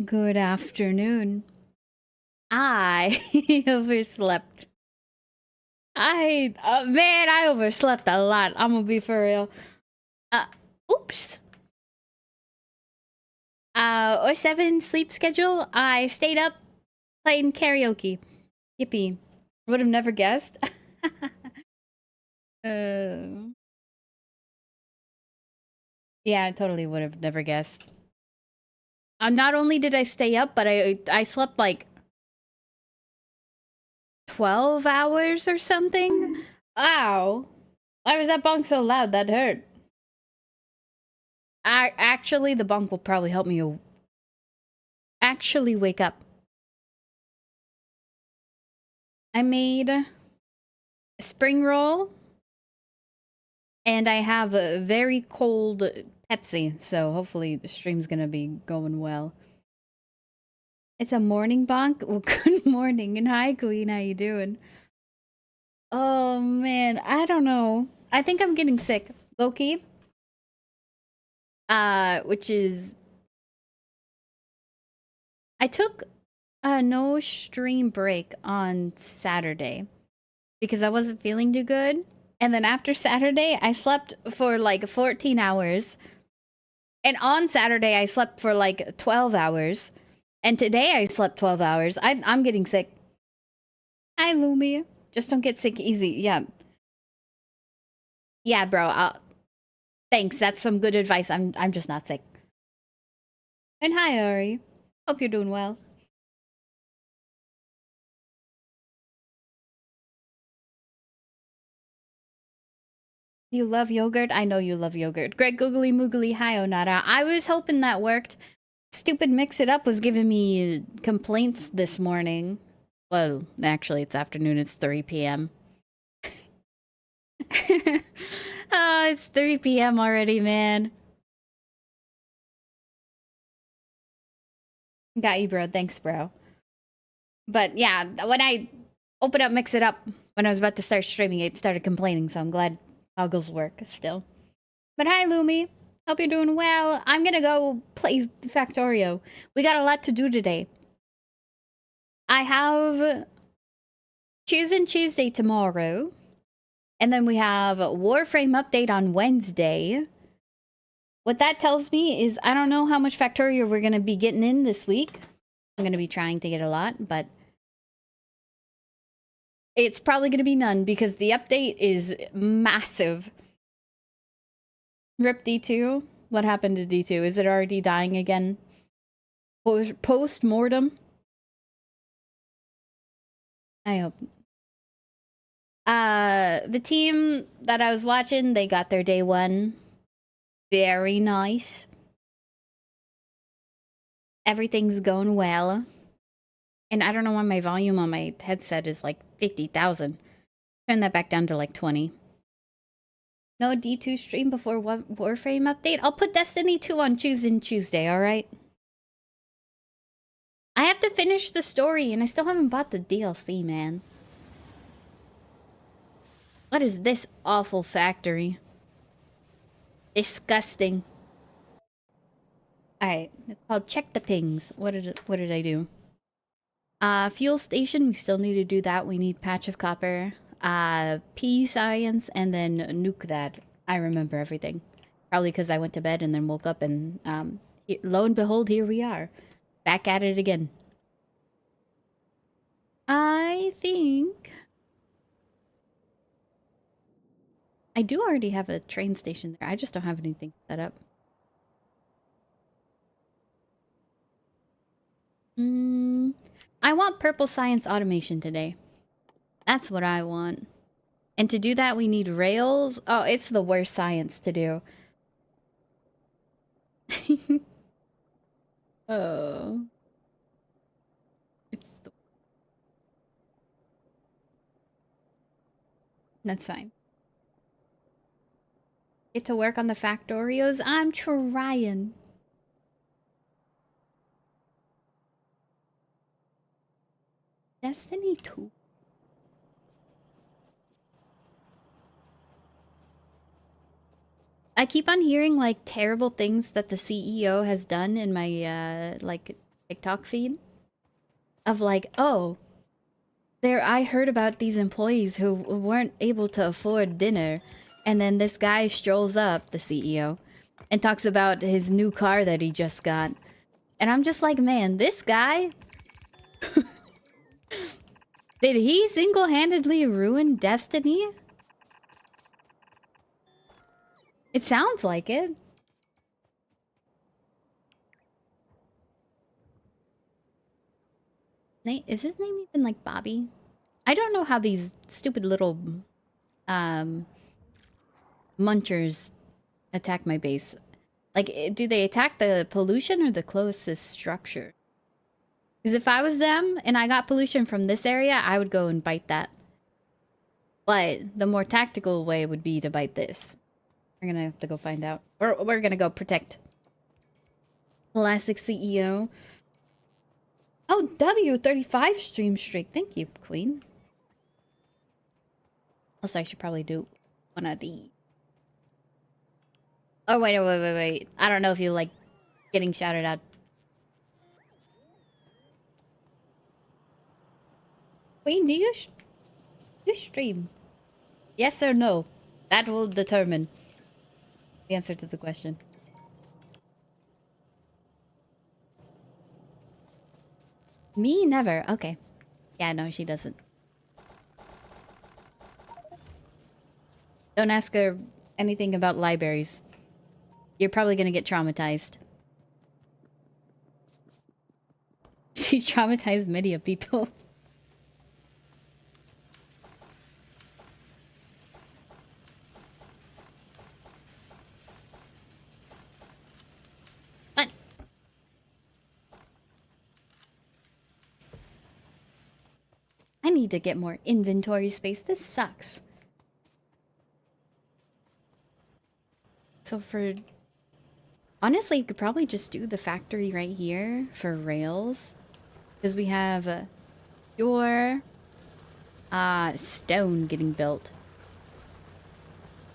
Good afternoon. I overslept. Man, I overslept a lot. I'm gonna be for real. Uh, oops. Or 7 sleep schedule. I stayed up playing karaoke. Yippee. Would have never guessed. uh, yeah, I totally would have never guessed. Not only did I stay up, but I slept like 12 hours or something. Ow. Why was that bong so loud? That hurt. Actually, the bunk will probably help me actually wake up. I made a spring roll, and I have a very cold Pepsi, so hopefully the stream's gonna be going well. It's a morning bunk? Well, good morning, and hi, Queen, how you doing? Oh, man, I don't know. I think I'm getting sick. Low-key. Which is... I took a no stream break on Saturday because I wasn't feeling too good. And then after Saturday, I slept for like 14 hours. And on Saturday, I slept for like 12 hours. And today, I slept 12 hours. I'm getting sick. Hi, Lumi. Just don't get sick easy. Yeah. Yeah, bro. Thanks. That's some good advice. I'm just not sick. And hi, Ari. Hope you're doing well. You love yogurt? I know you love yogurt. Greg Googly Moogly, hi, Onara. I was hoping that worked. Stupid Mix It Up was giving me complaints this morning. Well, actually, it's afternoon. It's 3 p.m. Oh, it's 3 p.m. already, man. Got you, bro. Thanks, bro. But yeah, when I opened up Mix It Up, when I was about to start streaming, it started complaining, so I'm glad toggles work still. But hi, Lumi. Hope you're doing well. I'm gonna go play Factorio. We got a lot to do today. I have Choosing Tuesday tomorrow. And then we have Warframe update on Wednesday. What that tells me is I don't know how much Factorio we're going to be getting in this week. I'm going to be trying to get a lot, but it's probably going to be none because the update is massive. RIP D2. What happened to D2? Is it already dying again? Post-mortem? I hope. The team that I was watching, they got their day 1. Very nice. Everything's going well. And I don't know why my volume on my headset is like 50,000. Turn that back down to like 20. No D2 stream before Warframe update? I'll put Destiny 2 on Choosing Tuesday, alright? I have to finish the story and I still haven't bought the DLC, man. What is this awful factory? Disgusting. Alright, it's called Check the Pings. What did I do? Fuel station, we still need to do that. We need Patch of Copper. P Science, and then nuke that. I remember everything. Probably because I went to bed and then woke up and, lo and behold, here we are. Back at it again. I think... I do already have a train station there. I just don't have anything set up. I want purple science automation today. That's what I want. And to do that, we need rails. Oh, it's the worst science to do. Oh. That's fine. Get to work on the factorios? I'm trying. Destiny 2. I keep on hearing like terrible things that the CEO has done in my like TikTok feed of like, oh, there I heard about these employees who weren't able to afford dinner, and then this guy strolls up, the CEO, and talks about his new car that he just got. And I'm just like, man, this guy, did he single-handedly ruin destiny? It sounds like it. Is his name even like Bobby? I don't know how these stupid little munchers attack my base. Like, do they attack the pollution or the closest structure? Because if I was them and I got pollution from this area, I would go and bite that. But the more tactical way would be to bite this. We're gonna have to go find out. Or we're gonna go protect. Classic CEO. Oh, W35 stream streak. Thank you, Queen. Also, I should probably do one of the... Oh, wait. I don't know if you like getting shouted out. Queen, do you stream? Yes or no? That will determine the answer to the question. Me, never. Okay. Yeah, no, she doesn't. Don't ask her anything about libraries. You're probably gonna get traumatized. She's traumatized many of people. But I need to get more inventory space. This sucks. So for... Honestly, you could probably just do the factory right here for rails. Because we have your stone getting built.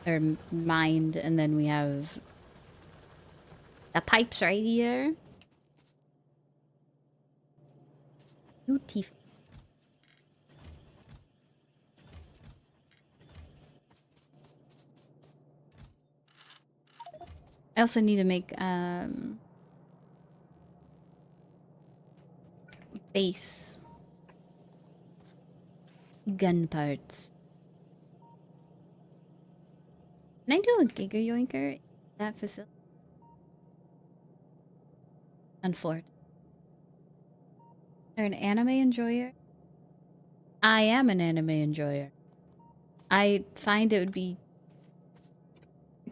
Or mined, and then we have the pipes right here. Beautiful. I also need to make base gun parts. Can I do a Giga Yoinker in that facility? Unfortunate. You're an anime enjoyer? I am an anime enjoyer. I find it would be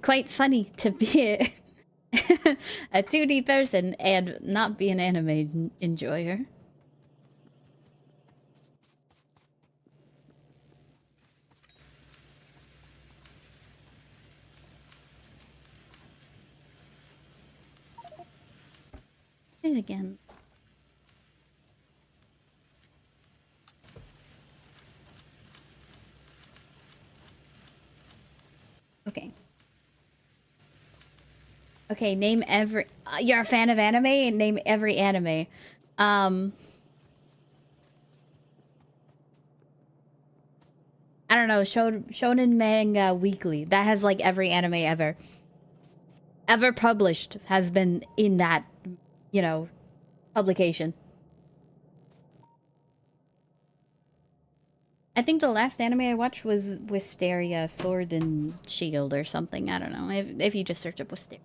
quite funny to be a 2D person and not be an anime enjoyer. It again. Okay. Okay, name every... you're a fan of anime? Name every anime. I don't know, Shonen Manga Weekly. That has like every anime ever published has been in that, you know, publication. I think the last anime I watched was Wisteria, Sword and Shield or something. I don't know. If you just search up Wisteria.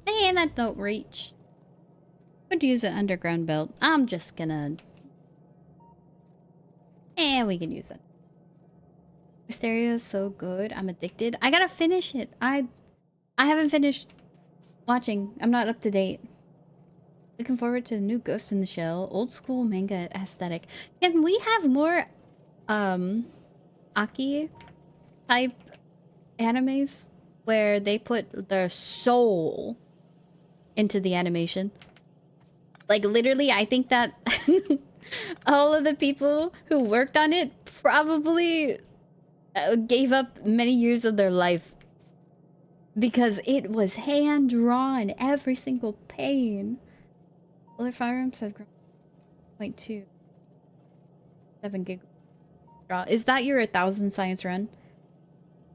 And that don't reach. Could use an underground belt. I'm just gonna... we can use it. Wisteria is so good. I'm addicted. I gotta finish it. I haven't finished watching. I'm not up to date. Looking forward to the new Ghost in the Shell. Old school manga aesthetic. Can we have more Aki type animes where they put their soul into the animation? Like literally, I think that all of the people who worked on it probably gave up many years of their life because it was hand drawn, every single pane. Other firearms have grown 0.27 gig. Is that your 1,000 science run?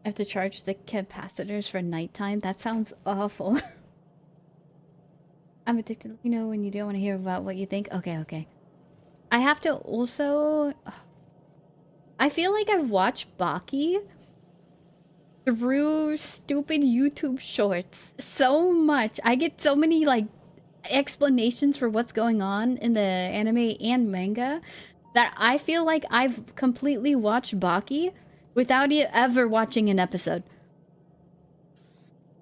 I have to charge the capacitors for nighttime? That sounds awful. I'm addicted. Let me know when you don't want to hear about what you think. Okay, okay. I have to also... I feel like I've watched Baki through stupid YouTube shorts so much. I get so many, like, explanations for what's going on in the anime and manga that I feel like I've completely watched Baki without ever watching an episode.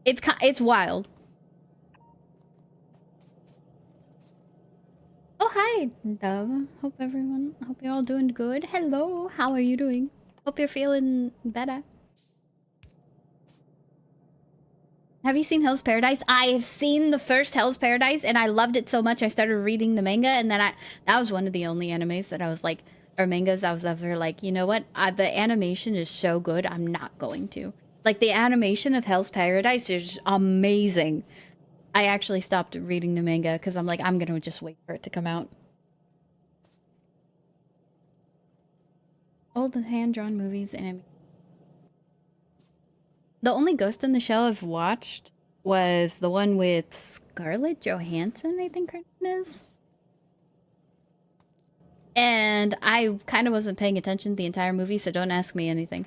It's wild. Oh, hi, Dove. Hope you're all doing good. Hello, how are you doing? Hope you're feeling better. Have you seen Hell's Paradise? I've seen the first Hell's Paradise and I loved it so much I started reading the manga, and then that was one of the only animes that I was like, or mangas I was ever like, you know what? The animation is so good, I'm not going to. Like, the animation of Hell's Paradise is amazing. I actually stopped reading the manga because I'm like, I'm gonna just wait for it to come out. Old hand-drawn movies and the only Ghost in the Shell I've watched was the one with Scarlett Johansson, I think her name is. And I kind of wasn't paying attention the entire movie, so don't ask me anything.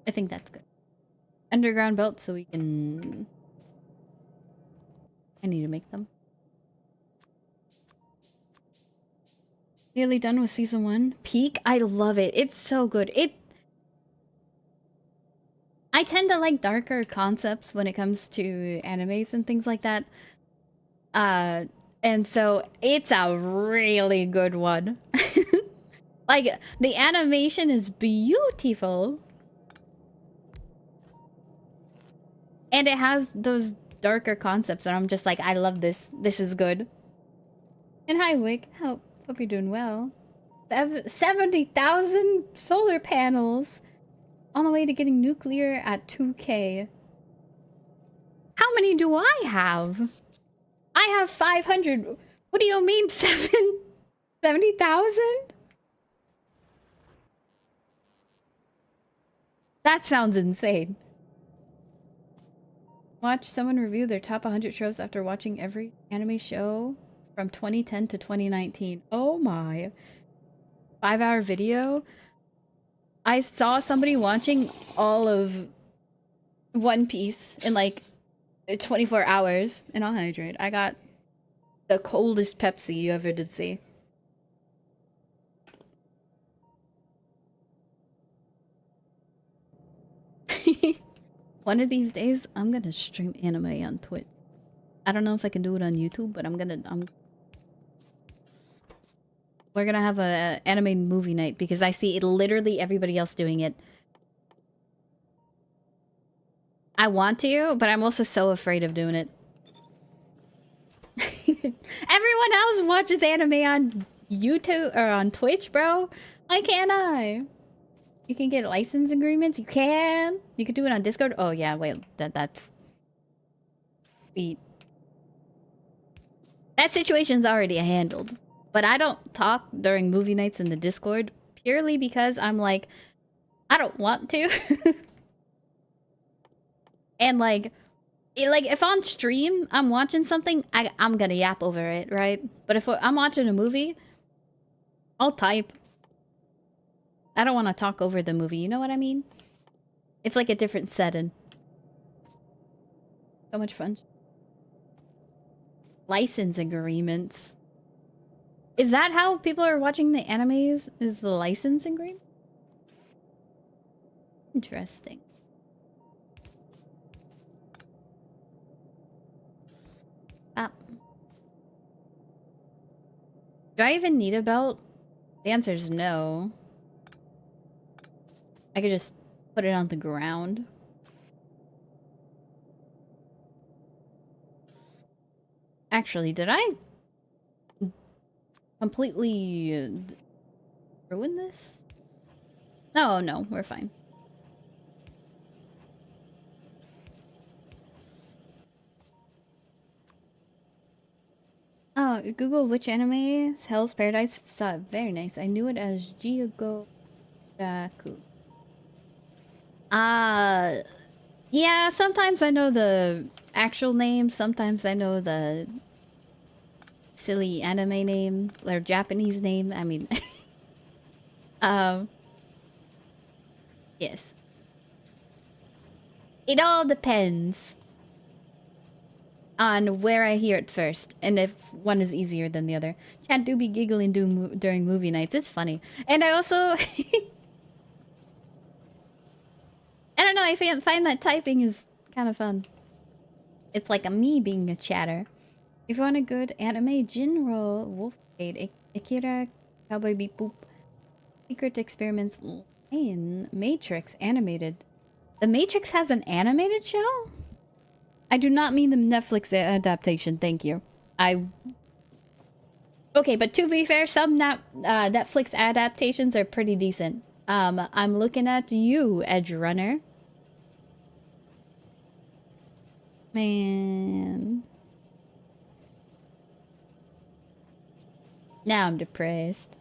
I think that's good. Underground belt so we can... I need to make them. Nearly done with season 1. Peak? I love it. It's so good. I tend to like darker concepts when it comes to animes and things like that. And so it's a really good one. Like, the animation is beautiful. And it has those darker concepts, and I'm just like, I love this. This is good. And hi, Wick. Hope you're doing well. 70,000 solar panels on the way to getting nuclear at 2K. How many do I have? I have 500. What do you mean 70,000? That sounds insane. Watch someone review their top 100 shows after watching every anime show from 2010 to 2019. Oh my. 5-hour video. I saw somebody watching all of One Piece in like 24 hours. And I'll hydrate. I got the coldest Pepsi you ever did see. One of these days, I'm gonna stream anime on Twitch. I don't know if I can do it on YouTube, but we're gonna have a anime movie night because I see literally everybody else doing it. I want to, but I'm also so afraid of doing it. Everyone else watches anime on YouTube or on Twitch, bro. Why can't I? You can get license agreements. You can. You could do it on Discord. Oh yeah, wait. That's sweet. That situation's already handled. But I don't talk during movie nights in the Discord purely because I'm like, I don't want to. And like if on stream I'm watching something, I'm gonna yap over it, right? But if I'm watching a movie, I'll type. I don't want to talk over the movie, you know what I mean? It's like a different setting. So much fun. License agreements. Is that how people are watching the animes? Is the license agreement? Interesting. Ah. Do I even need a belt? The answer is no. I could just put it on the ground. Actually, did I completely ruin this? No, no, we're fine. Oh, Google which anime? Hell's Paradise. Saw it. Very nice. I knew it as Jigodaku. Yeah, sometimes I know the actual name, sometimes I know the silly anime name or Japanese name. I mean, um, yes. It all depends on where I hear it first and if one is easier than the other. Chat do be giggling during movie nights. It's funny. And I also, I don't know, I find that typing is kind of fun. It's like a me being a chatter. If you want a good anime, Jinro, Wolf Maid, Akira, Cowboy Beep Boop, Secret Experiments, Lane, Matrix, animated. The Matrix has an animated show? I do not mean the Netflix adaptation, thank you. Okay, but to be fair, some Netflix adaptations are pretty decent. I'm looking at you, Edge Runner. Man. Now I'm depressed.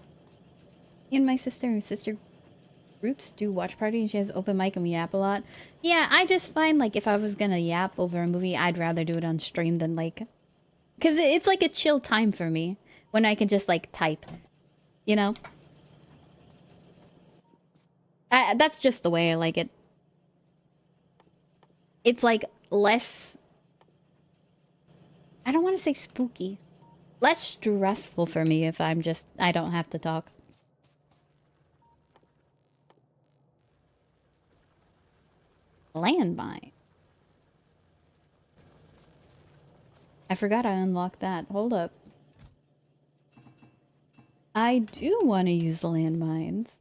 And my sister groups do watch party and she has open mic and we yap a lot. Yeah, I just find like if I was gonna yap over a movie, I'd rather do it on stream than like... Because it's like a chill time for me when I can just like type, you know? That's just the way I like it. It's like less... I don't want to say spooky. Less stressful for me if I don't have to talk. Landmine. I forgot I unlocked that. Hold up. I do want to use the landmines.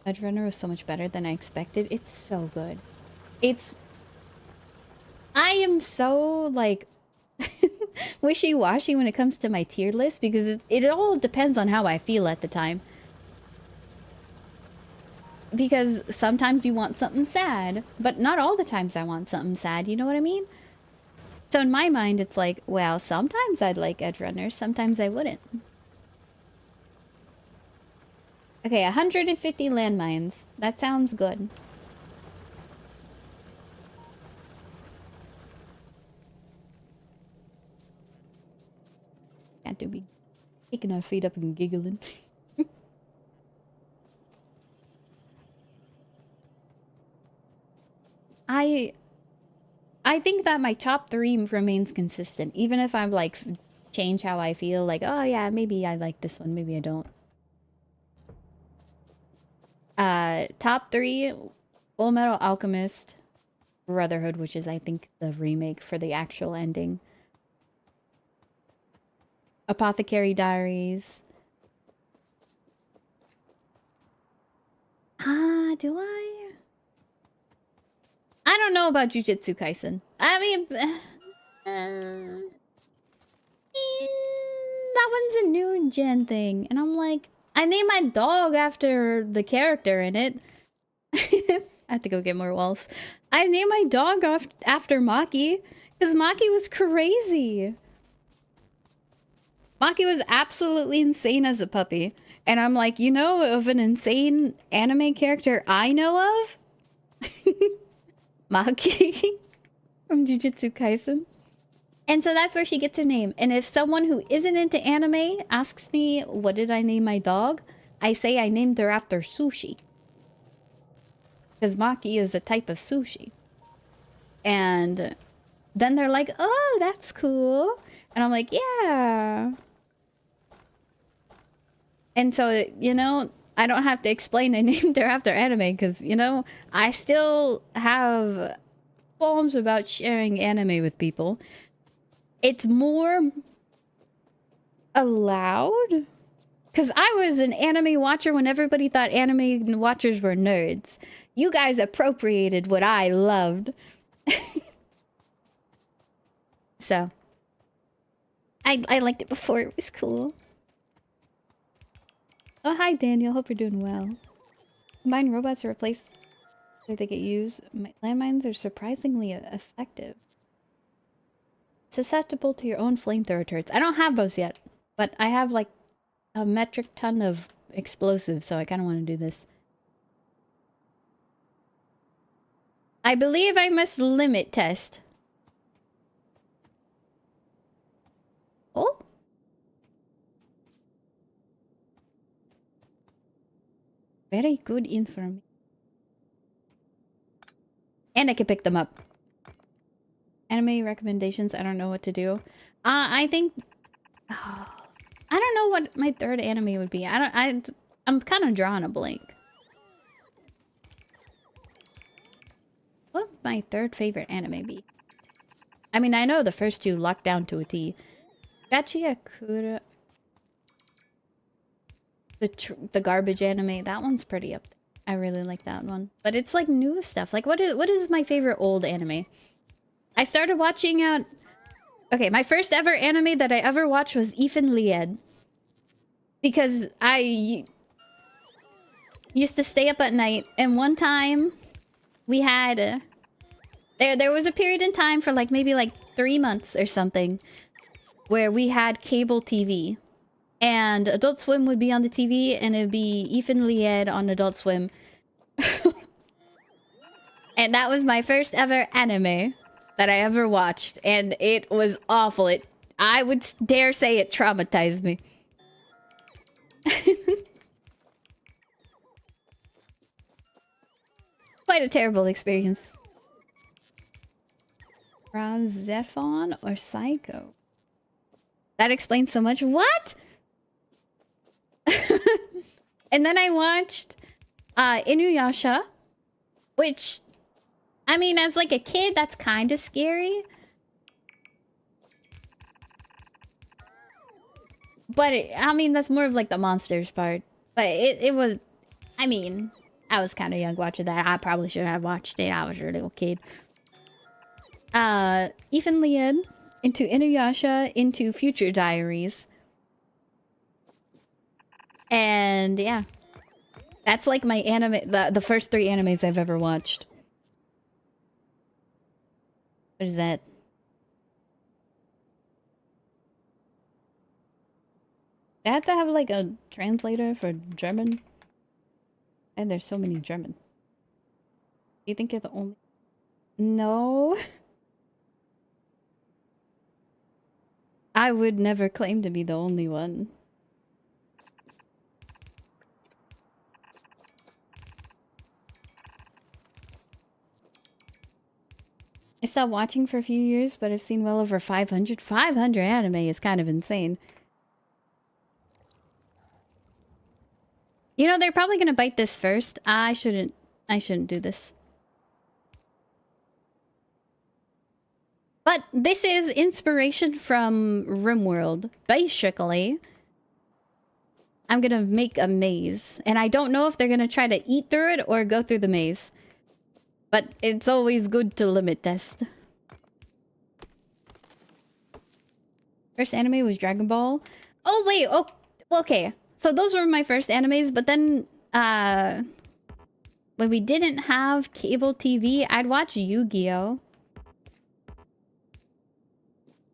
Edge Runner was so much better than I expected. It's so good. I am so, like, wishy-washy when it comes to my tier list because it all depends on how I feel at the time. Because sometimes you want something sad, but not all the times I want something sad, you know what I mean? So in my mind, it's like, well, sometimes I'd like Edge Runners, sometimes I wouldn't. Okay, 150 landmines. That sounds good. Can't do me kicking our feet up and giggling. I think that my top 3 remains consistent, even if I'm like change how I feel. Like, oh yeah, maybe I like this one, maybe I don't. Top 3: Full Metal Alchemist, Brotherhood, which is I think the remake for the actual ending. Apothecary Diaries. Do I? I don't know about Jujutsu Kaisen. I mean, that one's a new gen thing. And I'm like, I named my dog after the character in it. I have to go get more walls. I named my dog after Maki. Because Maki was crazy. Maki was absolutely insane as a puppy. And I'm like, you know of an insane anime character I know of? Maki from Jujutsu Kaisen. And so that's where she gets her name. And if someone who isn't into anime asks me, what did I name my dog? I say I named her after sushi. Because Maki is a type of sushi. And then they're like, oh, that's cool. And I'm like, yeah. And so, you know, I don't have to explain I named her after anime because, you know, I still have qualms about sharing anime with people. It's more allowed? Because I was an anime watcher when everybody thought anime watchers were nerds. You guys appropriated what I loved. So, I liked it before it was cool. Oh, hi, Daniel. Hope you're doing well. Combine robots to replace so they get used. Landmines are surprisingly effective. Susceptible to your own flamethrower turrets. I don't have those yet, but I have like a metric ton of explosives, so I kind of want to do this. I believe I must limit test. Oh. Very good information. And I can pick them up. Anime recommendations. I don't know what to do. I think... Oh, I don't know what my third anime would be. I'm kind of drawing a blank. What would my third favorite anime be? I mean, I know the first two locked down to a T. Gachiakura... The garbage anime, that one's pretty up there. I really like that one. But it's like new stuff. Like, what is my favorite old anime? I started watching out... Okay, my first ever anime that I ever watched was Ethan Lied. Because I used to stay up at night, and one time we had... There was a period in time for like maybe like 3 months or something where we had cable TV. And Adult Swim would be on the TV, and it'd be Ethan Lied on Adult Swim. And that was my first ever anime that I ever watched, and it was awful. I would dare say it traumatized me. Quite a terrible experience. Razephon or Psycho? That explains so much. What? And then I watched Inuyasha, which, I mean, as like a kid, that's kind of scary. But I mean, that's more of like the monsters part. But it was, I mean, I was kind of young watching that. I probably should have watched it. I was a little kid. Ethan Lied, into Inuyasha, into Future Diaries. And yeah, that's like my anime, the first 3 animes I've ever watched. What is that? I have to have like a translator for German. And there's so many German. Do you think you're the only? No. I would never claim to be the only one. I stopped watching for a few years, but I've seen well over 500. 500 anime is kind of insane. You know, they're probably gonna bite this first. I shouldn't do this. But this is inspiration from RimWorld. Basically, I'm gonna make a maze. And I don't know if they're gonna try to eat through it or go through the maze. But it's always good to limit test. First anime was Dragon Ball. Oh, wait. Oh, okay. So those were my first animes. But then, when we didn't have cable TV, I'd watch Yu-Gi-Oh!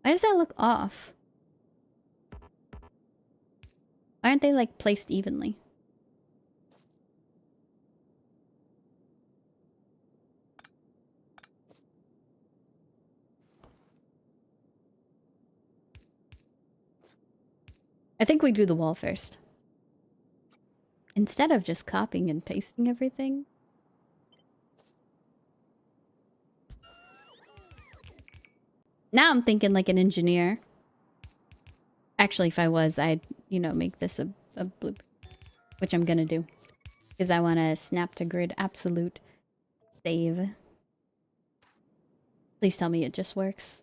Why does that look off? Why aren't they, like, placed evenly? I think we do the wall first. Instead of just copying and pasting everything. Now I'm thinking like an engineer. Actually, if I was, I'd, you know, make this a bloop. Which I'm gonna do. Because I want to snap to grid absolute save. Please tell me it just works.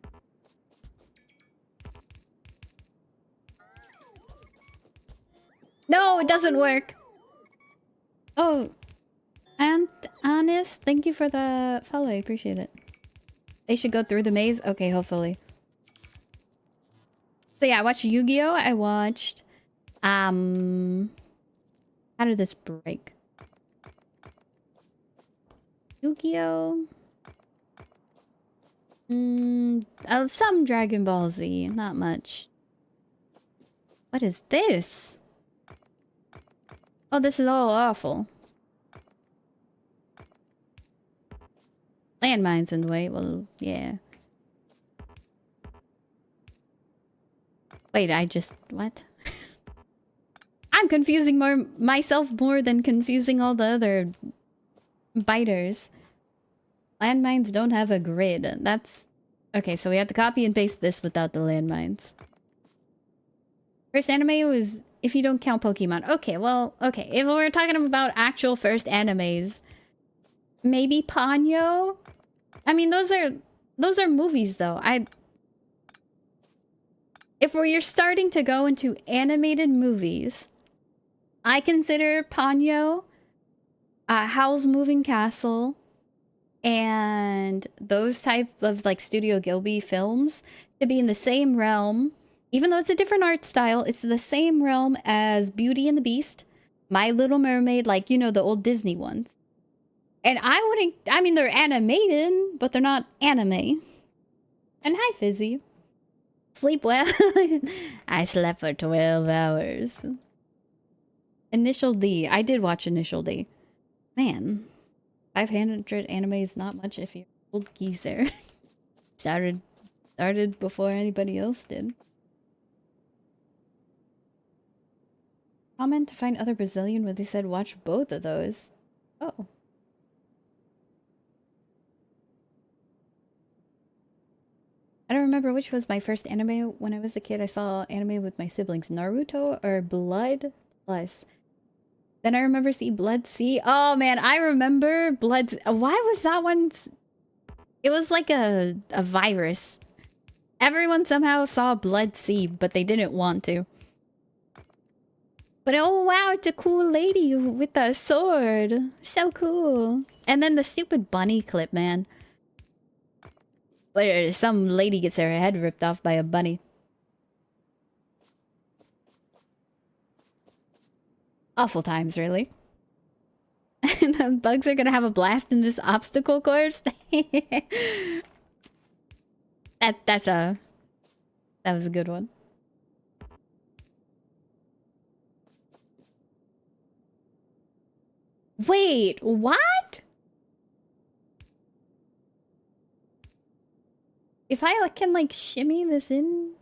No, it doesn't work. Oh, and Honest, thank you for the follow. I appreciate it. They should go through the maze? Okay, hopefully. So yeah, I watched Yu-Gi-Oh! I watched... How did this break? Yu-Gi-Oh! Some Dragon Ball Z, not much. What is this? Oh, this is all awful. Landmines in the way, well, yeah. Wait, what? I'm confusing myself more than confusing all the other biters. Landmines don't have a grid. That's... Okay, so we have to copy and paste this without the landmines. First anime was... If you don't count Pokemon. Okay, well, okay. If we're talking about actual first animes... Maybe Ponyo? I mean, those are movies, though. If you're starting to go into animated movies... I consider Ponyo, Howl's Moving Castle, and those type of like Studio Ghibli films to be in the same realm. Even though it's a different art style, it's the same realm as Beauty and the Beast, My Little Mermaid, like, you know, the old Disney ones. And I mean, they're animated, but they're not anime. And hi, Fizzy. Sleep well. I slept for 12 hours. Initial D. I did watch Initial D. Man, 500 anime is not much if you're an old geezer. started before anybody else did. Comment to find other Brazilian where they said watch both of those. Oh. I don't remember which was my first anime when I was a kid. I saw anime with my siblings. Naruto or Blood Plus. Then I remember seeing Blood C. Oh man, I remember Blood... Why was that one... It was like a virus. Everyone somehow saw Blood C, but they didn't want to. But oh wow, it's a cool lady with a sword. So cool. And then the stupid bunny clip, man. Where some lady gets her head ripped off by a bunny. Awful times, really. And the bugs are gonna have a blast in this obstacle course. that was a good one. Wait, what? If I can like shimmy this in?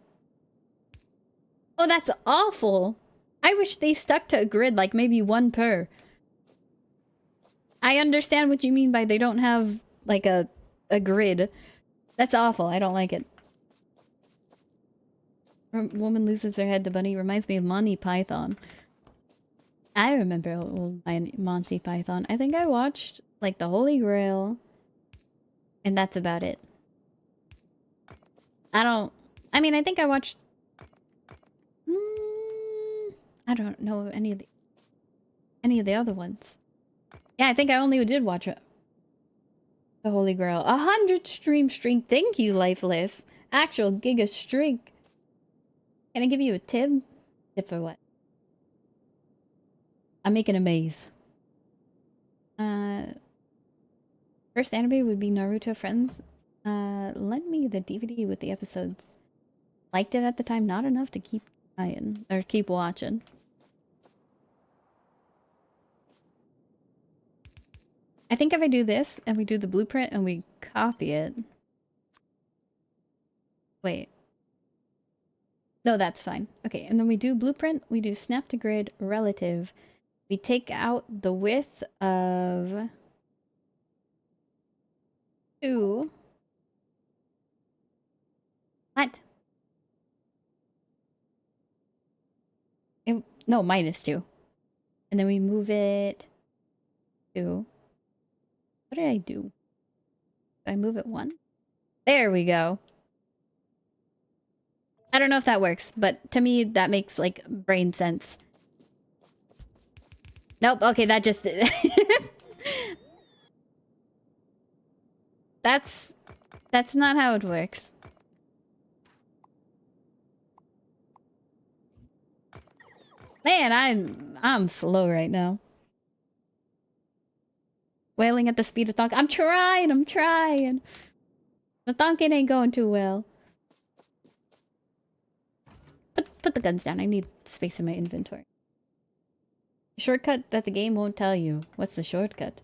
Oh, that's awful. I wish they stuck to a grid, like maybe one per. I understand what you mean by they don't have like a grid. That's awful. I don't like it. Woman loses her head to bunny. Reminds me of Monty Python. I remember old Monty Python. I think I watched like the Holy Grail. And that's about it. I mean, I think I watched... I don't know any of the other ones. Yeah, I think I only did watch it. The Holy Grail. 100 stream streak. Thank you, Lifeless. Actual giga streak. Can I give you a tip? Tip for what? I'm making a maze. First anime would be Naruto Friends. Lent me the DVD with the episodes. Liked it at the time, not enough to keep trying or keep watching. I think if I do this and we do the blueprint and we copy it. Wait. No, that's fine. Okay, and then we do blueprint, we do snap to grid relative. We take out the width of 2. What? No, -2. And then we move it to... What did I do? Did I move it 1? There we go. I don't know if that works, but to me, that makes, like, brain sense. Nope, okay, that just did. That's not how it works. Man, I'm slow right now. Wailing at the speed of thonk. I'm trying. The thonkin ain't going too well. Put the guns down. I need space in my inventory. Shortcut that the game won't tell you. What's the shortcut?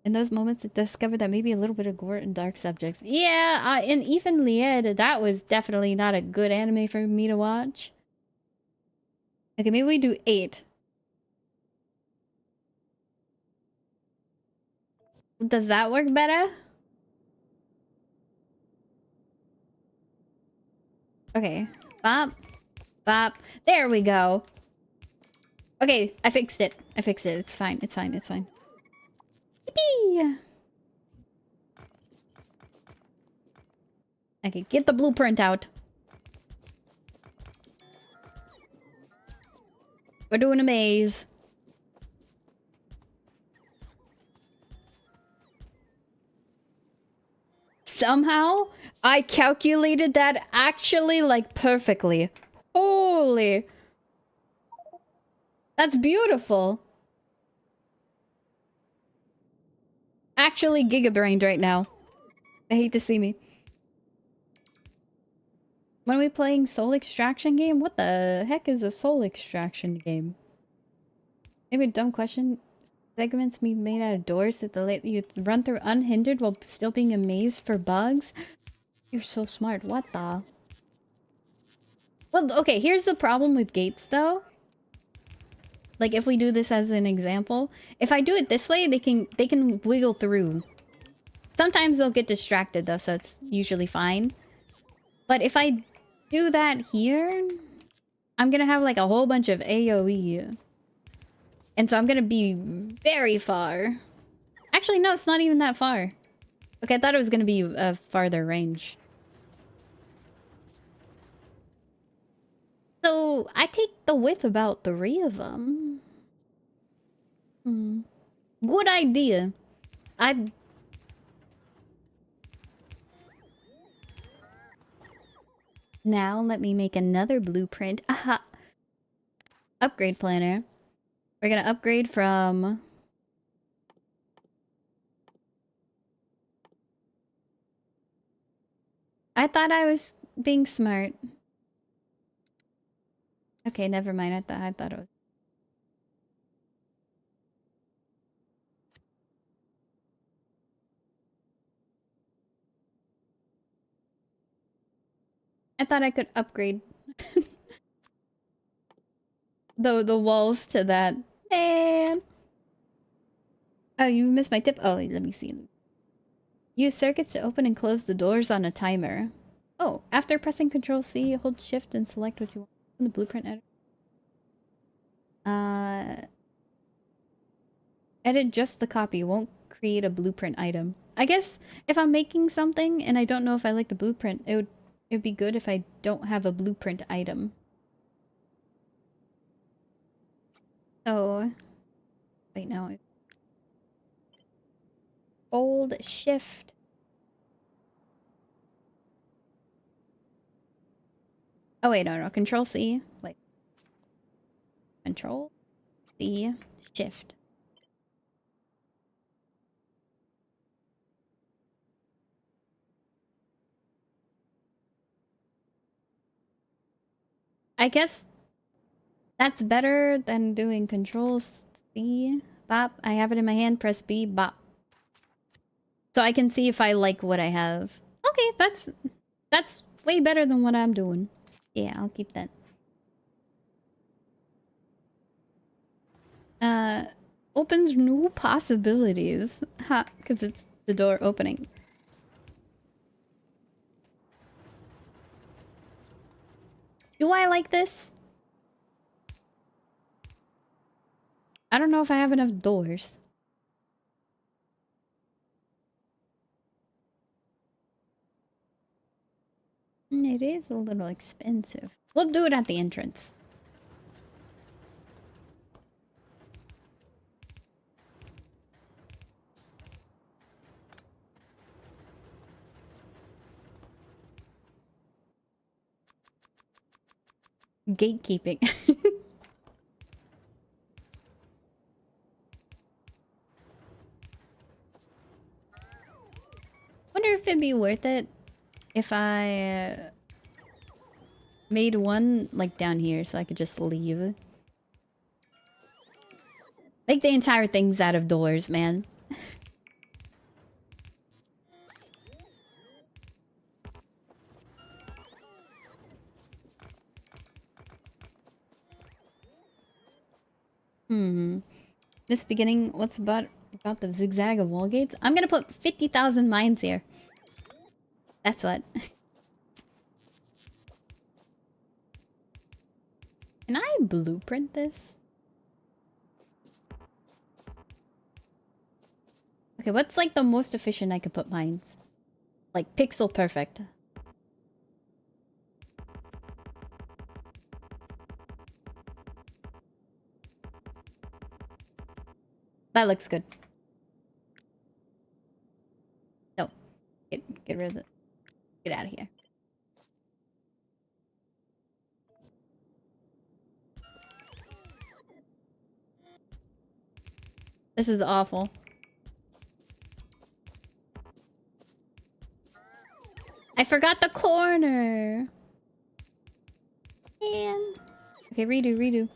In those moments, it discovered that maybe a little bit of gore and dark subjects. Yeah, and even Lied, that was definitely not a good anime for me to watch. Okay, maybe we do 8. Does that work better? Okay. Bop. Bop. There we go. Okay, I fixed it. It's fine. Yippee! Okay, get the blueprint out. We're doing a maze. Somehow, I calculated that actually, like, perfectly. Holy. That's beautiful. Actually gigabrained right now. I hate to see me. When are we playing soul extraction game? What the heck is a soul extraction game? Maybe a dumb question. Segments be made out of doors that let you run through unhindered while still being a maze for bugs? You're so smart. What the? Well, okay, here's the problem with gates, though. Like, if we do this as an example, if I do it this way, they can wiggle through. Sometimes they'll get distracted, though, so it's usually fine. But if I do that here, I'm gonna have, like, a whole bunch of AoE. And so I'm gonna be very far. Actually, no, it's not even that far. Okay, I thought it was gonna be a farther range. So, I take the width about 3 of them. Good idea. Now, let me make another blueprint. Aha! Upgrade planner. We're gonna upgrade from... I thought I was being smart. Okay, never mind. I thought it was... I thought I could upgrade the walls to that. Man. Oh, you missed my tip. Oh, let me see. Use circuits to open and close the doors on a timer. Oh, after pressing Control C, hold Shift and select what you want from the blueprint editor. Edit just the copy. Won't create a blueprint item. I guess if I'm making something and I don't know if I like the blueprint, it'd be good if I don't have a blueprint item. So, wait, no. Hold Shift. Oh wait, no, Control C. Wait. Control C, Shift. I guess that's better than doing Control C, bop. I have it in my hand, press B, bop. So I can see if I like what I have. Okay, that's way better than what I'm doing. Yeah, I'll keep that. Opens new possibilities. Ha, because it's the door opening. Do I like this? I don't know if I have enough doors. It is a little expensive. We'll do it at the entrance. Gatekeeping. Wonder if it'd be worth it if I made one like down here so I could just leave. Like the entire thing's out of doors, man. This beginning, what's about the zigzag of wall gates? I'm gonna put 50,000 mines here. That's what. Can I blueprint this? Okay, what's like the most efficient I could put mines? Like pixel perfect. That looks good. No. Get rid of it. Get out of here. This is awful. I forgot the corner. Man. Okay, redo.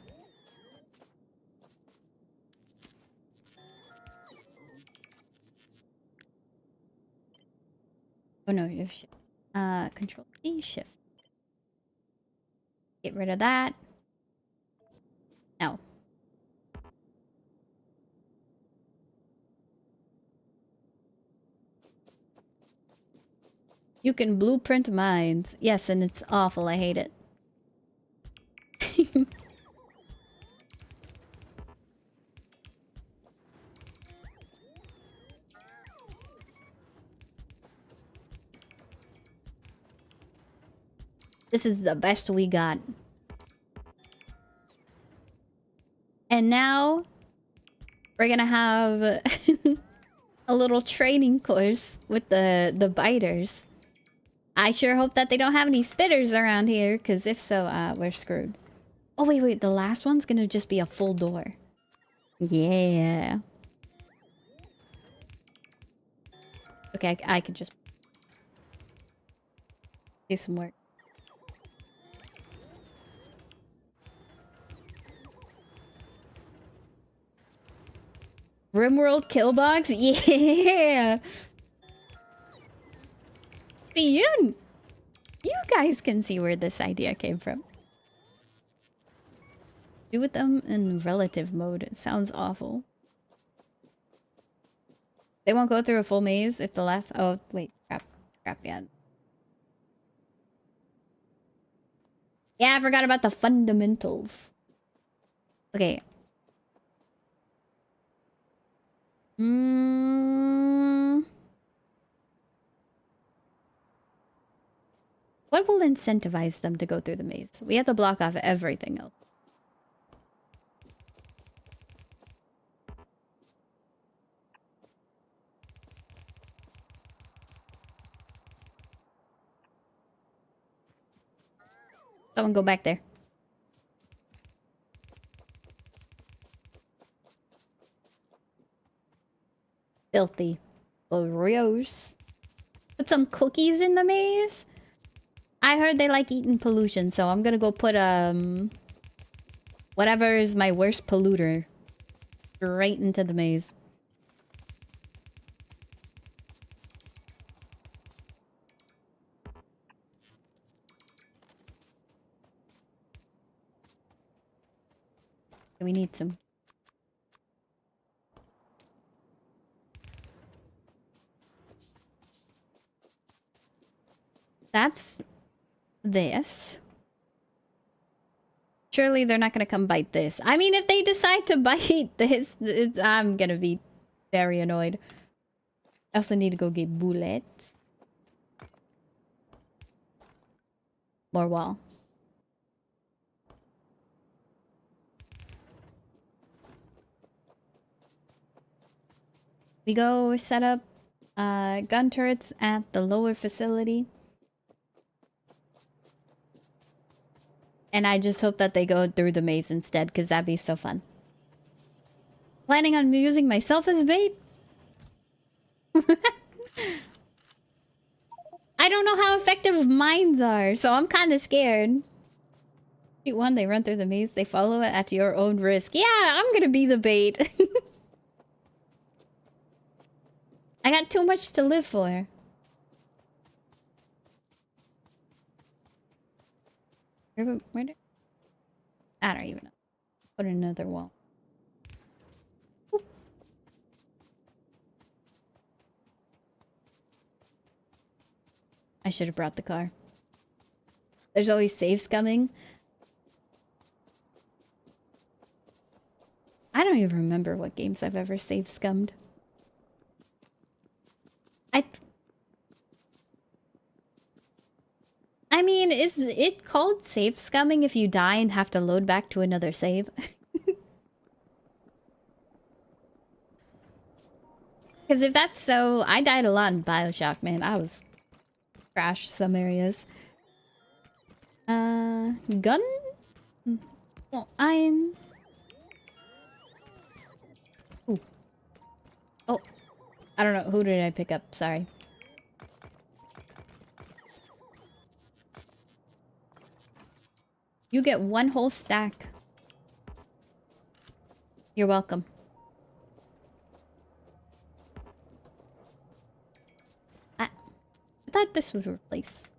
Oh no, you have shift. Control C, shift. Get rid of that. No. You can blueprint mines. Yes, and it's awful. I hate it. This is the best we got. And now we're gonna have a little training course with the biters. I sure hope that they don't have any spitters around here, because if so, we're screwed. Oh, wait. The last one's gonna just be a full door. Yeah. Okay, I could just do some work. Rimworld kill box? Yeah! See, you guys can see where this idea came from. Do with them in relative mode. It sounds awful. They won't go through a full maze if the last... Oh, wait. Crap, yeah. Yeah, I forgot about the fundamentals. Okay. What will incentivize them to go through the maze? We have to block off everything else. Someone go back there. Filthy. Oreos. Put some cookies in the maze? I heard they like eating pollution, so I'm gonna go put, whatever is my worst polluter straight into the maze. We need some. That's this. Surely they're not gonna come bite this. I mean, if they decide to bite this, I'm gonna be very annoyed. I also need to go get bullets. More wall. We go set up gun turrets at the lower facility. And I just hope that they go through the maze instead, because that'd be so fun. Planning on using myself as bait? I don't know how effective mines are, so I'm kind of scared. Shoot one, they run through the maze, they follow it at your own risk. Yeah, I'm gonna be the bait. I got too much to live for. Where did... I don't even know. Put another wall. Oop. I should have brought the car. There's always saves coming. I don't even remember what games I've ever save scummed. I mean, is it called save scumming if you die and have to load back to another save? Because if that's so, I died a lot in BioShock, man. I was trash some areas. Gun? Oh, iron. Ooh. Oh, I don't know. Who did I pick up? Sorry. You get one whole stack. You're welcome. I thought this would replace.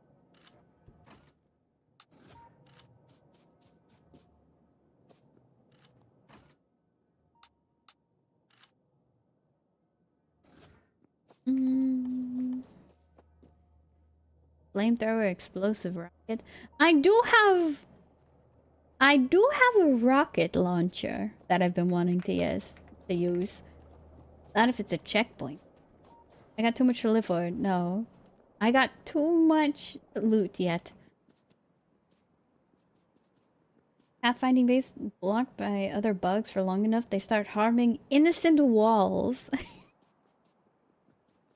Flamethrower, explosive rocket. I do have a rocket launcher that I've been wanting to use. Not if it's a checkpoint. I got too much to live for. No. I got too much loot yet. Pathfinding base blocked by other bugs for long enough, they start harming innocent walls.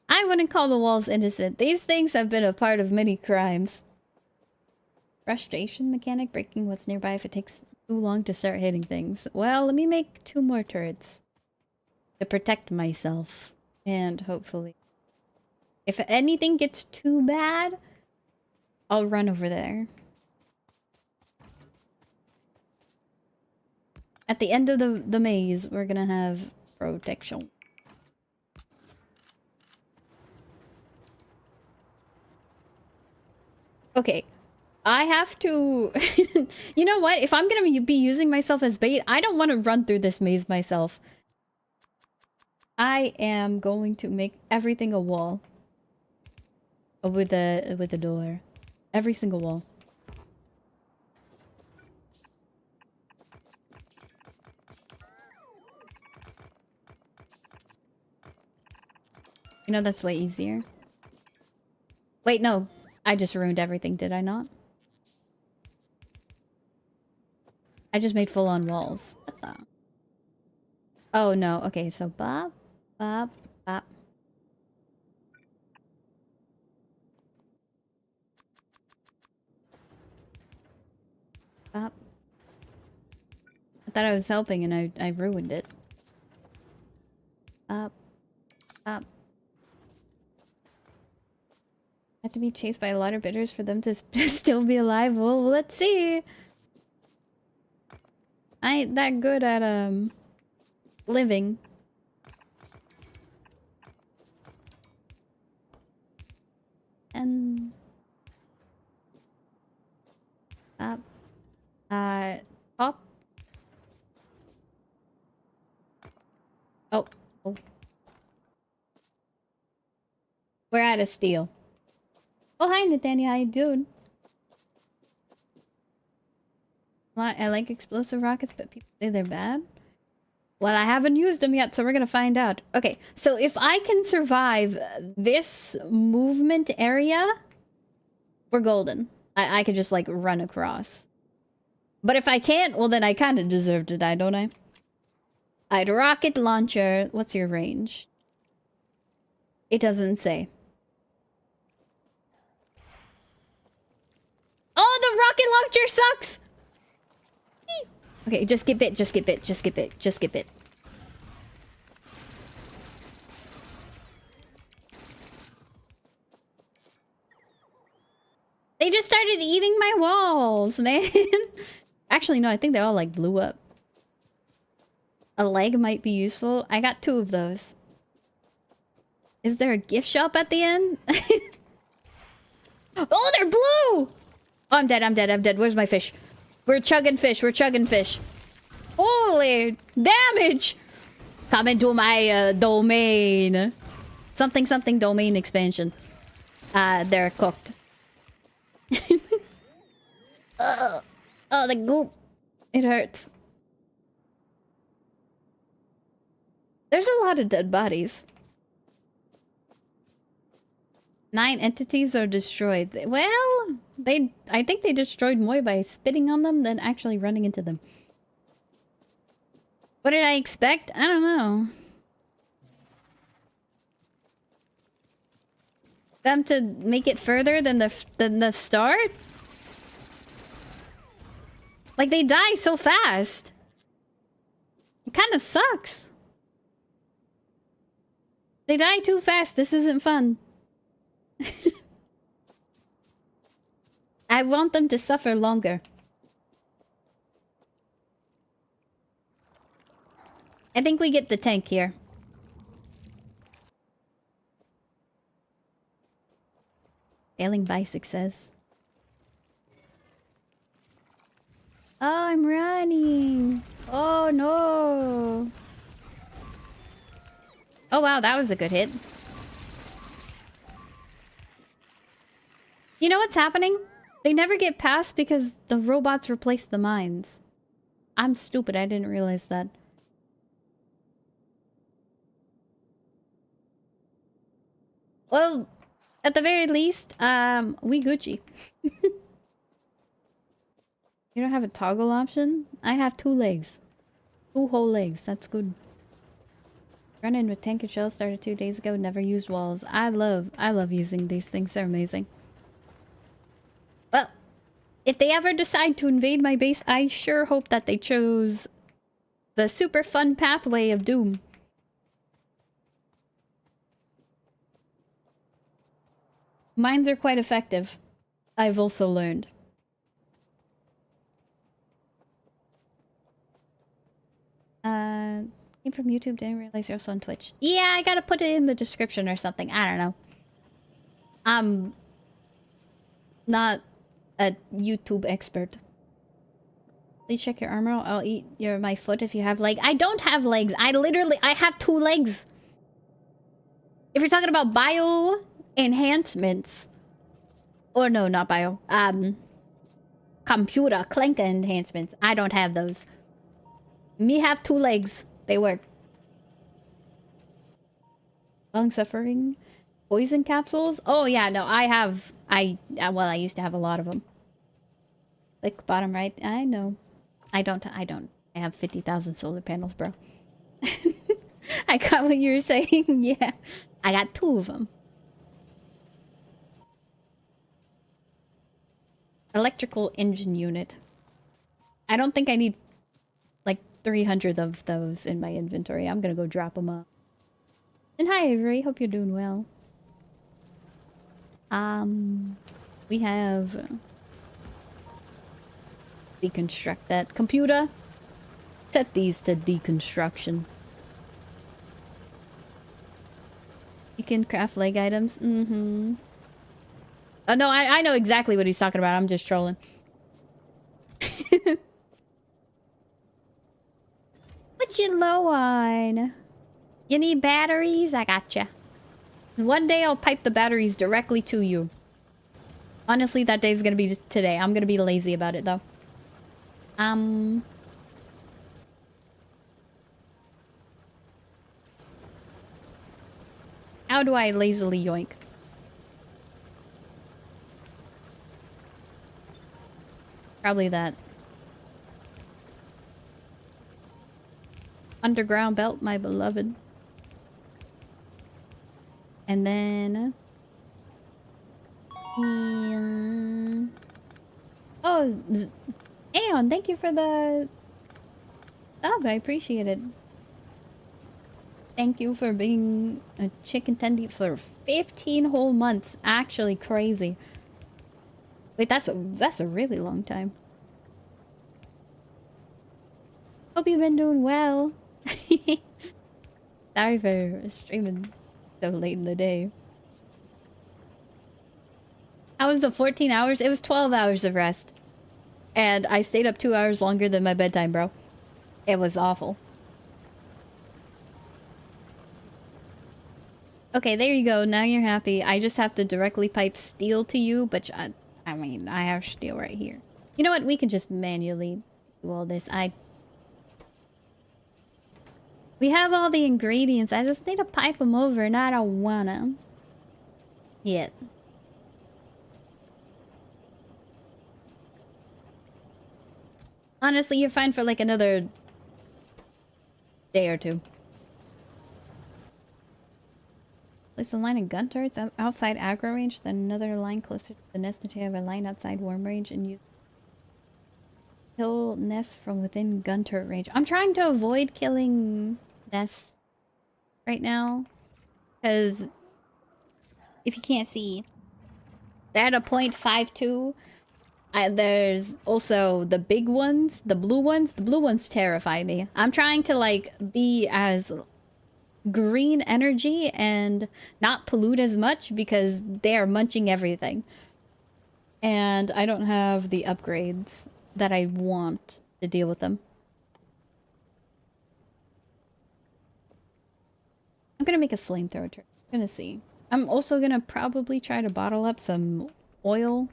I wouldn't call the walls innocent. These things have been a part of many crimes. Frustration mechanic, breaking what's nearby if it takes too long to start hitting things. Well, let me make 2 more turrets to protect myself. And hopefully, if anything gets too bad, I'll run over there. At the end of the maze, we're gonna have protection. Okay. I have to... You know what? If I'm gonna be using myself as bait, I don't want to run through this maze myself. I am going to make everything a wall. With the door. Every single wall. You know, that's way easier. Wait, no. I just ruined everything, did I not? I just made full-on walls. What the? Oh, no. Okay, so bop, bop, bop. Bop. I thought I was helping and I ruined it. Bop. Bop. Have to be chased by a lot of bitters for them to still be alive. Well, let's see. I ain't that good at living. And pop. Oh, oh. We're out of steel. Oh, hi, Nathaniel. How you doing? I like explosive rockets, but people say they're bad. Well, I haven't used them yet, so we're gonna find out. Okay, so if I can survive this movement area, we're golden. I could just, like, run across. But if I can't, well, then I kind of deserve to die, don't I? Alright, rocket launcher. What's your range? It doesn't say. Oh, the rocket launcher sucks! Okay, just get bit, just get bit, just get bit, just get bit. They just started eating my walls, man. Actually, no, I think they all like blew up. A leg might be useful. I got 2 of those. Is there a gift shop at the end? Oh, they're blue! Oh, I'm dead, I'm dead, I'm dead. Where's my fish? We're chugging fish, we're chugging fish. Holy damage! Come into my domain. Something something domain expansion. They're cooked. Oh, the goop. It hurts. There's a lot of dead bodies. 9 entities are destroyed. Well, I think they destroyed more by spitting on them than actually running into them. What did I expect? I don't know. Them to make it further than the start? Like, they die so fast. It kind of sucks. They die too fast. This isn't fun. I want them to suffer longer. I think we get the tank here. Failing by success. Oh, I'm running. Oh, no. Oh, wow, that was a good hit. You know what's happening? They never get past because the robots replace the mines. I'm stupid, I didn't realize that. Well, at the very least, we Gucci. You don't have a toggle option? I have 2 legs. 2 whole legs, that's good. Running with tank and shell started 2 days ago, never used walls. I love using these things, they're amazing. Well, if they ever decide to invade my base, I sure hope that they chose the super fun pathway of doom. Mines are quite effective, I've also learned. Came from YouTube, didn't realize you're also on Twitch. Yeah, I gotta put it in the description or something, I don't know. I'm not a YouTube expert. Please check your armor. I'll eat my foot if you have leg. I don't have legs. I have 2 legs. If you're talking about bio enhancements. Or no, not bio. Computer clanker enhancements. I don't have those. Me have 2 legs. They work. Long suffering. Poison capsules? Oh yeah, no, well, I used to have a lot of them. Click bottom right. I know. I don't. I have 50,000 solar panels, bro. I got what you were saying. Yeah. I got 2 of them. Electrical engine unit. I don't think I need like 300 of those in my inventory. I'm gonna go drop them off. And hi, Avery. Hope you're doing well. We have... deconstruct that. Computer, set these to deconstruction. You can craft leg items. Mm-hmm. Oh, no, I know exactly what he's talking about. I'm just trolling. What you low on? You need batteries? I gotcha. One day I'll pipe the batteries directly to you. Honestly, that day's gonna be today. I'm gonna be lazy about it, though. How do I lazily yoink? Probably that. Underground belt, my beloved. And then... Oh, Aeon, thank you for the sub. I appreciate it. Thank you for being a chicken tendy for 15 whole months. Actually crazy. Wait, that's a really long time. Hope you've been doing well. Sorry for streaming so late in the day. How was the 14 hours? It was 12 hours of rest. And I stayed up 2 hours longer than my bedtime, bro. It was awful. Okay, there you go. Now you're happy. I just have to directly pipe steel to you, but I mean, I have steel right here. You know what? We can just manually do all this. We have all the ingredients. I just need to pipe them over, and I don't wanna. Yet. Honestly, you're fine for like another day or two. Place a line of gun turrets outside aggro range, then another line closer to the nest until you have a line outside warm range, and use kill nests from within gun turret range. I'm trying to avoid killing nests right now, because if you can't see, they're at a 0.52. There's also the big ones, the blue ones. The blue ones terrify me. I'm trying to like be as green energy and not pollute as much because they are munching everything. And I don't have the upgrades that I want to deal with them. I'm gonna make a flamethrower turret. I'm gonna see. I'm also gonna probably try to bottle up some oil,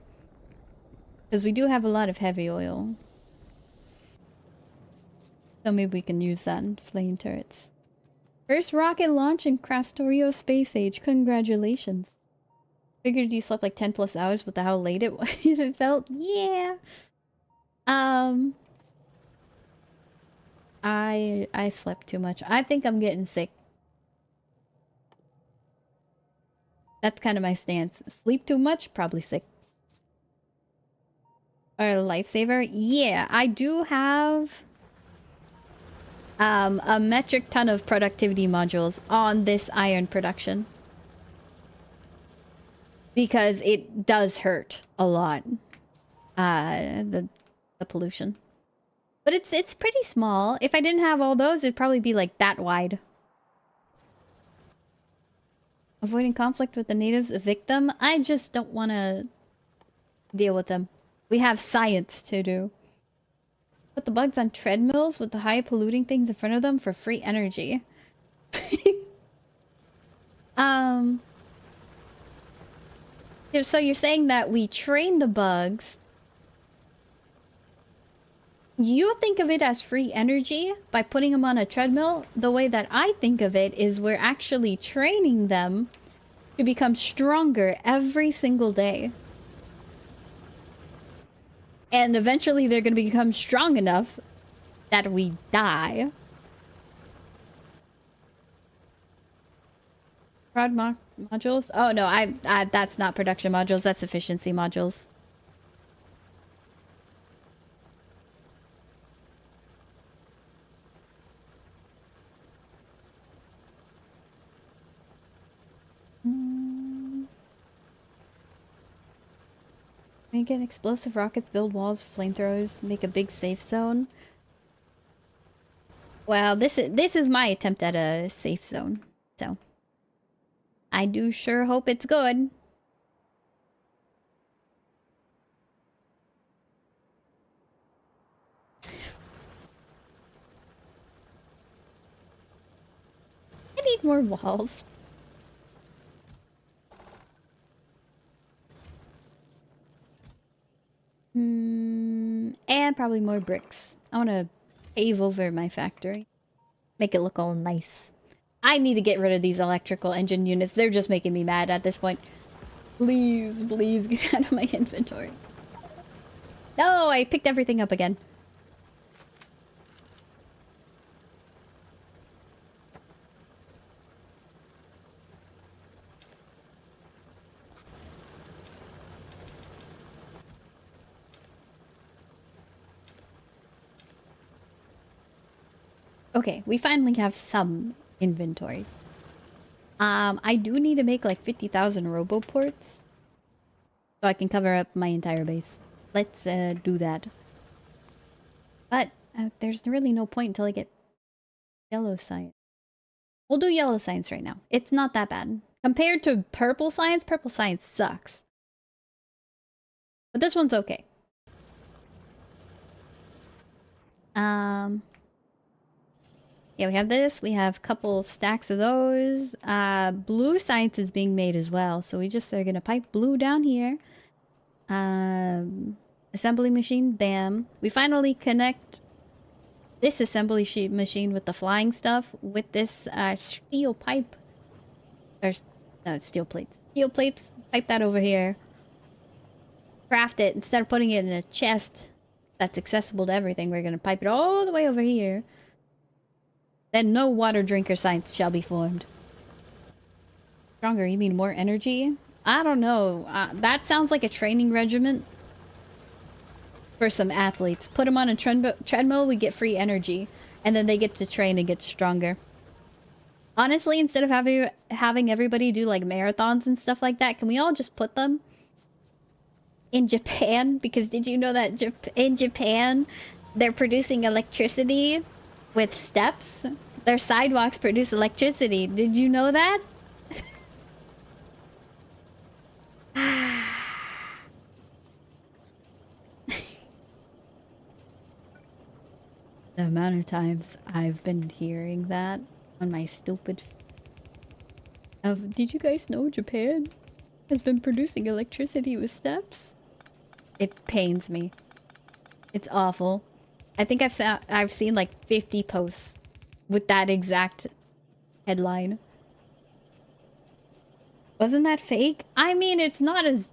because we do have a lot of heavy oil. So maybe we can use that in flame turrets. First rocket launch in Factorio space age. Congratulations. Figured you slept like 10 plus hours with how late it felt. Yeah. I slept too much. I think I'm getting sick. That's kind of my stance. Sleep too much, probably sick. Or a lifesaver? Yeah, I do have a metric ton of productivity modules on this iron production. Because it does hurt a lot. The pollution. But it's pretty small. If I didn't have all those, it'd probably be like that wide. Avoiding conflict with the natives, evict them. I just don't want to deal with them. We have science to do. Put the bugs on treadmills with the high polluting things in front of them for free energy. So you're saying that we train the bugs. You think of it as free energy by putting them on a treadmill. The way that I think of it is we're actually training them to become stronger every single day. And eventually they're going to become strong enough that we die. Prod modules? Oh no, I that's not production modules, that's efficiency modules. Make an explosive rockets, build walls, flamethrowers, make a big safe zone. Well, this is my attempt at a safe zone. So I do sure hope it's good. I need more walls. And probably more bricks. I want to pave over my factory. Make it look all nice. I need to get rid of these electrical engine units. They're just making me mad at this point. Please, please get out of my inventory. No, I picked everything up again. Okay, we finally have some inventories. I do need to make like 50,000 roboports so I can cover up my entire base. Let's do that. But there's really no point until I get yellow science. We'll do yellow science right now. It's not that bad. Compared to purple science sucks. But this one's okay. Yeah, we have this. We have a couple stacks of those. Blue science is being made as well. So we just are going to pipe blue down here. Assembly machine, bam. We finally connect this assembly machine with the flying stuff with this steel pipe. Or, no, it's steel plates. Steel plates, pipe that over here. Craft it. Instead of putting it in a chest that's accessible to everything, we're going to pipe it all the way over here. Then no water drinker science shall be formed. Stronger, you mean more energy? I don't know. That sounds like a training regimen for some athletes. Put them on a treadmill, we get free energy. And then they get to train and get stronger. Honestly, instead of having everybody do like marathons and stuff like that, can we all just put them in Japan? Because did you know that in Japan, they're producing electricity with steps? Their sidewalks produce electricity. Did you know that? The amount of times I've been hearing that on my stupid... Did you guys know Japan has been producing electricity with steps? It pains me. It's awful. I think I've seen like 50 posts with that exact headline. Wasn't that fake? I mean, it's not as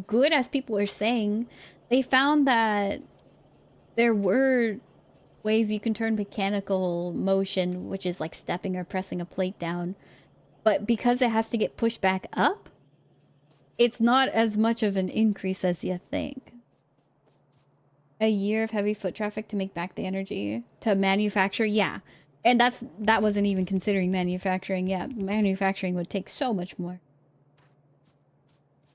good as people are saying. They found that there were ways you can turn mechanical motion, which is like stepping or pressing a plate down. But because it has to get pushed back up, it's not as much of an increase as you think. A year of heavy foot traffic to make back the energy to manufacture, yeah. And that wasn't even considering manufacturing. Yeah, manufacturing would take so much more.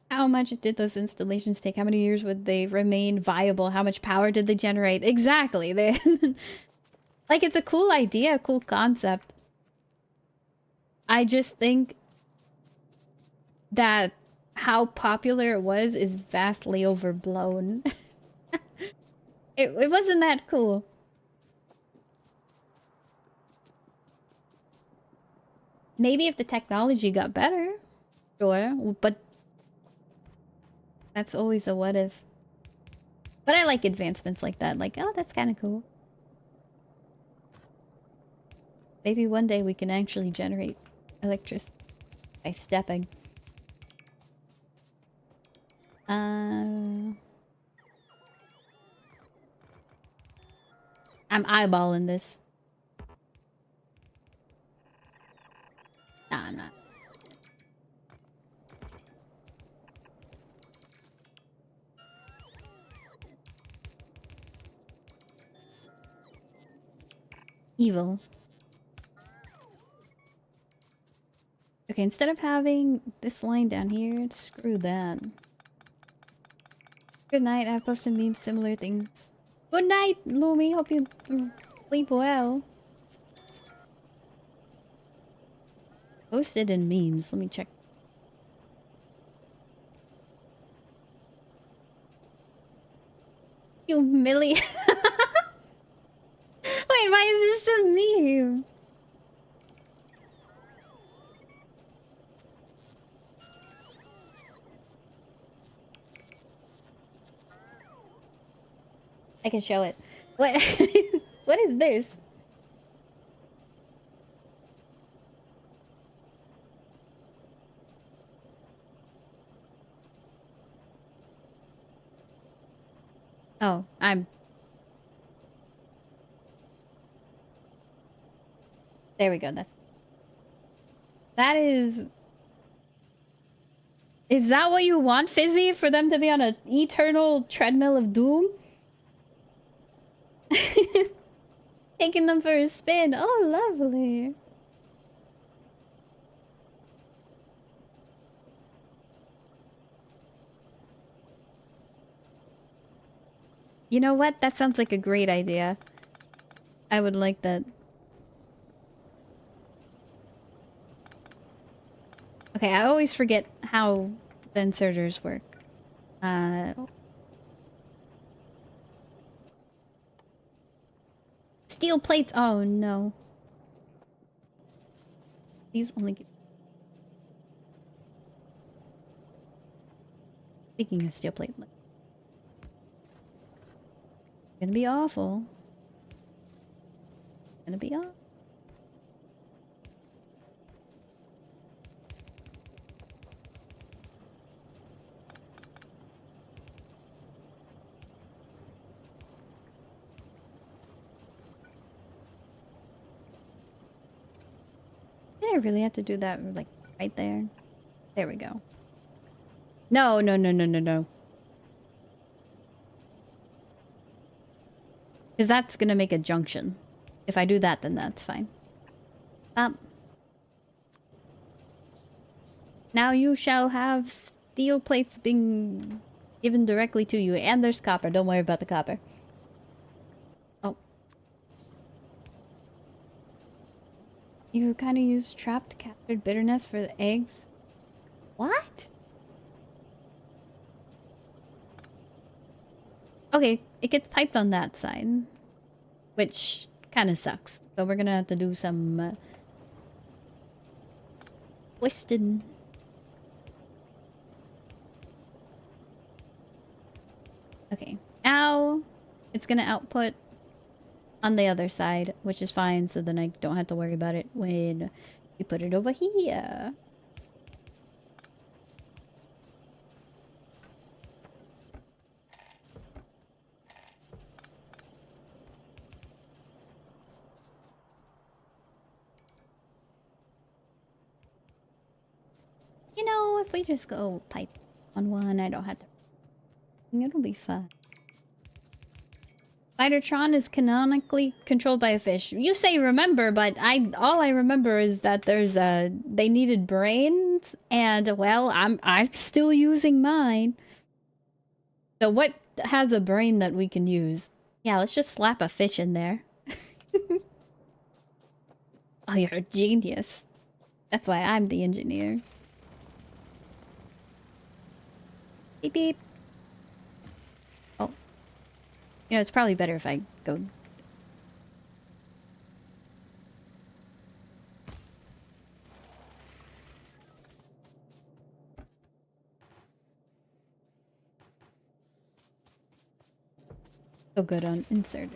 How much did those installations take? How many years would they remain viable? How much power did they generate? Exactly. They like, it's a cool idea, a cool concept. I just think that how popular it was is vastly overblown. It wasn't that cool. Maybe if the technology got better, sure, but that's always a what if. But I like advancements like that. Like, oh, that's kind of cool. Maybe one day we can actually generate electricity by stepping. I'm eyeballing this. Nah, I'm not. Evil. Okay, instead of having this line down here, screw that. Good night. I've posted memes, similar things. Good night, Lumi. Hope you sleep well. Posted in memes. Let me check. Humiliate. Wait, why is this a meme? I can show it. What? What is this? Oh, there we go. That is... Is that what you want, Fizzy? For them to be on an eternal treadmill of doom? Taking them for a spin. Oh, lovely. You know what? That sounds like a great idea. I would like that. Okay, I always forget how the inserters work. Steel plates. Oh no. These only get... Speaking of steel plate, gonna be awful. Gonna be awful. Did I really have to do that, like, right there? There we go. No, no, no, no, no, no. Because that's gonna make a junction. If I do that, then that's fine. Now you shall have steel plates being given directly to you. And there's copper. Don't worry about the copper. Oh. You kind of use trapped captured bitterness for the eggs? What? Okay, it gets piped on that side. Which kind of sucks. So we're gonna have to do some twisting. Okay, now it's gonna output on the other side, which is fine, so then I don't have to worry about it when we put it over here. You know, if we just go pipe on one, I don't have to... It'll be fun. Spidertron is canonically controlled by a fish. You say remember, but all I remember is that there's they needed brains, and well, I'm still using mine. So what has a brain that we can use? Yeah, let's just slap a fish in there. Oh, you're a genius. That's why I'm the engineer. Beep beep. Oh. You know, it's probably better if I go... So good on insert.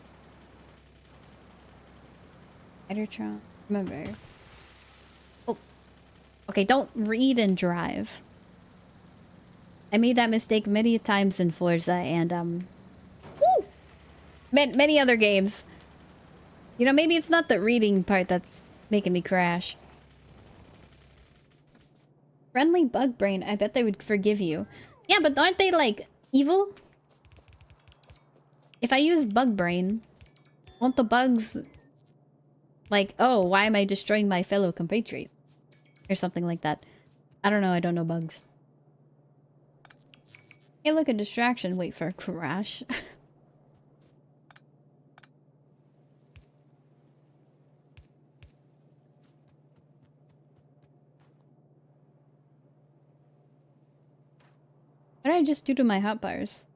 Spidertron. Remember. Oh. Okay, don't read and drive. I made that mistake many times in Forza and, woo! Many other games. You know, maybe it's not the reading part that's making me crash. Friendly bug brain. I bet they would forgive you. Yeah, but aren't they, like, evil? If I use bug brain, won't the bugs... Like, oh, why am I destroying my fellow compatriot? Or something like that. I don't know, I don't know bugs. Hey, look, a distraction. Wait for a crash. What did I just do to my hotbars?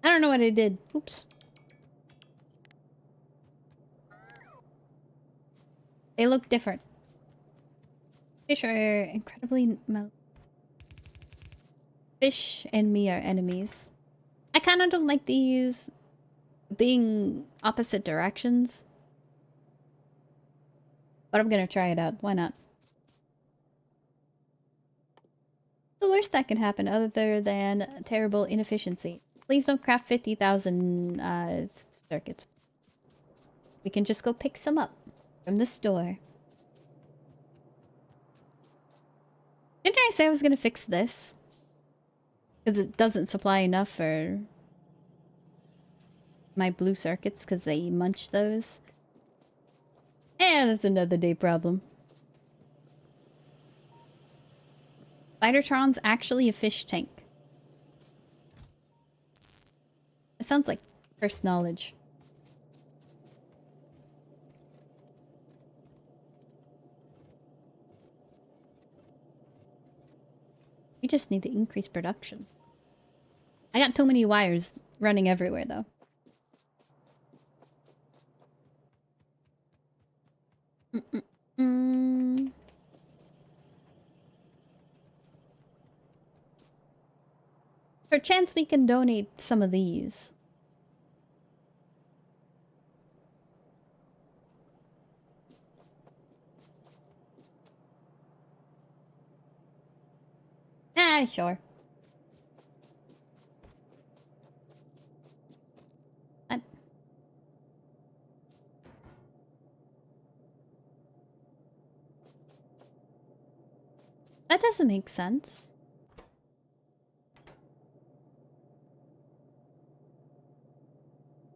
I don't know what I did. Oops. They look different. Fish are incredibly... Fish and me are enemies. I kind of don't like these being opposite directions. But I'm gonna try it out. Why not? The worst that can happen other than terrible inefficiency. Please don't craft 50,000 circuits. We can just go pick some up from the store. Didn't I say I was gonna fix this? Because it doesn't supply enough for my blue circuits because they munch those. And it's another day problem. Spidertron's actually a fish tank. It sounds like first knowledge. We just need to increase production. I got too many wires running everywhere, though. Perchance we can donate some of these. Ah, sure. What? That doesn't make sense.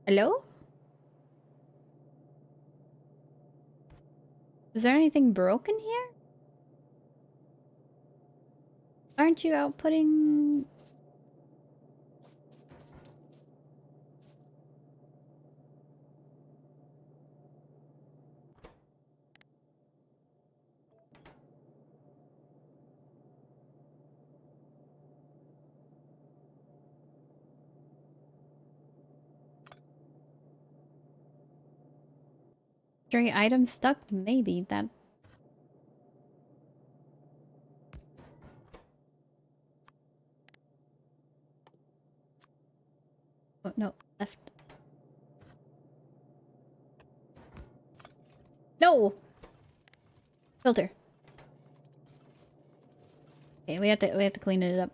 Hello? Is there anything broken here? Aren't you outputting... Stray item stuck? Maybe that... Oh, no. Left. No! Filter. Okay, we have to clean it up.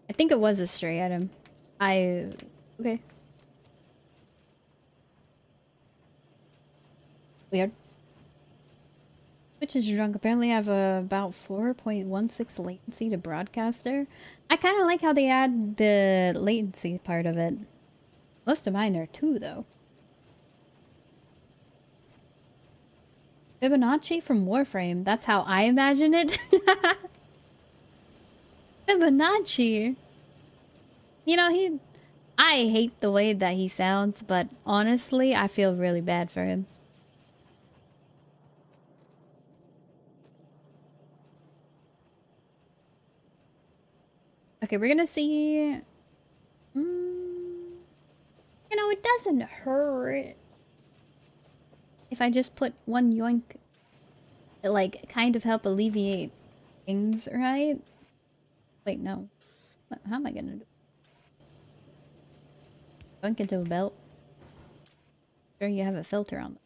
I think it was a stray item. Okay. Weird. Which is drunk. Apparently I have about 4.16 latency to broadcaster. I kind of like how they add the latency part of it. Most of mine are 2, though. Fibonacci from Warframe. That's how I imagine it. Fibonacci. You know, I hate the way that he sounds, but honestly, I feel really bad for him. Okay, we're gonna see... You know, it doesn't hurt if I just put one yoink to, like, kind of help alleviate things, right? Wait, no. How am I gonna do? Yoink into a belt. Sure, you have a filter on them.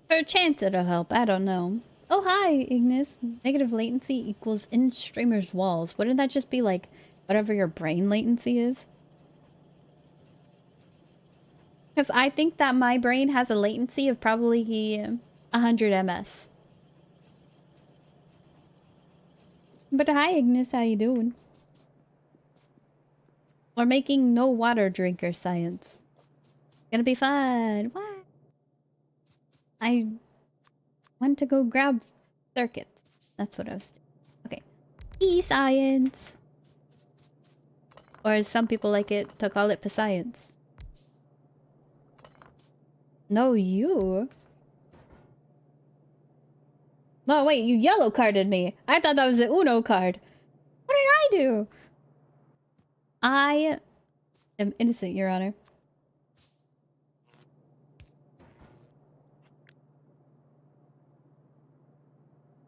Perchance it'll help, I don't know. Oh, hi, Ignis. Negative latency equals in streamer's walls. Wouldn't that just be like whatever your brain latency is? Because I think that my brain has a latency of probably 100 ms. But hi, Ignis. How you doing? We're making no water drinker science. Gonna be fun. What? I went to go grab circuits. That's what I was doing. Okay. E-science. Or as some people like it to call it P-science. No, you. No, wait, you yellow carded me. I thought that was an Uno card. What did I do? I am innocent, Your Honor.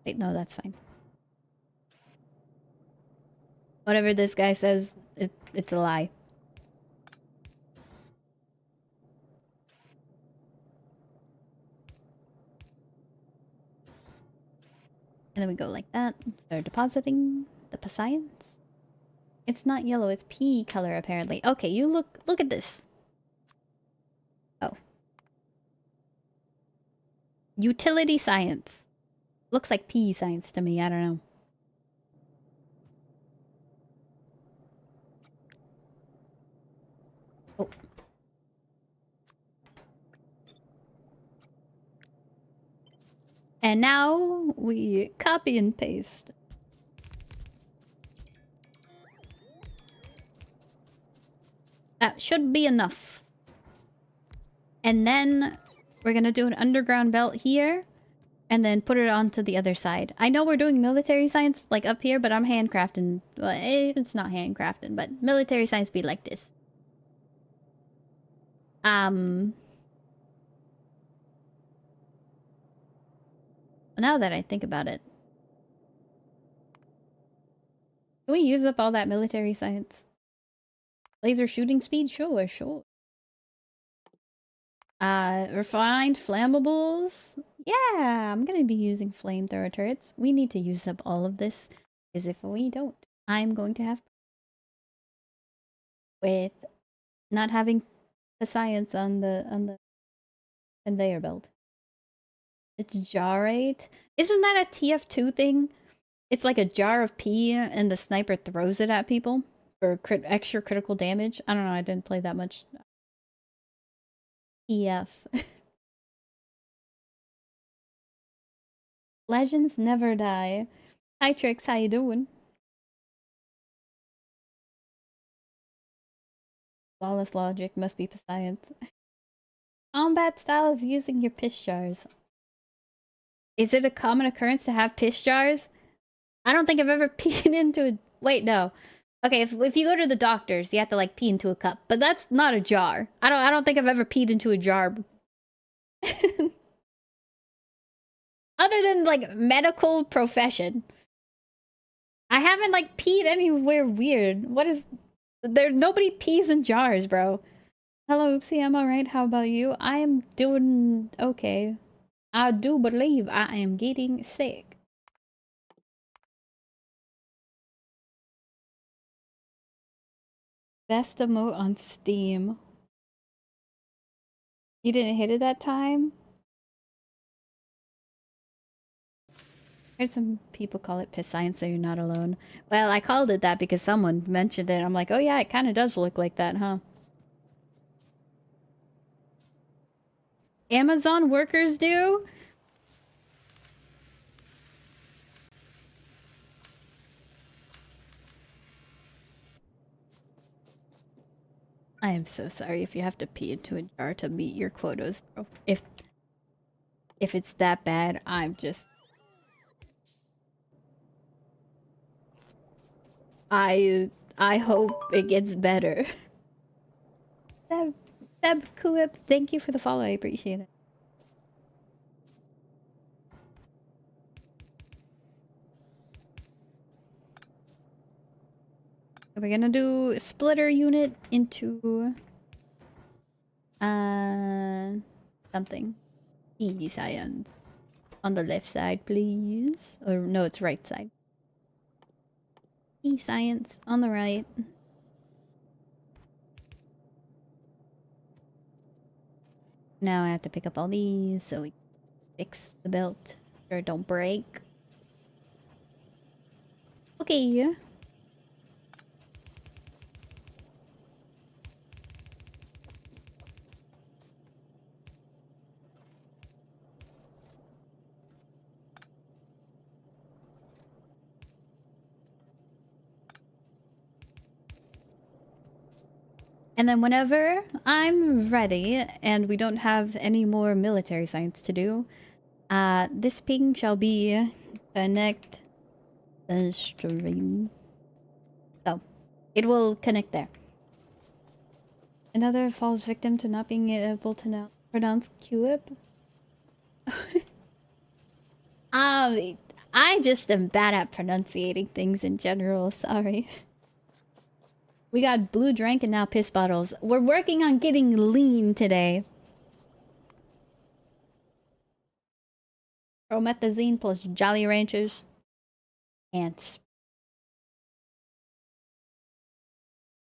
Wait, no, that's fine. Whatever this guy says, it's a lie. And then we go like that. Start depositing the P-science. It's not yellow, it's pea color apparently. Okay, you look at this. Oh. Utility science. Looks like PE science to me. I don't know. Oh. And now we copy and paste. That should be enough. And then we're gonna do an underground belt here. And then put it onto the other side. I know we're doing military science, like, up here, but I'm handcrafting. Well, it's not handcrafting, but military science be like this. Now that I think about it. Can we use up all that military science? Laser shooting speed? Sure, sure. Refined flammables? Yeah, I'm gonna be using flamethrower turrets. We need to use up all of this, because if we don't, I'm going to have with not having the science on the conveyor belt. It's jarrate. Isn't that a TF2 thing? It's like a jar of pee and the sniper throws it at people for extra critical damage. I don't know, I didn't play that much. TF. Legends never die. Hi Trix, how you doing? Flawless logic must be science. Combat style of using your piss jars. Is it a common occurrence to have piss jars? I don't think I've ever peed into a... Wait, no. Okay, if you go to the doctors, you have to, like, pee into a cup. But that's not a jar. I don't think I've ever peed into a jar. Other than, like, medical profession. I haven't, like, peed anywhere weird. What is... Nobody pees in jars, bro. Hello, Oopsie, I'm alright. How about you? I am doing okay. I do believe I am getting sick. Best emote on Steam. You didn't hit it that time? I heard some people call it piss science, so you're not alone. Well, I called it that because someone mentioned it. I'm like, oh yeah, it kind of does look like that, huh? Amazon workers do? I am so sorry if you have to pee into a jar to meet your quotas, bro. If it's that bad, I'm just... I hope it gets better. Seb Kuip, thank you for the follow. I appreciate it. We're gonna do a splitter unit into something. Easy science. On the left side, please. Or no, it's right side. E-science on the right. Now I have to pick up all these so we fix the belt so it don't break. Okay. And then whenever I'm ready and we don't have any more military science to do, this ping shall be connect the stream. So, it will connect there. Another falls victim to not being able to now pronounce QIP. I just am bad at pronunciating things in general, sorry. We got blue drink and now piss bottles. We're working on getting lean today. Promethazine plus Jolly Ranchers. Ants.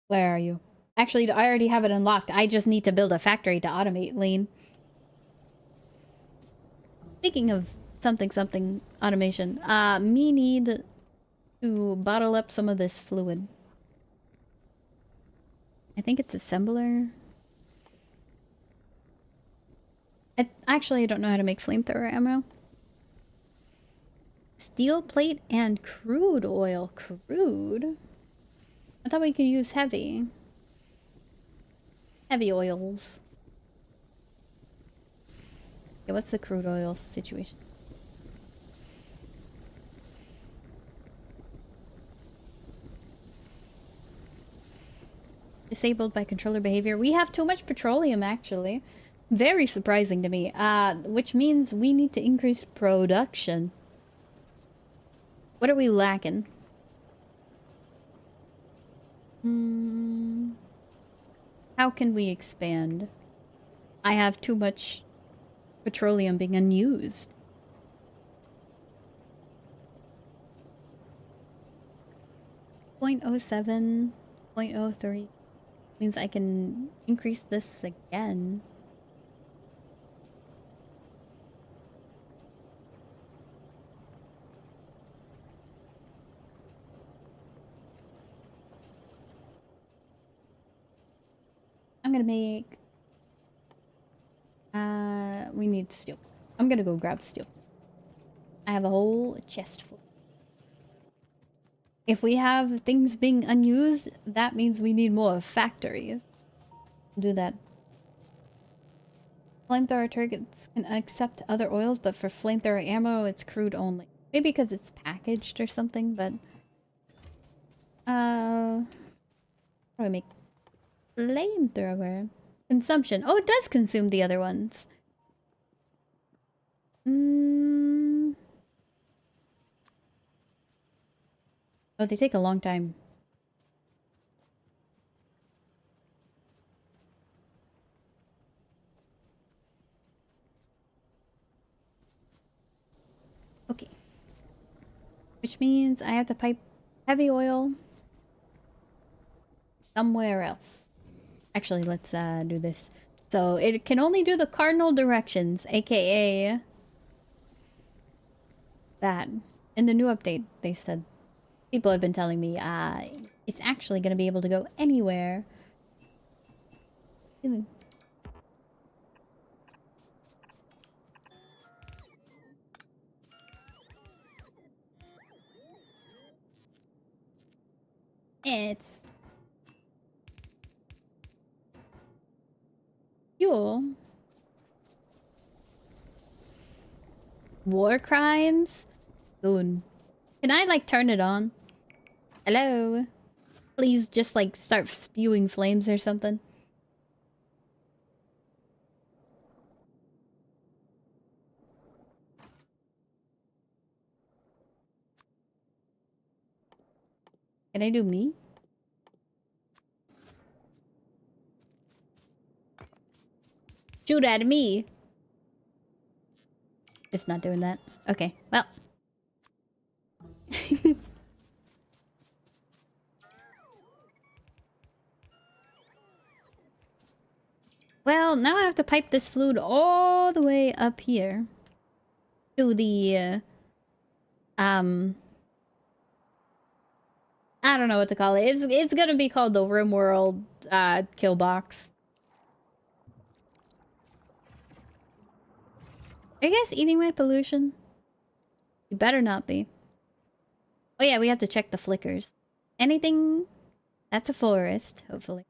Where are you? Actually, I already have it unlocked. I just need to build a factory to automate lean. Speaking of something automation, me need to bottle up some of this fluid. I think it's assembler. Actually, I don't know how to make flamethrower ammo. Steel plate and crude oil. Crude? I thought we could use heavy. Heavy oils. Okay, what's the crude oil situation? Disabled by controller behavior. We have too much petroleum, actually. Very surprising to me. Which means we need to increase production. What are we lacking? How can we expand? I have too much petroleum being unused. 0.07, 0.03 means I can increase this again. I'm gonna make... we need steel. I'm gonna go grab steel. I have a whole chest full. If we have things being unused, that means we need more factories. Do that. Flamethrower targets can accept other oils, but for flamethrower ammo, it's crude only. Maybe because it's packaged or something, but... how do I make flamethrower? Consumption. Oh, it does consume the other ones. Oh, they take a long time. Okay. Which means I have to pipe heavy oil somewhere else. Actually, let's do this. So it can only do the cardinal directions, aka that. In the new update, they said people have been telling me it's actually going to be able to go anywhere. It's fuel. War crimes? Soon. Can I, like, turn it on? Hello? Please just, like, start spewing flames or something. Can I do me? Shoot at me! It's not doing that. Okay, well. Well, now I have to pipe this fluid all the way up here. To the, I don't know what to call it. It's gonna be called the RimWorld, kill box. Are you guys eating my pollution? You better not be. Oh yeah, we have to check the flickers. Anything... That's a forest, hopefully.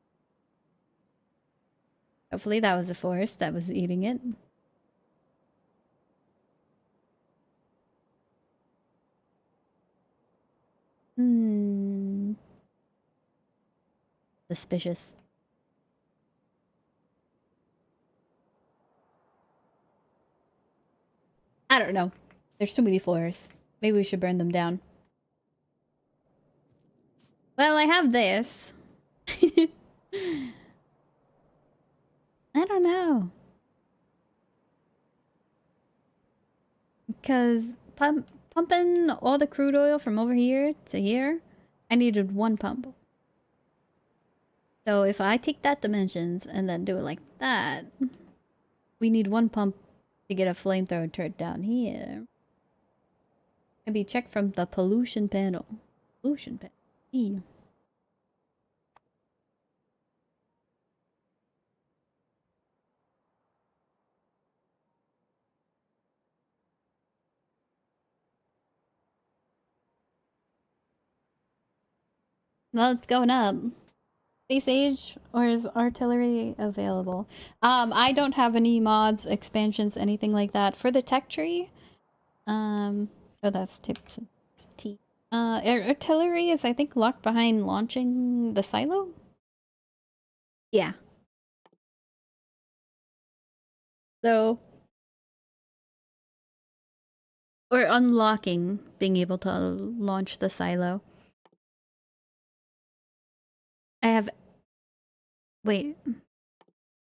Hopefully that was a forest that was eating it. Suspicious. I don't know. There's too many forests. Maybe we should burn them down. Well, I have this. I don't know. Because pumping all the crude oil from over here to here, I needed one pump. So if I take that dimensions and then do it like that, we need one pump to get a flamethrower turret down here. Can be checked from the pollution panel. Pollution panel. E. Well, it's going up. Space age, or is artillery available? I don't have any mods, expansions, anything like that. For the tech tree, oh, that's tips. T. Artillery is, I think, locked behind launching the silo? Yeah. So... or unlocking, being able to launch the silo. I have... wait.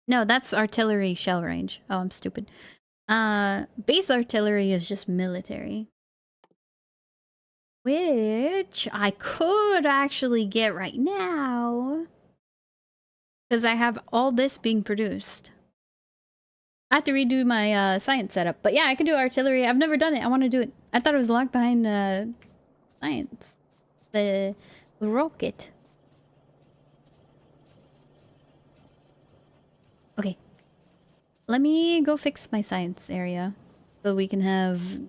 No, that's artillery shell range. Oh, I'm stupid. Base artillery is just military. Which I could actually get right now. Because I have all this being produced. I have to redo my science setup. But yeah, I can do artillery. I've never done it. I want to do it. I thought it was locked behind science. The rocket. Okay. Let me go fix my science area. So we can have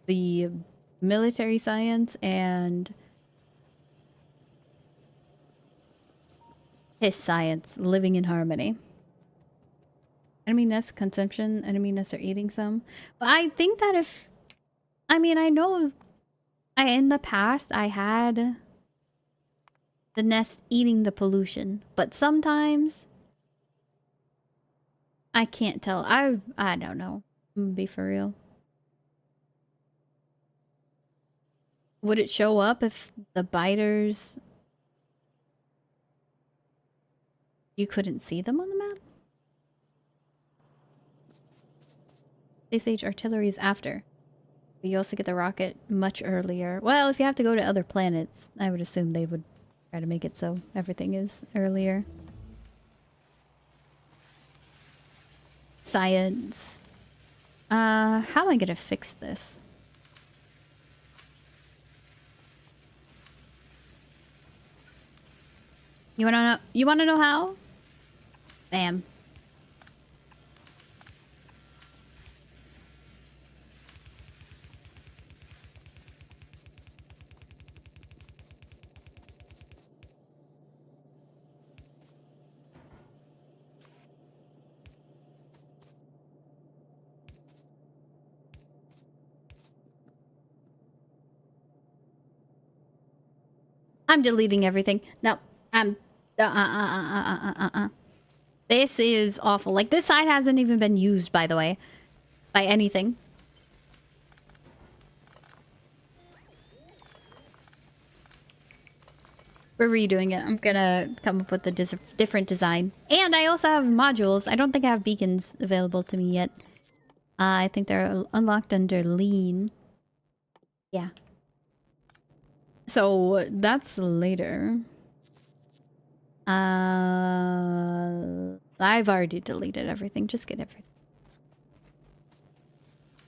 the military science and his science living in harmony. Enemy nest consumption. Enemy nests are eating some. But I think that if... I mean, I know... in the past, I had... the nest eating the pollution. But sometimes... I can't tell. I don't know. I'm gonna be for real. Would it show up if the biters... you couldn't see them on the map? Space age artillery is after. But you also get the rocket much earlier. Well, if you have to go to other planets, I would assume they would try to make it so everything is earlier. Science. How am I gonna fix this? You wanna know how? Bam. I'm deleting everything. No, I'm... This is awful. Like, this side hasn't even been used, by the way. By anything. We're redoing it. I'm gonna come up with a different design. And I also have modules. I don't think I have beacons available to me yet. I think they're unlocked under lean. Yeah. So, that's later. I've already deleted everything. Just get everything.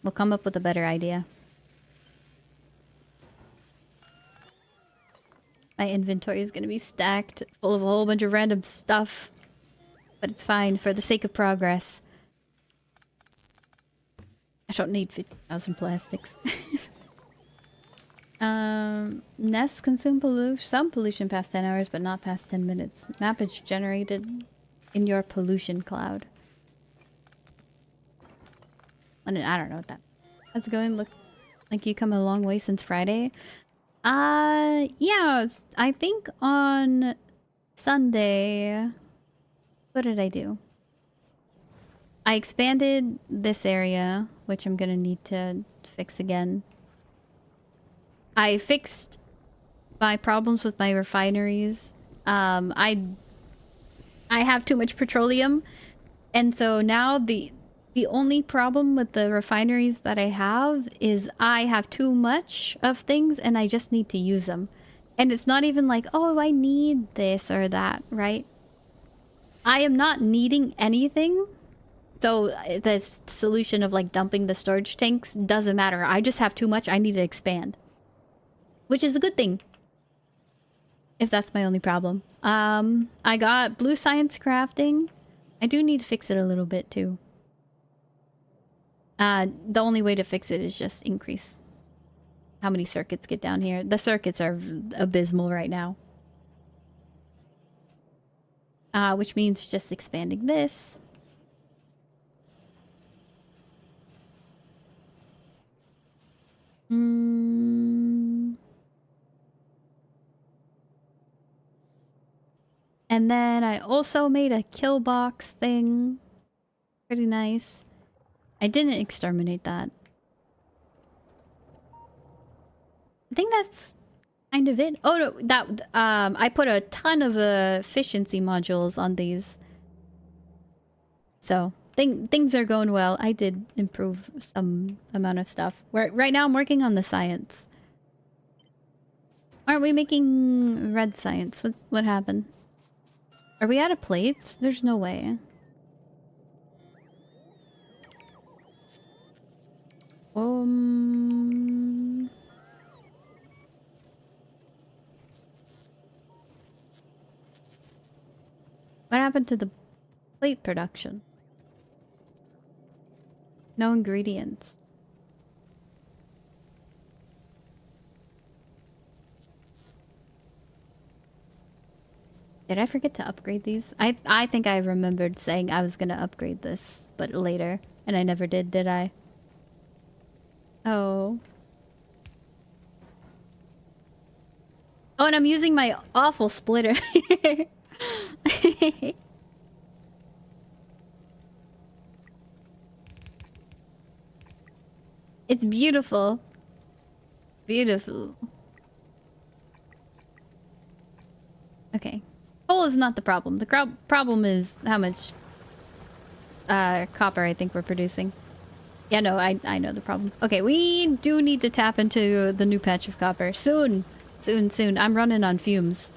We'll come up with a better idea. My inventory is going to be stacked full of a whole bunch of random stuff. But it's fine for the sake of progress. I don't need 50,000 plastics. Nests consume some pollution past 10 hours, but not past 10 minutes. Map is generated in your pollution cloud. I don't know what that... how's it going? Look like you come a long way since Friday. Yeah, I think on Sunday... what did I do? I expanded this area, which I'm gonna need to fix again. I fixed my problems with my refineries. I have too much petroleum, and so now the only problem with the refineries that I have is I have too much of things and I just need to use them. And it's not even like, oh, I need this or that, right? I am not needing anything So the solution of like dumping the storage tanks doesn't matter. I just have too much. I need to expand. Which is a good thing. If that's my only problem. I got blue science crafting. I do need to fix it a little bit too. The only way to fix it is just increase how many circuits get down here. The circuits are abysmal right now. Which means just expanding this. And then I also made a kill box thing. Pretty nice. I didn't exterminate that. I think that's kind of it. Oh no, that I put a ton of efficiency modules on these. So things are going well. I did improve some amount of stuff. Right now I'm working on the science. Aren't we making red science? What happened? Are we out of plates? There's no way. What happened to the plate production? No ingredients. Did I forget to upgrade these? I think I remembered saying I was gonna upgrade this, but later. And I never did I? Oh. Oh, and I'm using my awful splitter. It's beautiful. Beautiful. Okay. Coal is not the problem. The problem is how much copper I think we're producing. Yeah, no, I know the problem. Okay, we do need to tap into the new patch of copper. Soon. Soon, soon. I'm running on fumes.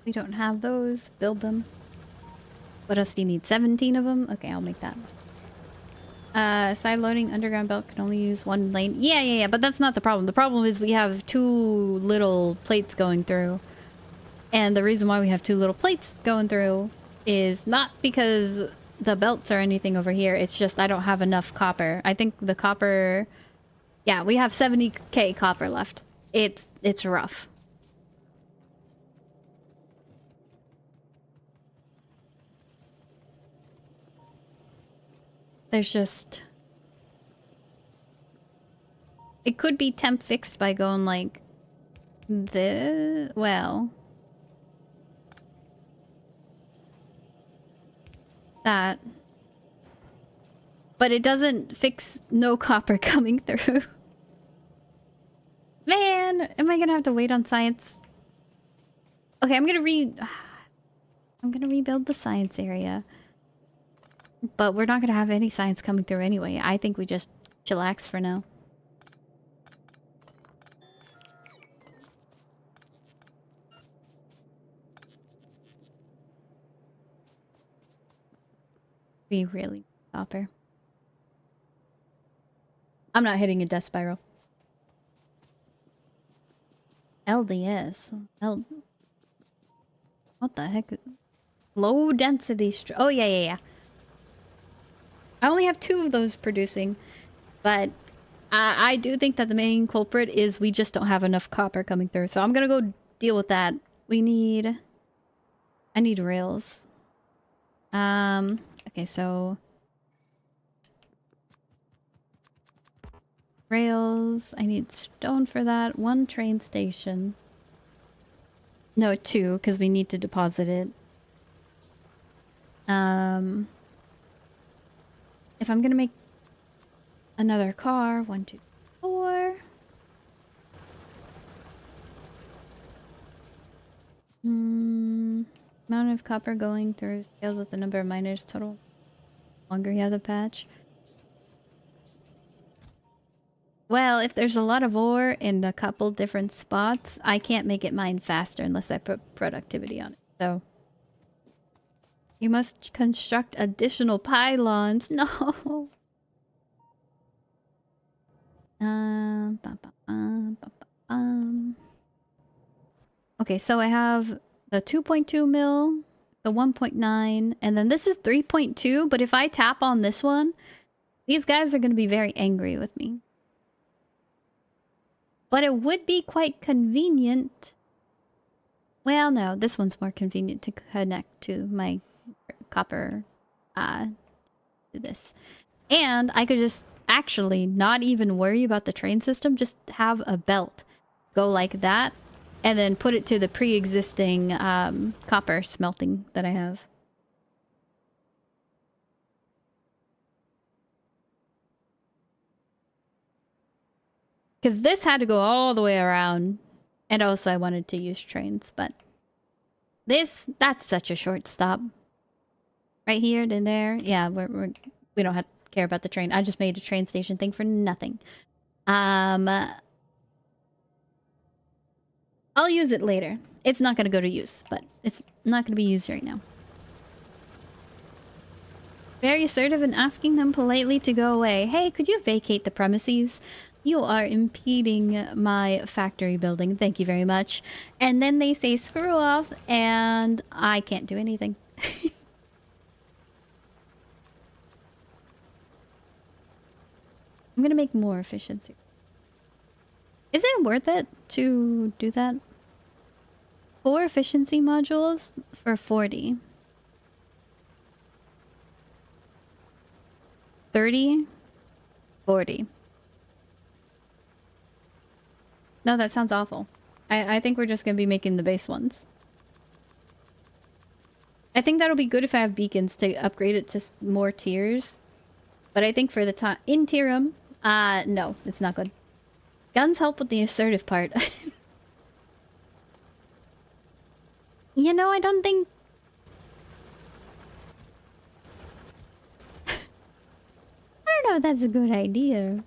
We don't have those. Build them. What else do you need? 17 of them? Okay, I'll make that. Side loading underground belt can only use one lane. Yeah, but that's not the problem. The problem is we have two little plates going through. And the reason why we have two little plates going through is not because the belts or anything over here. It's just I don't have enough copper. I think the copper... Yeah, we have 70k copper left. It's rough. There's just... It could be temp fixed by going like... Well... That. But it doesn't fix no copper coming through. Man, am I gonna have to wait on science? Okay, I'm gonna rebuild the science area. But we're not gonna have any science coming through anyway. I think we just chillax for now. We really copper. I'm not hitting a death spiral. LDS. What the heck? Low density oh, yeah. I only have 2 of those producing. But I do think that the main culprit is we just don't have enough copper coming through. So I'm gonna go deal with that. I need rails. Okay, so... Rails. I need stone for that. 1 train station. No, 2, because we need to deposit it. If I'm gonna make another car, 1, 2, 4. Amount of copper going through scaled with the number of miners total. Longer you have the patch. Well, if there's a lot of ore in a couple different spots, I can't make it mine faster unless I put productivity on it. So you must construct additional pylons. No. Okay, so I have the 2.2 mil, the 1.9, and then this is 3.2, but if I tap on this one, these guys are going to be very angry with me. But it would be quite convenient. Well, no, this one's more convenient to connect to my copper, to this. And I could just actually not even worry about the train system, just have a belt go like that, and then put it to the pre-existing copper smelting that I have. Because this had to go all the way around. And also I wanted to use trains, but that's such a short stop. Right here, then there. Yeah, we don't have to care about the train. I just made a train station thing for nothing. I'll use it later. It's not going to go to use, but it's not going to be used right now. Very assertive in asking them politely to go away. Hey, could you vacate the premises? You are impeding my factory building. Thank you very much. And then they say screw off, and I can't do anything. I'm gonna make more efficiency. Is it worth it to do that? 4 efficiency modules for 40. 30. 40. No, that sounds awful. I think we're just gonna be making the base ones. I think that'll be good if I have beacons to upgrade it to more tiers. But I think for the time interim, no, it's not good. Guns help with the assertive part. You know, I don't think... I don't know if that's a good idea.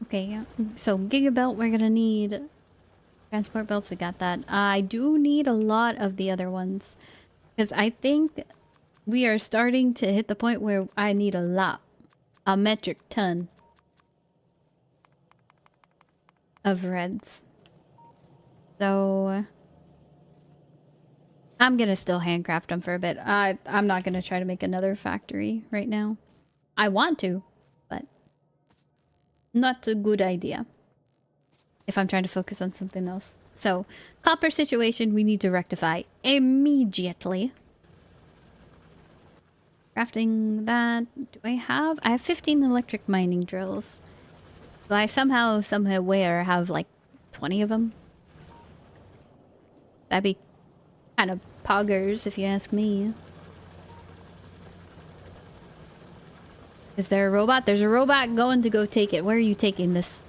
Okay, yeah. So gigabelt we're gonna need. Transport belts, we got that. I do need a lot of the other ones. Because I think we are starting to hit the point where I need a lot. A metric ton. Of reds. So... I'm gonna still handcraft them for a bit. I'm not gonna try to make another factory right now. I want to, but... not a good idea. If I'm trying to focus on something else. So, copper situation we need to rectify immediately. Crafting that. Do I have? I have 15 electric mining drills. Do I somewhere have like 20 of them? That'd be kind of poggers if you ask me. Is there a robot? There's a robot going to go take it. Where are you taking this?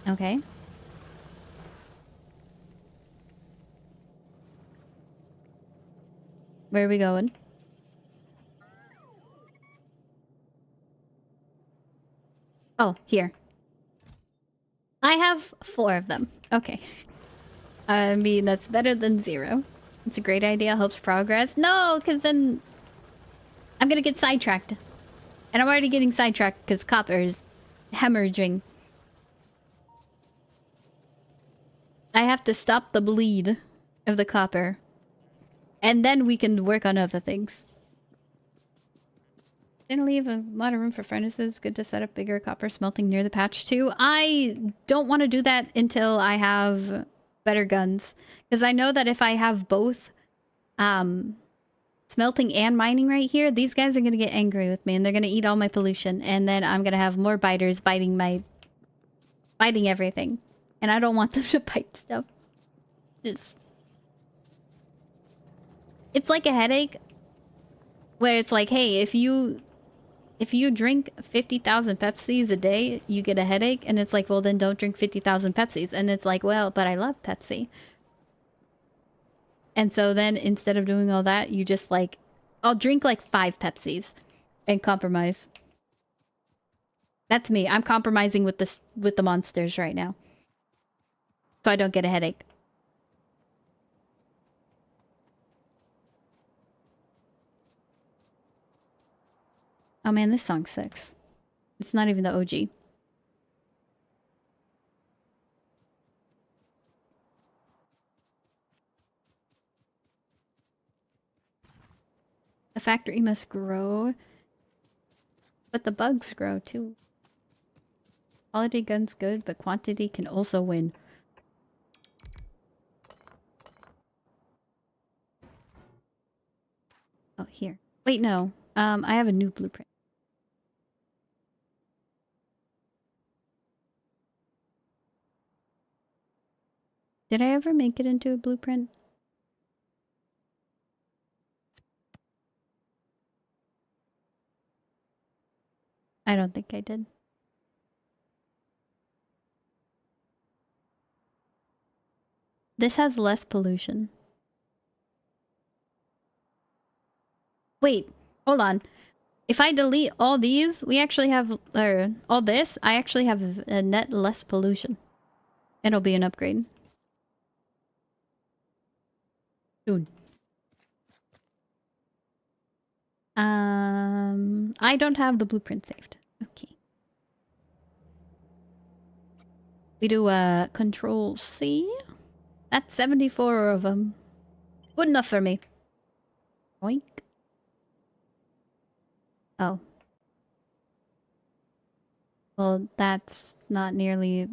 Okay. Where are we going? Oh, here. I have 4 of them. Okay. I mean, that's better than 0. It's a great idea. Helps progress. No, because then I'm gonna get sidetracked. And I'm already getting sidetracked because copper is hemorrhaging. I have to stop the bleed of the copper. And then we can work on other things. Didn't leave a lot of room for furnaces. Good to set up bigger copper smelting near the patch too. I don't want to do that until I have better guns. Because I know that if I have both smelting and mining right here, these guys are going to get angry with me and they're going to eat all my pollution. And then I'm going to have more biters biting everything. And I don't want them to bite stuff. It's like a headache where it's like, hey, if you if you drink 50,000 Pepsis a day, you get a headache. And it's like, well, then don't drink 50,000 Pepsis. And it's like, well, but I love Pepsi. And so then instead of doing all that, you just like, I'll drink like 5 Pepsis and compromise. That's me. I'm compromising with this with the monsters right now. So I don't get a headache. Oh man, this song sucks. It's not even the OG. The factory must grow. But the bugs grow too. Quality gun's good, but quantity can also win. Oh, here. Wait, no. I have a new blueprint. Did I ever make it into a blueprint? I don't think I did. This has less pollution. Wait, hold on. If I delete all these, we actually have, or all this, I actually have a net less pollution. It'll be an upgrade. Soon. I don't have the blueprint saved. Okay. We do Control C. That's 74 of them. Good enough for me. Oink. Oh. Well, that's not nearly,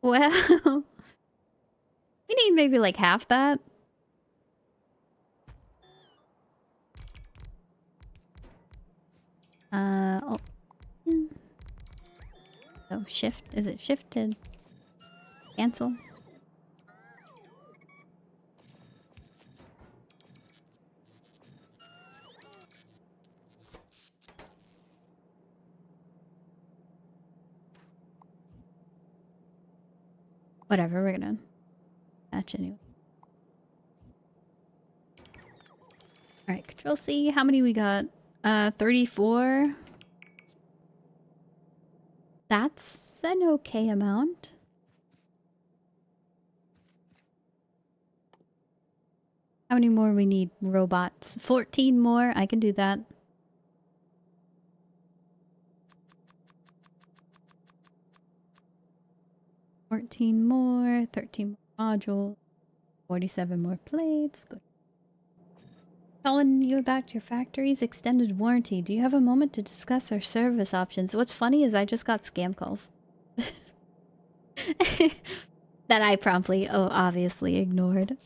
well, we need maybe like half that. Oh. Oh, shift. Is it shifted? Cancel. Whatever, we're gonna match anyway. Alright, Control C. How many we got? 34. That's an okay amount. How many more we need? Robots. 14 more. I can do that. $14 more. 13 more modules. 47 more plates. Good. Calling you about your factory's extended warranty. Do you have a moment to discuss our service options? What's funny is I just got scam calls. That I promptly, obviously ignored.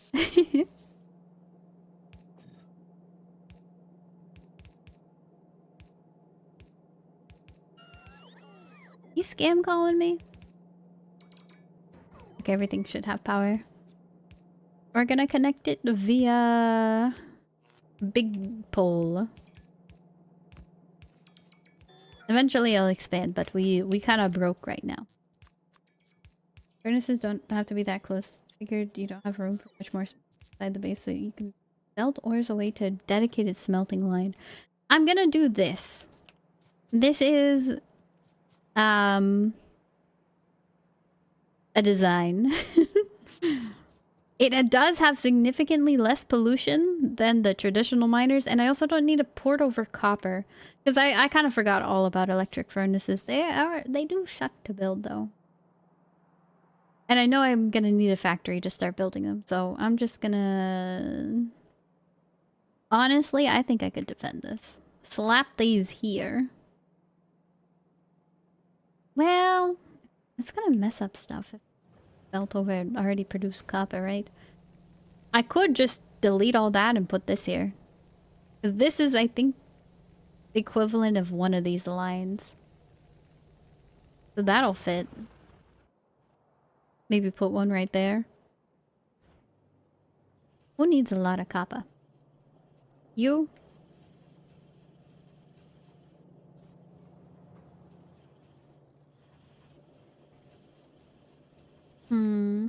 You scam calling me? Okay, everything should have power. We're gonna connect it via big pole. Eventually I'll expand, but we kind of broke right now. Furnaces don't have to be that close. Figured you don't have room for much more inside the base, so you can melt ores away to a dedicated smelting line. I'm gonna do this. This is a design. It does have significantly less pollution than the traditional miners, and I also don't need a port over copper. Because I kind of forgot all about electric furnaces. They do suck to build though. And I know I'm gonna need a factory to start building them, so I'm just gonna... Honestly, I think I could defend this. Slap these here. Well, it's gonna mess up stuff if Veltover already produced copper, right? I could just delete all that and put this here. Because this is, I think, the equivalent of one of these lines. So that'll fit. Maybe put one right there. Who needs a lot of copper? You? Hmm.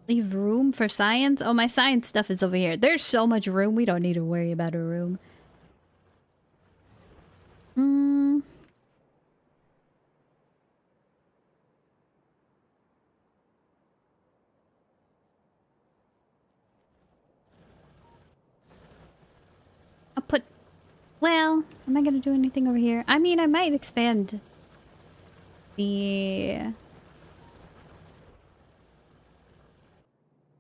Leave room for science? Oh, my science stuff is over here. There's so much room. We don't need to worry about a room. Hmm. I'll put... Well, am I gonna do anything over here? I mean, I might expand the...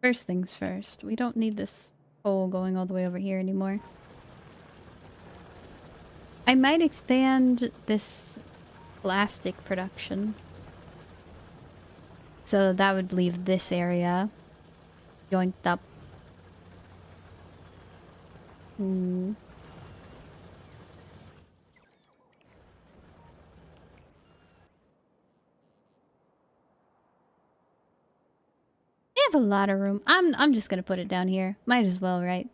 First things first. We don't need this hole going all the way over here anymore. I might expand this plastic production. So that would leave this area yoinked up. Hmm. They have a lot of room. I'm just gonna put it down here. Might as well, right?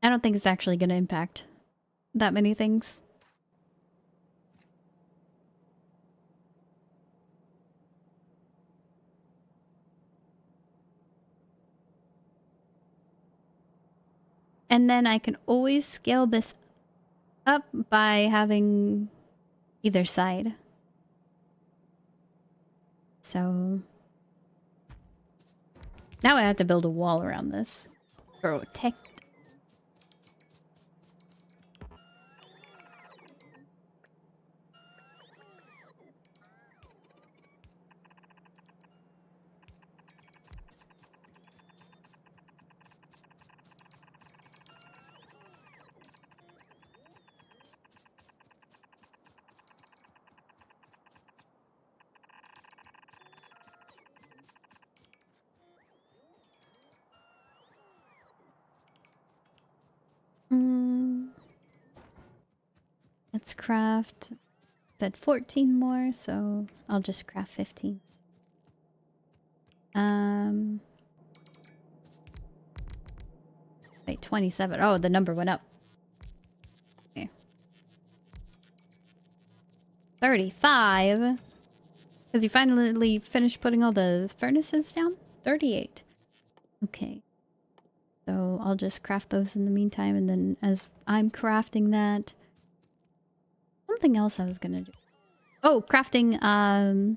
I don't think it's actually gonna impact that many things. And then I can always scale this up by having either side. So now I have to build a wall around this. Protect. Let's craft. Said 14 more, so I'll just craft 15. Wait, 27. Oh, the number went up. Okay. 35. Because you finally finished putting all the furnaces down? 38. Okay. So I'll just craft those in the meantime, and then as I'm crafting that... Something else I was gonna do. Oh, crafting, I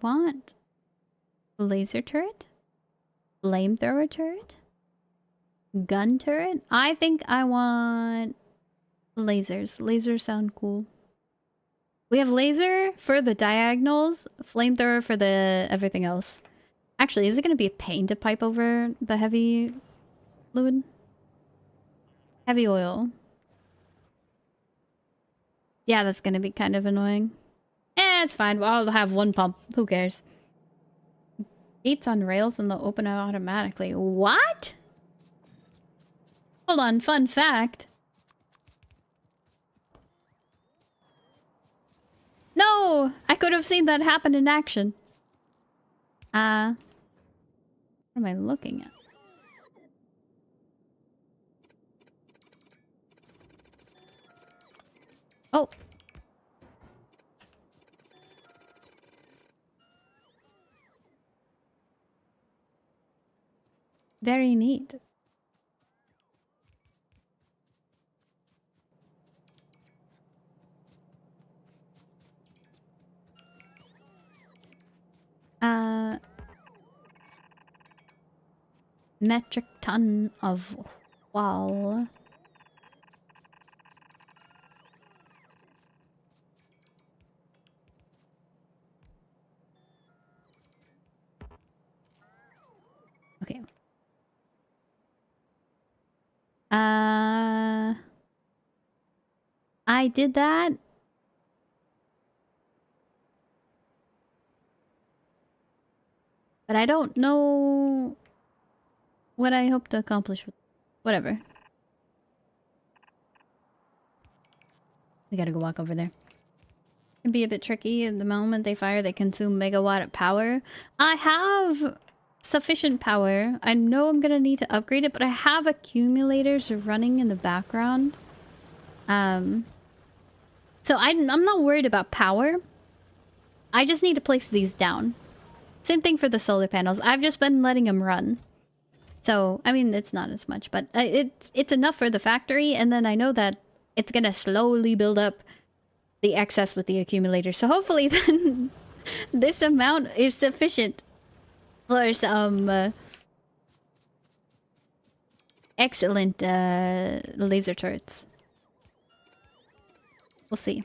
want a laser turret, flamethrower turret, gun turret. I think I want lasers. Lasers sound cool. We have laser for the diagonals, flamethrower for the everything else. Actually, is it going to be a pain to pipe over the heavy fluid? Heavy oil. Yeah, that's going to be kind of annoying. It's fine. Well, I'll have one pump. Who cares? Gates on rails and they'll open automatically. What? Hold on, fun fact. No! I could have seen that happen in action. What am I looking at? Oh. Very neat. Metric ton of wall. Okay. I did that. But I don't know what I hope to accomplish with... Whatever. We gotta go walk over there. be a bit tricky. The moment they fire, they consume megawatt power. I have sufficient power. I know I'm gonna need to upgrade it, but I have accumulators running in the background. So I'm not worried about power. I just need to place these down. Same thing for the solar panels. I've just been letting them run. So, I mean, it's not as much, but it's enough for the factory, and then I know that it's gonna slowly build up the excess with the accumulator. So hopefully then this amount is sufficient for some excellent laser turrets. We'll see.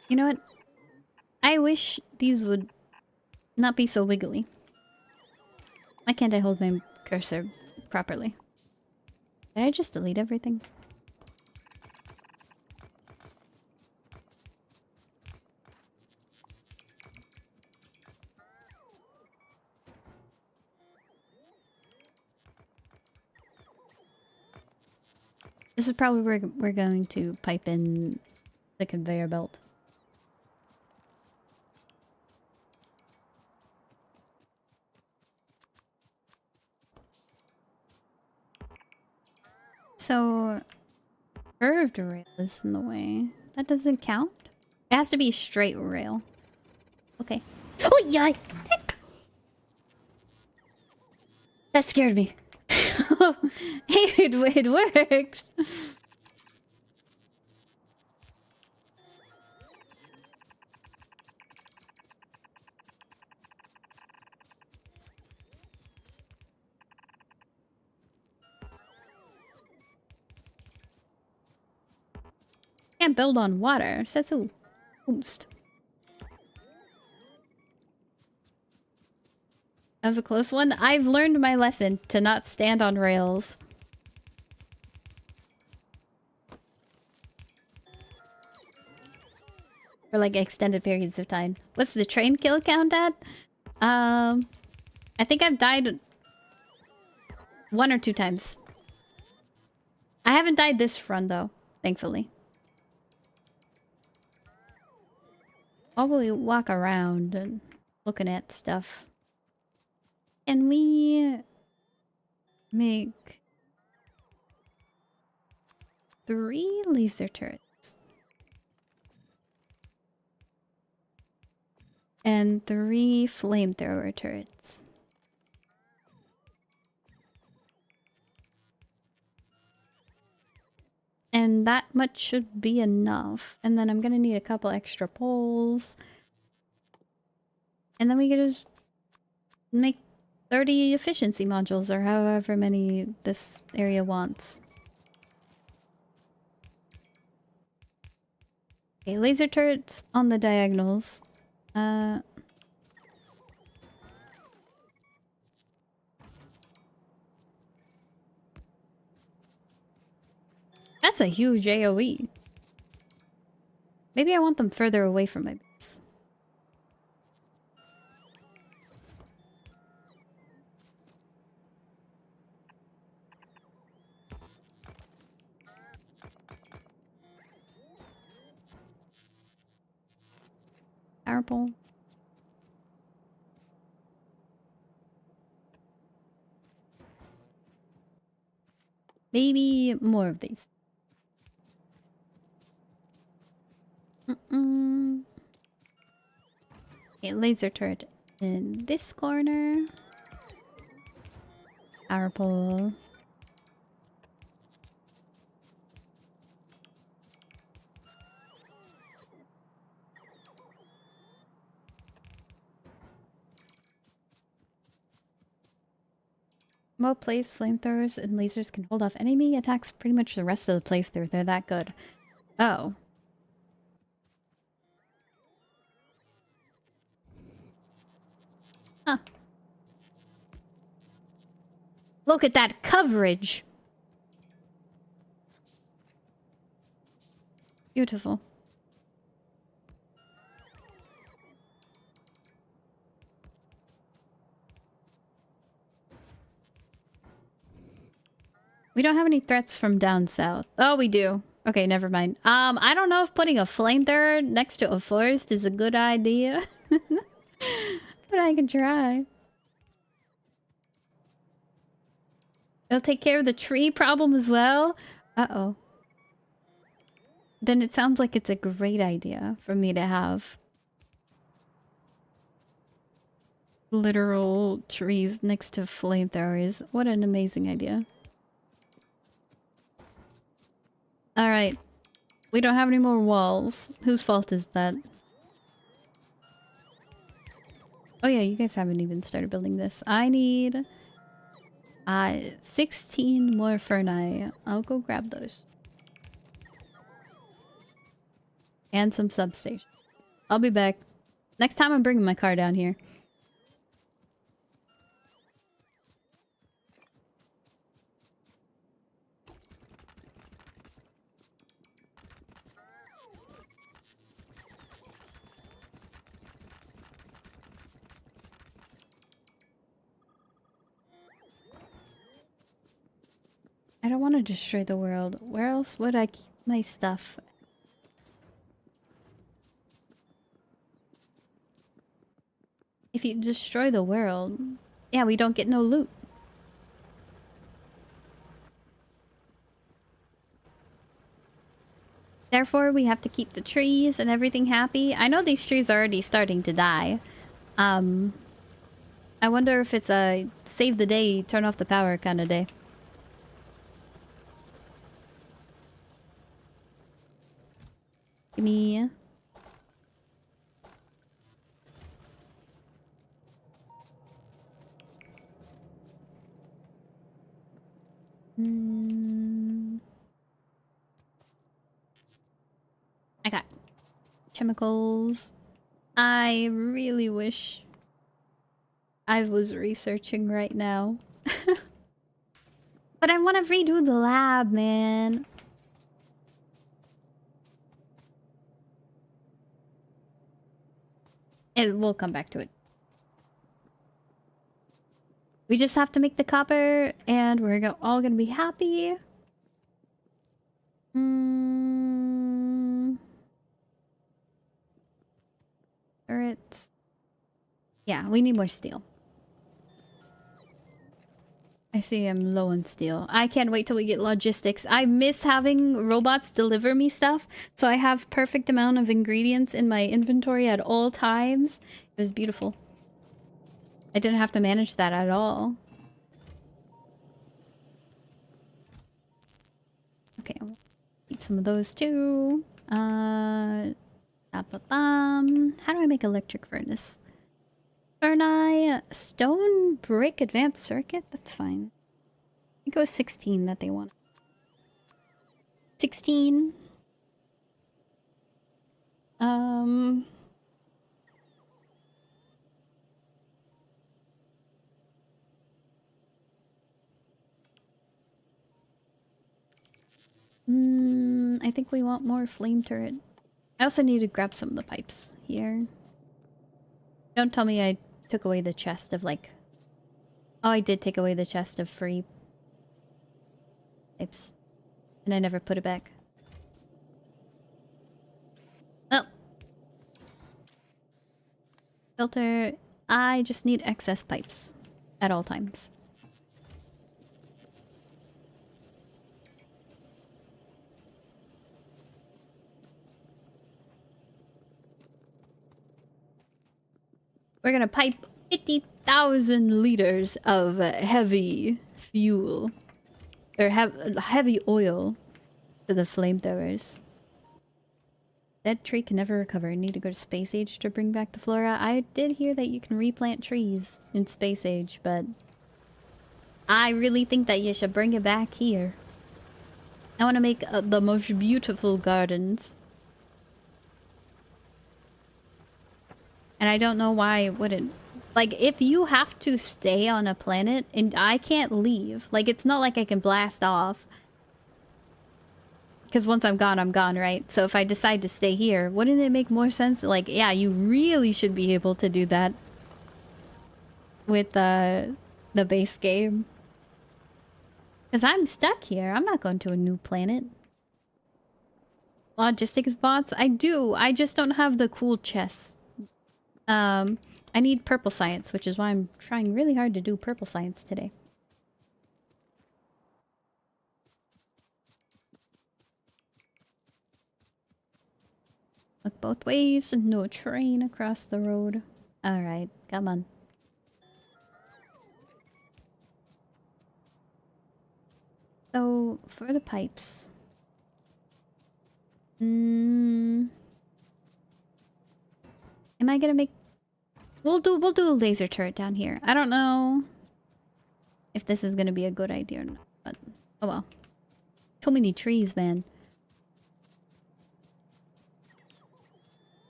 You know what? I wish these would not be so wiggly. Why can't I hold my cursor properly? Did I just delete everything? This is probably where we're going to pipe in the conveyor belt. So, curved rail is in the way. That doesn't count? It has to be a straight rail. Okay. Oh, yeah! That scared me. Hey, it works! Can't build on water. Says who? Oomst. That was a close one. I've learned my lesson to not stand on rails. For like extended periods of time. What's the train kill count at? I think I've died 1 or 2 times. I haven't died this run though, thankfully. While we walk around and looking at stuff, can we make 3 laser turrets and 3 flamethrower turrets? And that much should be enough. And then I'm gonna need a couple extra poles. And then we can just make 30 efficiency modules or however many this area wants. Okay, laser turrets on the diagonals. That's a huge AoE. Maybe I want them further away from my base. Power pole. Maybe more of these. Okay, laser turret in this corner. Power pole. Mo plays flamethrowers and lasers can hold off enemy attacks pretty much the rest of the playthrough. They're that good. Oh. Huh. Look at that coverage. Beautiful. We don't have any threats from down south. Oh, we do. Okay, never mind. I don't know if putting a flamethrower next to a forest is a good idea. But I can try. It'll take care of the tree problem as well. Uh-oh. Then it sounds like it's a great idea for me to have literal trees next to flamethrowers. What an amazing idea. Alright. We don't have any more walls. Whose fault is that? Oh yeah, you guys haven't even started building this. I need 16 more ferni. I'll go grab those. And some substation. I'll be back. Next time I'm bringing my car down here. I don't want to destroy the world. Where else would I keep my stuff? If you destroy the world, yeah, we don't get no loot. Therefore, we have to keep the trees and everything happy. I know these trees are already starting to die. I wonder if it's a save the day, turn off the power kind of day. Give me... I got chemicals. I really wish I was researching right now. But I want to redo the lab, man. And we'll come back to it. We just have to make the copper and we're all gonna be happy. Turrets. Yeah, we need more steel. I see I'm low on steel. I can't wait till we get logistics. I miss having robots deliver me stuff, so I have perfect amount of ingredients in my inventory at all times. It was beautiful. I didn't have to manage that at all. Okay, I'll keep some of those too. How do I make electric furnace? Furni, stone, brick, advanced circuit? That's fine. I go 16 that they want. 16. I think we want more flame turret. I also need to grab some of the pipes here. Don't tell me I took away the chest of like... Oh, I did take away the chest of free pipes. And I never put it back. Oh. Filter. I just need excess pipes at all times. We're gonna pipe 50,000 liters of heavy fuel. Or heavy oil to the flamethrowers. Dead tree can never recover. Need to go to Space Age to bring back the flora. I did hear that you can replant trees in Space Age, but I really think that you should bring it back here. I want to make the most beautiful gardens. And I don't know why it wouldn't. Like, if you have to stay on a planet and I can't leave, like, it's not like I can blast off. Because once I'm gone, right? So if I decide to stay here, wouldn't it make more sense? Like, yeah, you really should be able to do that with the base game. Because I'm stuck here. I'm not going to a new planet. Logistics bots? I do. I just don't have the cool chests. I need purple science, which is why I'm trying really hard to do purple science today. Look both ways. No train across the road. Alright, come on. So, for the pipes. Am I gonna make... We'll do a laser turret down here. I don't know if this is gonna be a good idea or not, but oh well. Too many trees, man.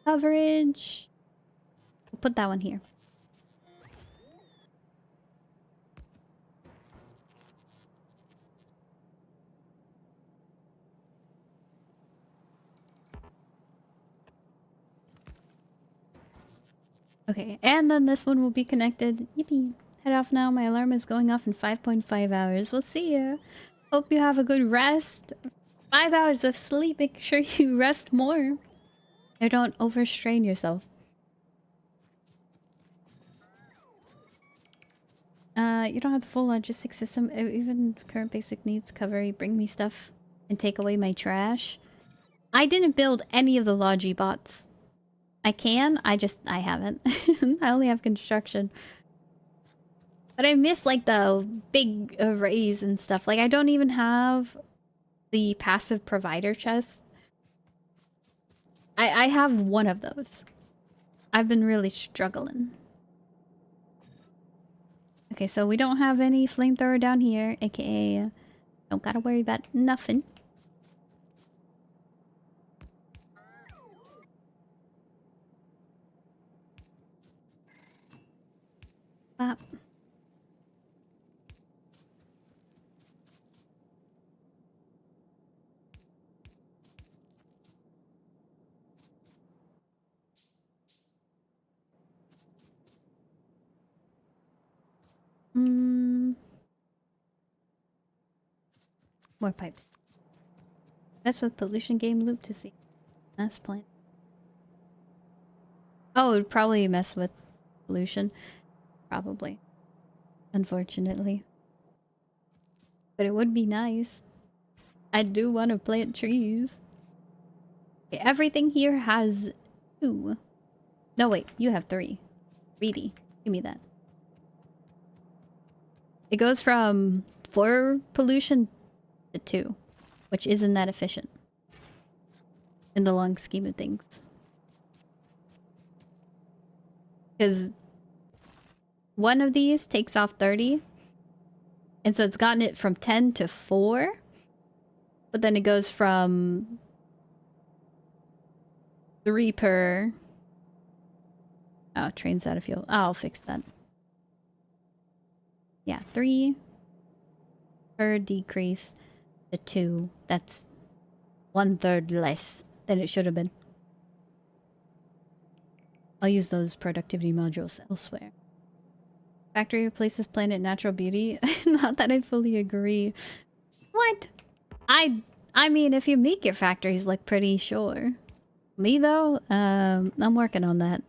Coverage. We'll put that one here. Okay, and then this one will be connected. Yippee. Head off now. My alarm is going off in 5.5 hours. We'll see you. Hope you have a good rest. 5 hours of sleep. Make sure you rest more. Or don't overstrain yourself. You don't have the full logistics system. Even current basic needs cover. You bring me stuff and take away my trash. I didn't build any of the Logi bots. I can, I haven't. I only have construction. But I miss, like, the big arrays and stuff. Like, I don't even have the passive provider chest. I have one of those. I've been really struggling. Okay, so we don't have any flamethrower down here, aka don't gotta worry about nothing. Bop. More pipes. That's with pollution game loop to see. Mass plant. Oh, it would probably mess with pollution. Probably. Unfortunately. But it would be nice. I do want to plant trees. Okay, everything here has 2. No, wait. You have 3. Greedy. Give me that. It goes from 4 pollution to 2. Which isn't that efficient. In the long scheme of things. Because one of these takes off 30. And so it's gotten it from 10 to 4. But then it goes from 3 per... Oh, train's out of fuel. Oh, I'll fix that. Yeah, 3 per decrease to 2. That's 1/3 less than it should have been. I'll use those productivity modules elsewhere. Factory replaces planet natural beauty. Not that I fully agree. What? I mean, if you make your factories look pretty, sure. Me though, I'm working on that.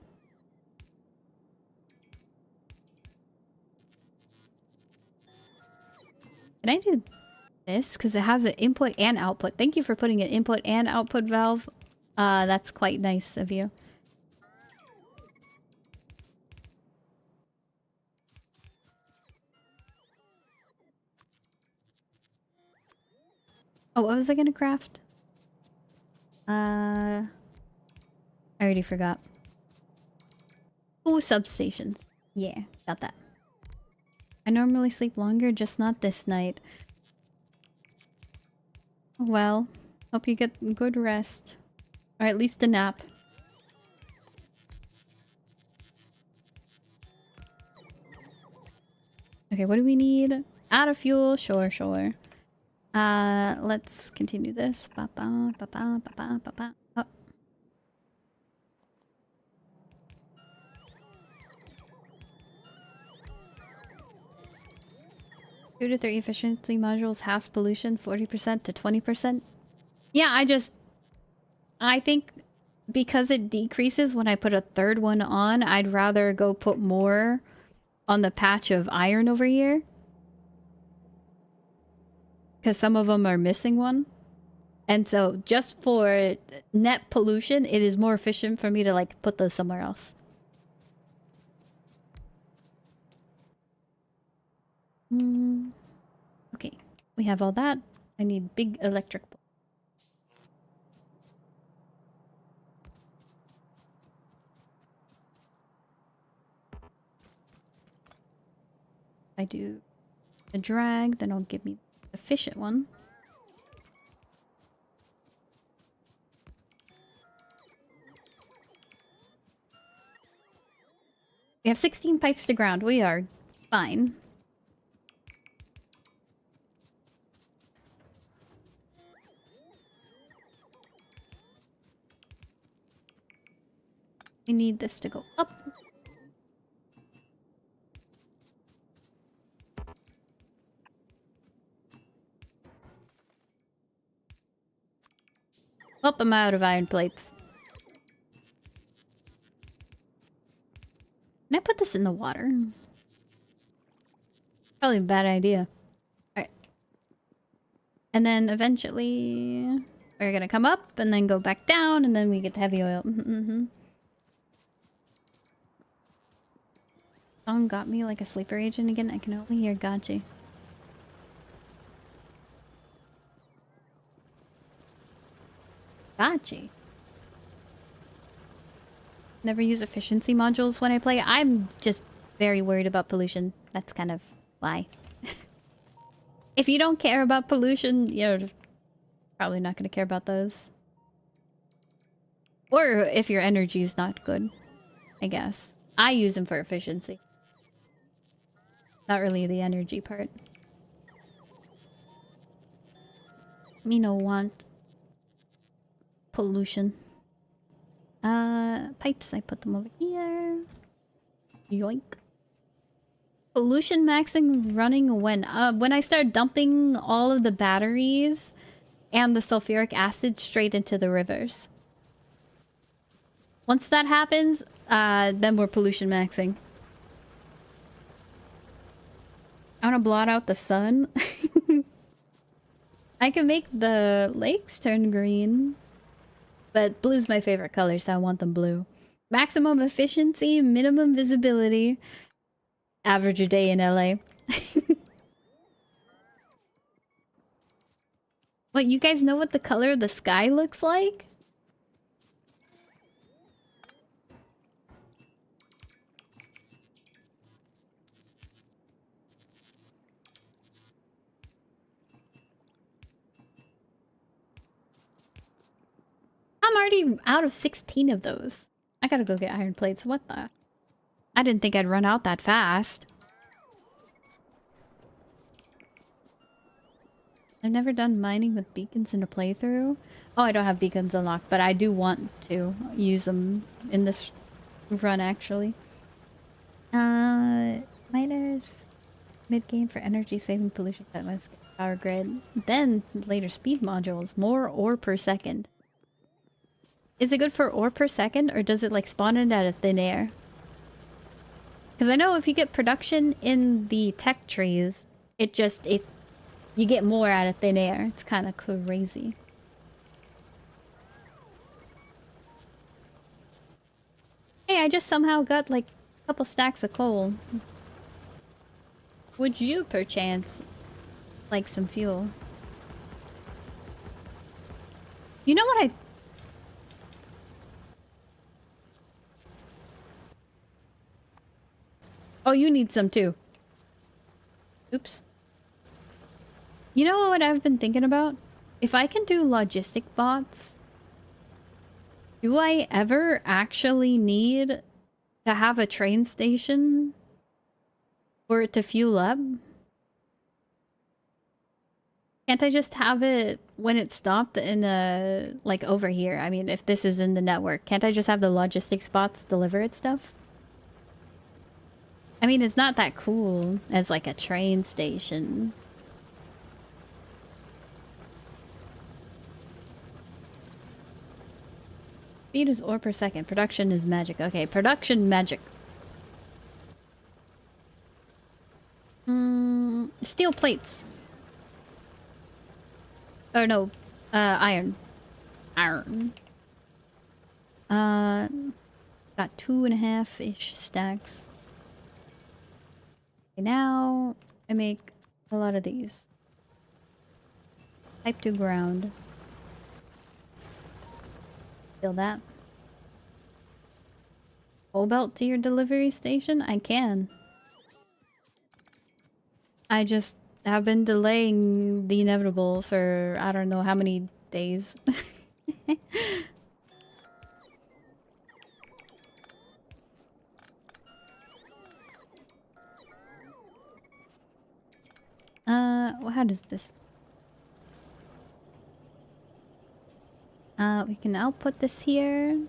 Can I do this? Because it has an input and output. Thank you for putting an input and output valve. That's quite nice of you. Oh, what was I gonna craft? I already forgot. Ooh, substations. Yeah, got that. I normally sleep longer, just not this night. Well, hope you get good rest. Or at least a nap. Okay, what do we need? Out of fuel? Sure, sure. Let's continue this. Ba -ba, ba -ba, ba -ba, ba -ba. Oh. 2 to 3 efficiency modules halves pollution 40% to 20%. Yeah, I think because it decreases when I put a third one on, I'd rather go put more on the patch of iron over here. Because some of them are missing one. And so just for net pollution, it is more efficient for me to like put those somewhere else. Okay, we have all that. I need big electric bulb. If I do a drag, then it'll give me the efficient one. We have 16 pipes to ground. We are fine. We need this to go up. Oh, I'm out of iron plates. Can I put this in the water? Probably a bad idea. Alright. And then eventually we're gonna come up and then go back down and then we get the heavy oil. Song got me like a sleeper agent again. I can only hear gotcha. Gotcha. Never use efficiency modules when I play. I'm just very worried about pollution. That's kind of why. If you don't care about pollution, you're probably not going to care about those. Or if your energy is not good, I guess. I use them for efficiency. Not really the energy part. Me no want pollution. Pipes, I put them over here. Yoink. Pollution maxing running when I start dumping all of the batteries and the sulfuric acid straight into the rivers. Once that happens, then we're pollution maxing. I want to blot out the sun. I can make the lakes turn green. But blue's my favorite color, so I want them blue. Maximum efficiency, minimum visibility. Average a day in LA. What, you guys know what the color of the sky looks like? I'm already out of 16 of those. I gotta go get iron plates. What the? I didn't think I'd run out that fast. I've never done mining with beacons in a playthrough. Oh, I don't have beacons unlocked, but I do want to use them in this run, actually. Miners mid-game for energy saving pollution cut when power grid. Then later speed modules, more ore per second. Is it good for ore per second, or does it like spawn it out of thin air? Because I know if you get production in the tech trees, you get more out of thin air. It's kind of crazy. Hey, I just somehow got like a couple stacks of coal. Would you perchance like some fuel? You know what Oh, you need some too. Oops. You know what I've been thinking about? If I can do logistic bots, do I ever actually need to have a train station for it to fuel up? Can't I just have it when it stopped in a, like over here? I mean, if this is in the network, can't I just have the logistics bots deliver it stuff? I mean, it's not that cool as like a train station. Speed is ore per second. Production is magic. Okay, production magic. Steel plates. Oh no, iron. Iron. Got 2.5-ish stacks. Okay, now I make a lot of these. Pipe to ground. Feel that. Cobalt to your delivery station? I can. I just have been delaying the inevitable for I don't know how many days. How does this? We can output this here.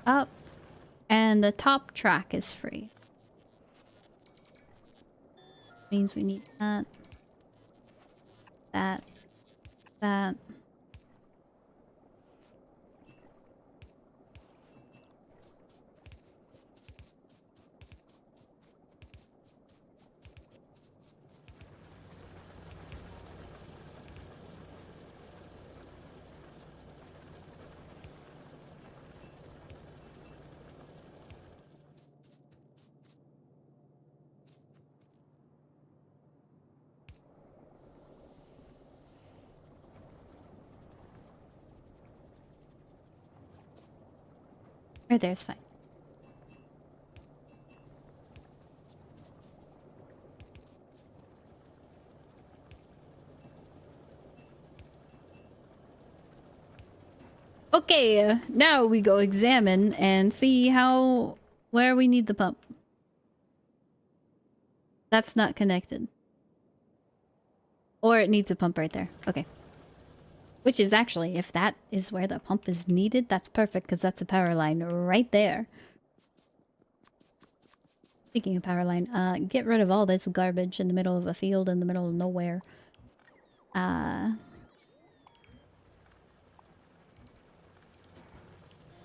Up. And the top track is free. Means we need that. That. Right there's fine. Okay, now we go examine and see where we need the pump. That's not connected. Or it needs a pump right there. Okay. Which is actually, if that is where the pump is needed, that's perfect because that's a power line right there. Speaking of power line, get rid of all this garbage in the middle of a field in the middle of nowhere.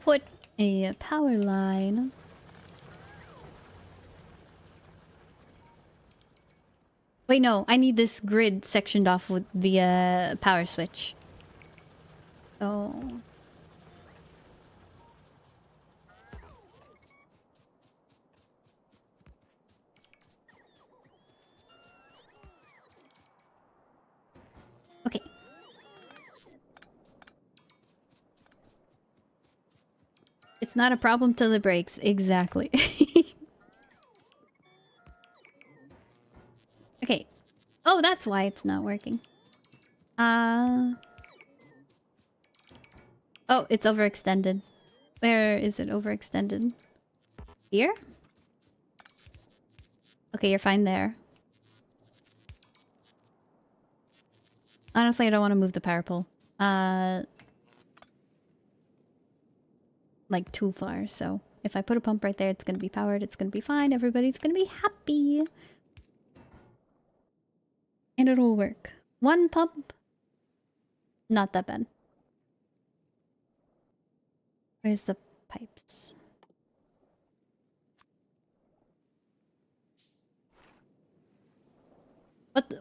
Put a power line. Wait, no, I need this grid sectioned off with via power switch. Oh. Okay. It's not a problem till it breaks. Exactly. Okay. Oh, that's why it's not working. Oh, it's overextended. Where is it overextended? Here? Okay, you're fine there. Honestly, I don't want to move the power pole. Like too far, so if I put a pump right there, it's gonna be powered, it's gonna be fine, everybody's gonna be happy. And it'll work. One pump? Not that bad. Where's the pipes?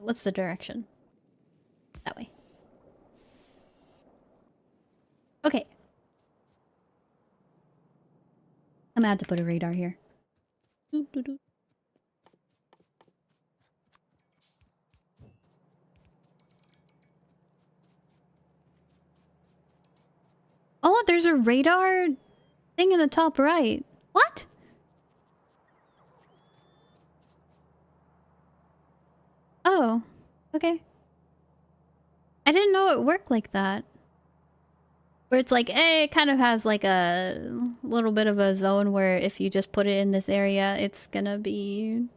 What's the direction? That way. Okay. I'm gonna have to put a radar here. Doo -doo -doo. Oh, there's a radar thing in the top right. What? Oh, okay. I didn't know it worked like that. Where it's like, it kind of has like a little bit of a zone where if you just put it in this area, it's gonna be,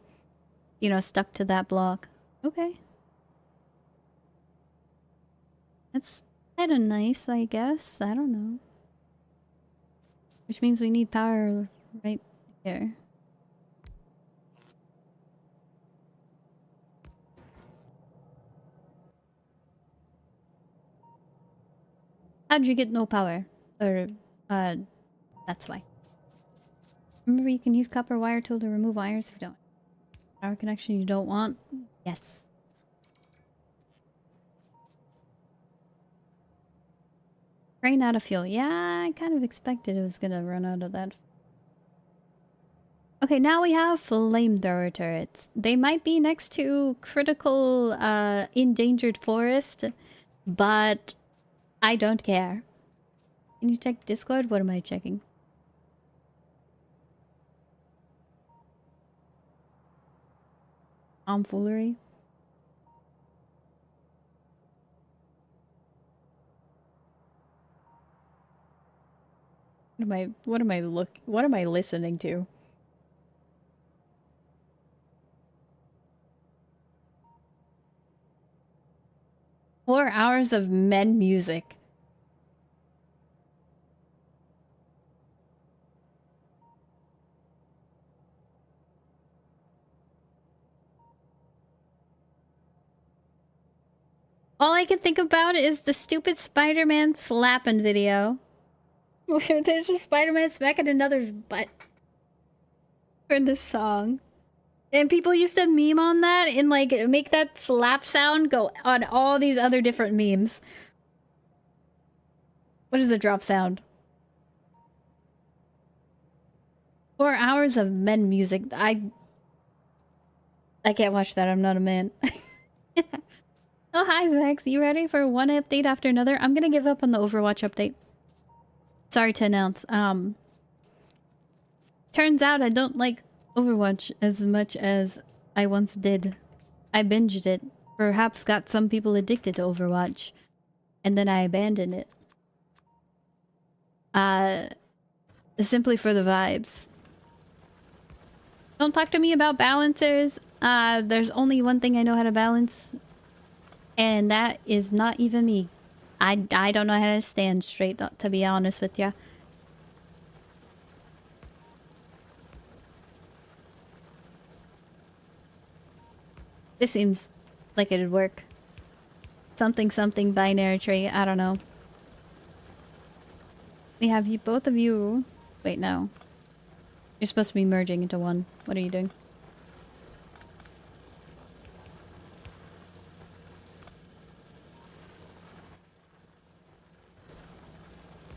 you know, stuck to that block. Okay. That's kind of nice, I guess. I don't know. Which means we need power right here. How'd you get no power? Or, that's why. Remember you can use copper wire tool to remove wires if you don't. Power connection you don't want? Yes. Train out of fuel. Yeah, I kind of expected it was gonna run out of that. Okay, now we have flamethrower turrets. They might be next to critical, endangered forest, but I don't care. Can you check Discord? What am I checking? Tomfoolery? What am I listening to? Four hours of men music. All I can think about is the stupid Spider-Man slapping video. Where there's a Spider-Man smacking another's butt for this song. And people used to meme on that and like make that slap sound go on all these other different memes. What is the drop sound? 4 hours of men music. I can't watch that. I'm not a man. Oh, hi, Vex. You ready for one update after another? I'm gonna give up on the Overwatch update. Sorry to announce. Turns out I don't like Overwatch as much as I once did. I binged it. Perhaps got some people addicted to Overwatch. And then I abandoned it. Simply for the vibes. Don't talk to me about balancers. There's only one thing I know how to balance. And that is not even me. I don't know how to stand straight, to be honest with ya. This seems like it'd work. Something something binary tree, I don't know. We have you, both of you. Wait, no. You're supposed to be merging into one. What are you doing?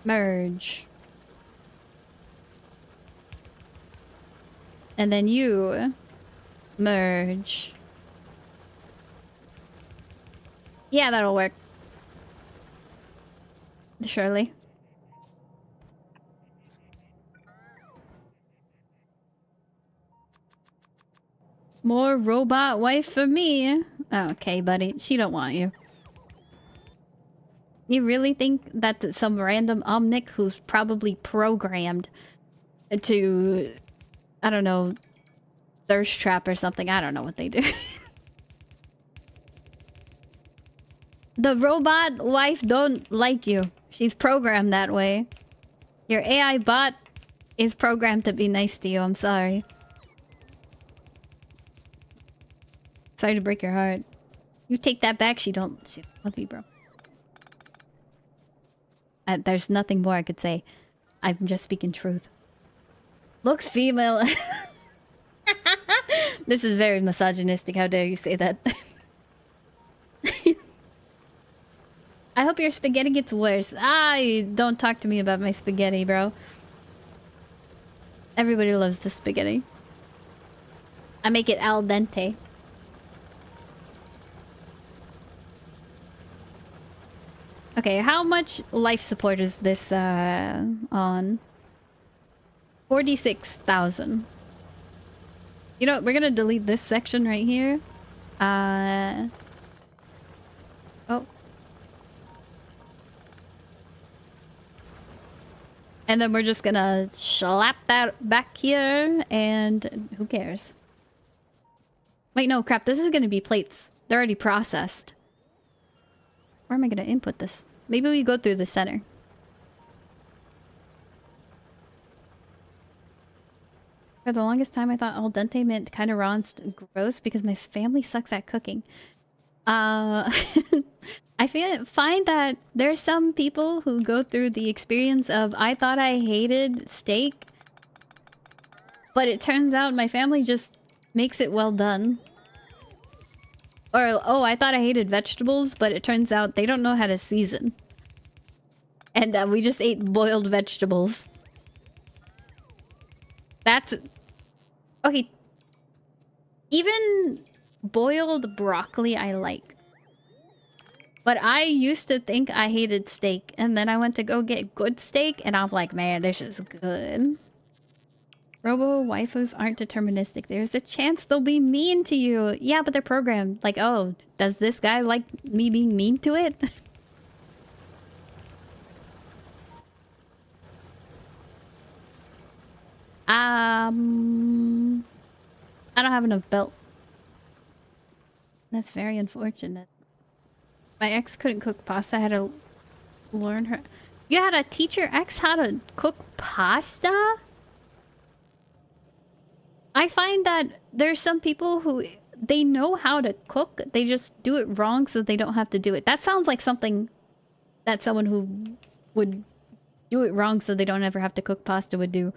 Merge. And then you merge. Yeah, that'll work. Surely. More robot wife for me. Okay, buddy. She don't want you. You really think that some random omnic who's probably programmed to, I don't know, thirst trap or something? I don't know what they do. The robot wife don't like you. She's programmed that way. Your AI bot is programmed to be nice to you. I'm sorry. Sorry to break your heart. You take that back, she don't love you, bro. There's nothing more I could say. I'm just speaking truth. Looks female. This is very misogynistic. How dare you say that? I hope your spaghetti gets worse. Don't talk to me about my spaghetti, bro. Everybody loves the spaghetti. I make it al dente. Okay, how much life support is this on? 46,000. You know what? We're gonna delete this section right here. Oh. And then we're just gonna slap that back here, and who cares? Wait, no, crap. This is gonna be plates. They're already processed. Where am I gonna input this? Maybe we go through the center. For the longest time, I thought al dente meant kind of raw and gross because my family sucks at cooking. Uh, I find that there's some people who go through the experience of I thought I hated steak, but it turns out my family just makes it well done. Or, oh, I thought I hated vegetables, but it turns out they don't know how to season. And we just ate boiled vegetables. That's... Okay. Even boiled broccoli I like. But I used to think I hated steak, and then I went to go get good steak, and I'm like, man, this is good. Robo-waifus aren't deterministic. There's a chance they'll be mean to you. Yeah, but they're programmed. Like, oh, does this guy like me being mean to it? I don't have enough belt. That's very unfortunate. My ex couldn't cook pasta. I had to learn her. You had to teach your ex how to cook pasta? I find that there's some people who they know how to cook. They just do it wrong so they don't have to do it. That sounds like something that someone who would do it wrong so they don't ever have to cook pasta would do.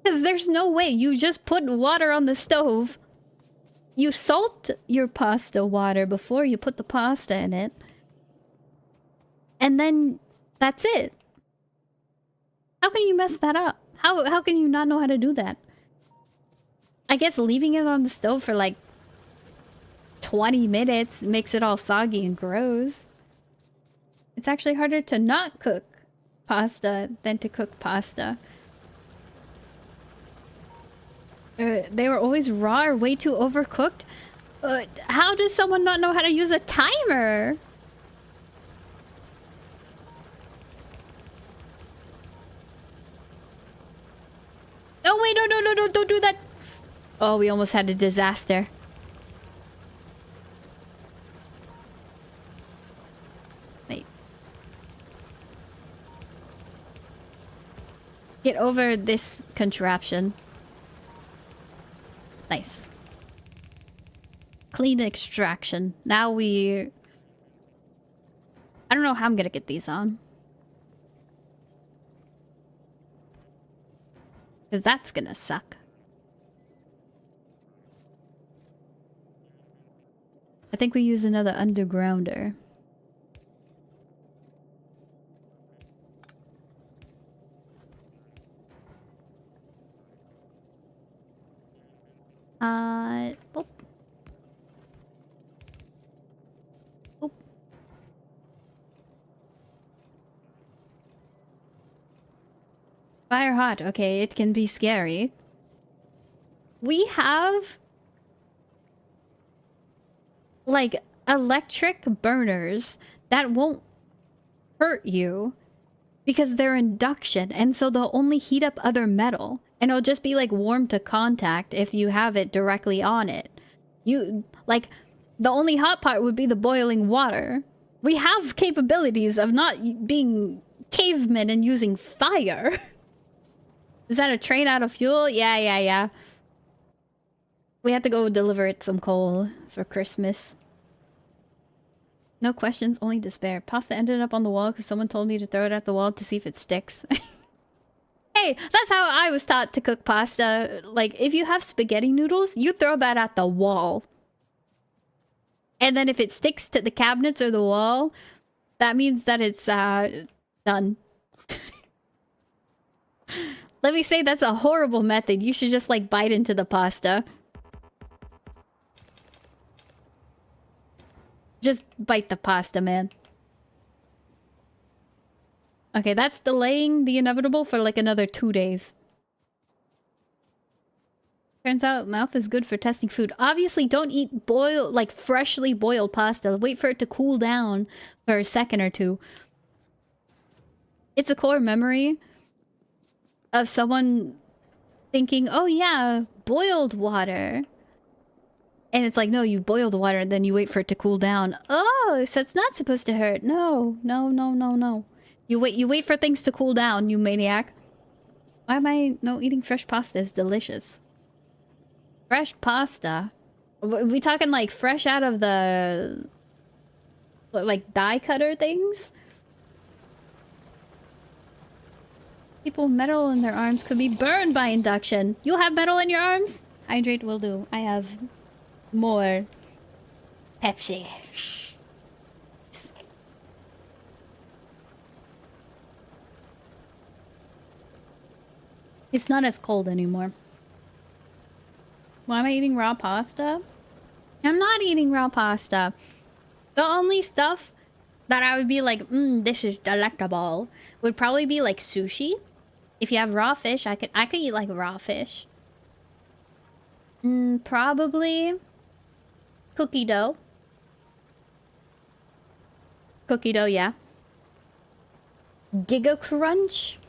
Because there's no way. You just put water on the stove. You salt your pasta water before you put the pasta in it. And then that's it. How can you mess that up? How can you not know how to do that? I guess leaving it on the stove for like 20 minutes makes it all soggy and gross. It's actually harder to not cook pasta than to cook pasta. They were always raw or way too overcooked. How does someone not know how to use a timer? Oh wait, no, don't do that. Oh, we almost had a disaster. Wait. Get over this contraption. Nice. Clean extraction. Now we... I don't know how I'm gonna get these on. Because that's gonna suck. I think we use another undergrounder. Boop. Boop. Fire hot. Okay, it can be scary. We have like electric burners that won't hurt you because they're induction, and so they'll only heat up other metal, and it'll just be like warm to contact if you have it directly on it. You like the only hot part would be the boiling water. We have capabilities of not being cavemen and using fire. Is that a train out of fuel? Yeah. We have to go deliver it some coal for Christmas. No questions, only despair. Pasta ended up on the wall because someone told me to throw it at the wall to see if it sticks. Hey, that's how I was taught to cook pasta. Like, if you have spaghetti noodles, you throw that at the wall. And then if it sticks to the cabinets or the wall, that means that it's done. Let me say that's a horrible method. You should just, like, bite into the pasta. Just bite the pasta, man. Okay, that's delaying the inevitable for like another 2 days. Turns out mouth is good for testing food. Obviously, don't eat like freshly boiled pasta. Wait for it to cool down for a second or two. It's a core memory of someone thinking, oh yeah, boiled water. And it's like, no, you boil the water and then you wait for it to cool down. Oh, so it's not supposed to hurt. No. You wait for things to cool down, you maniac. Why am I... No, eating fresh pasta is delicious. Fresh pasta? Are we talking like fresh out of the like die cutter things. People with metal in their arms could be burned by induction. You have metal in your arms? Hydrate will do. I have more Pepsi. It's not as cold anymore. Why am I eating raw pasta? I'm not eating raw pasta. The only stuff that I would be like, this is delectable, would probably be like sushi. If you have raw fish, I could eat like raw fish. Probably cookie dough. Cookie dough, yeah. Giga Crunch.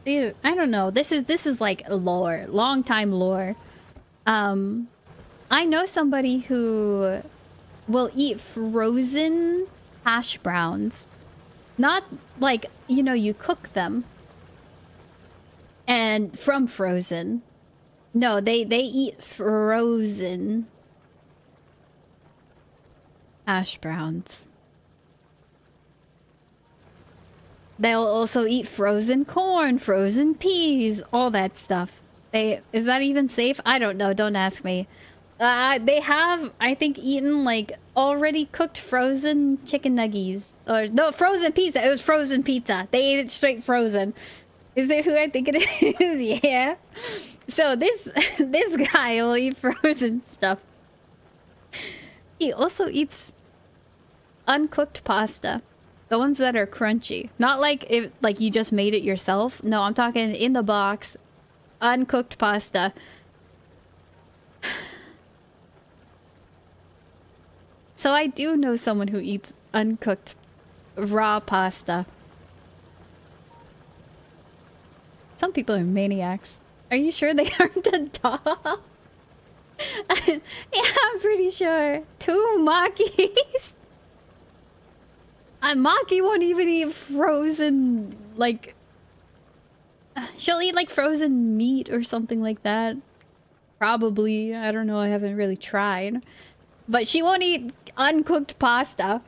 Dude, I don't know. This is like lore, long time lore. I know somebody who will eat frozen hash browns. Not like, you know, you cook them. And from frozen. No, they eat frozen hash browns. They'll also eat frozen corn, frozen peas, all that stuff. Is that even safe? I don't know. Don't ask me. They have, I think, eaten like already cooked frozen chicken nuggies. Or no, frozen pizza. It was frozen pizza. They ate it straight frozen. Is it who I think it is? Yeah. So this guy will eat frozen stuff. He also eats uncooked pasta. The ones that are crunchy. Not like if like you just made it yourself. No, I'm talking in the box. Uncooked pasta. So I do know someone who eats uncooked raw pasta. Some people are maniacs. Are you sure they aren't a dog? Yeah, I'm pretty sure. 2 Makis. Maki won't even eat frozen, like... She'll eat, like, frozen meat or something like that. Probably. I don't know. I haven't really tried. But she won't eat uncooked pasta.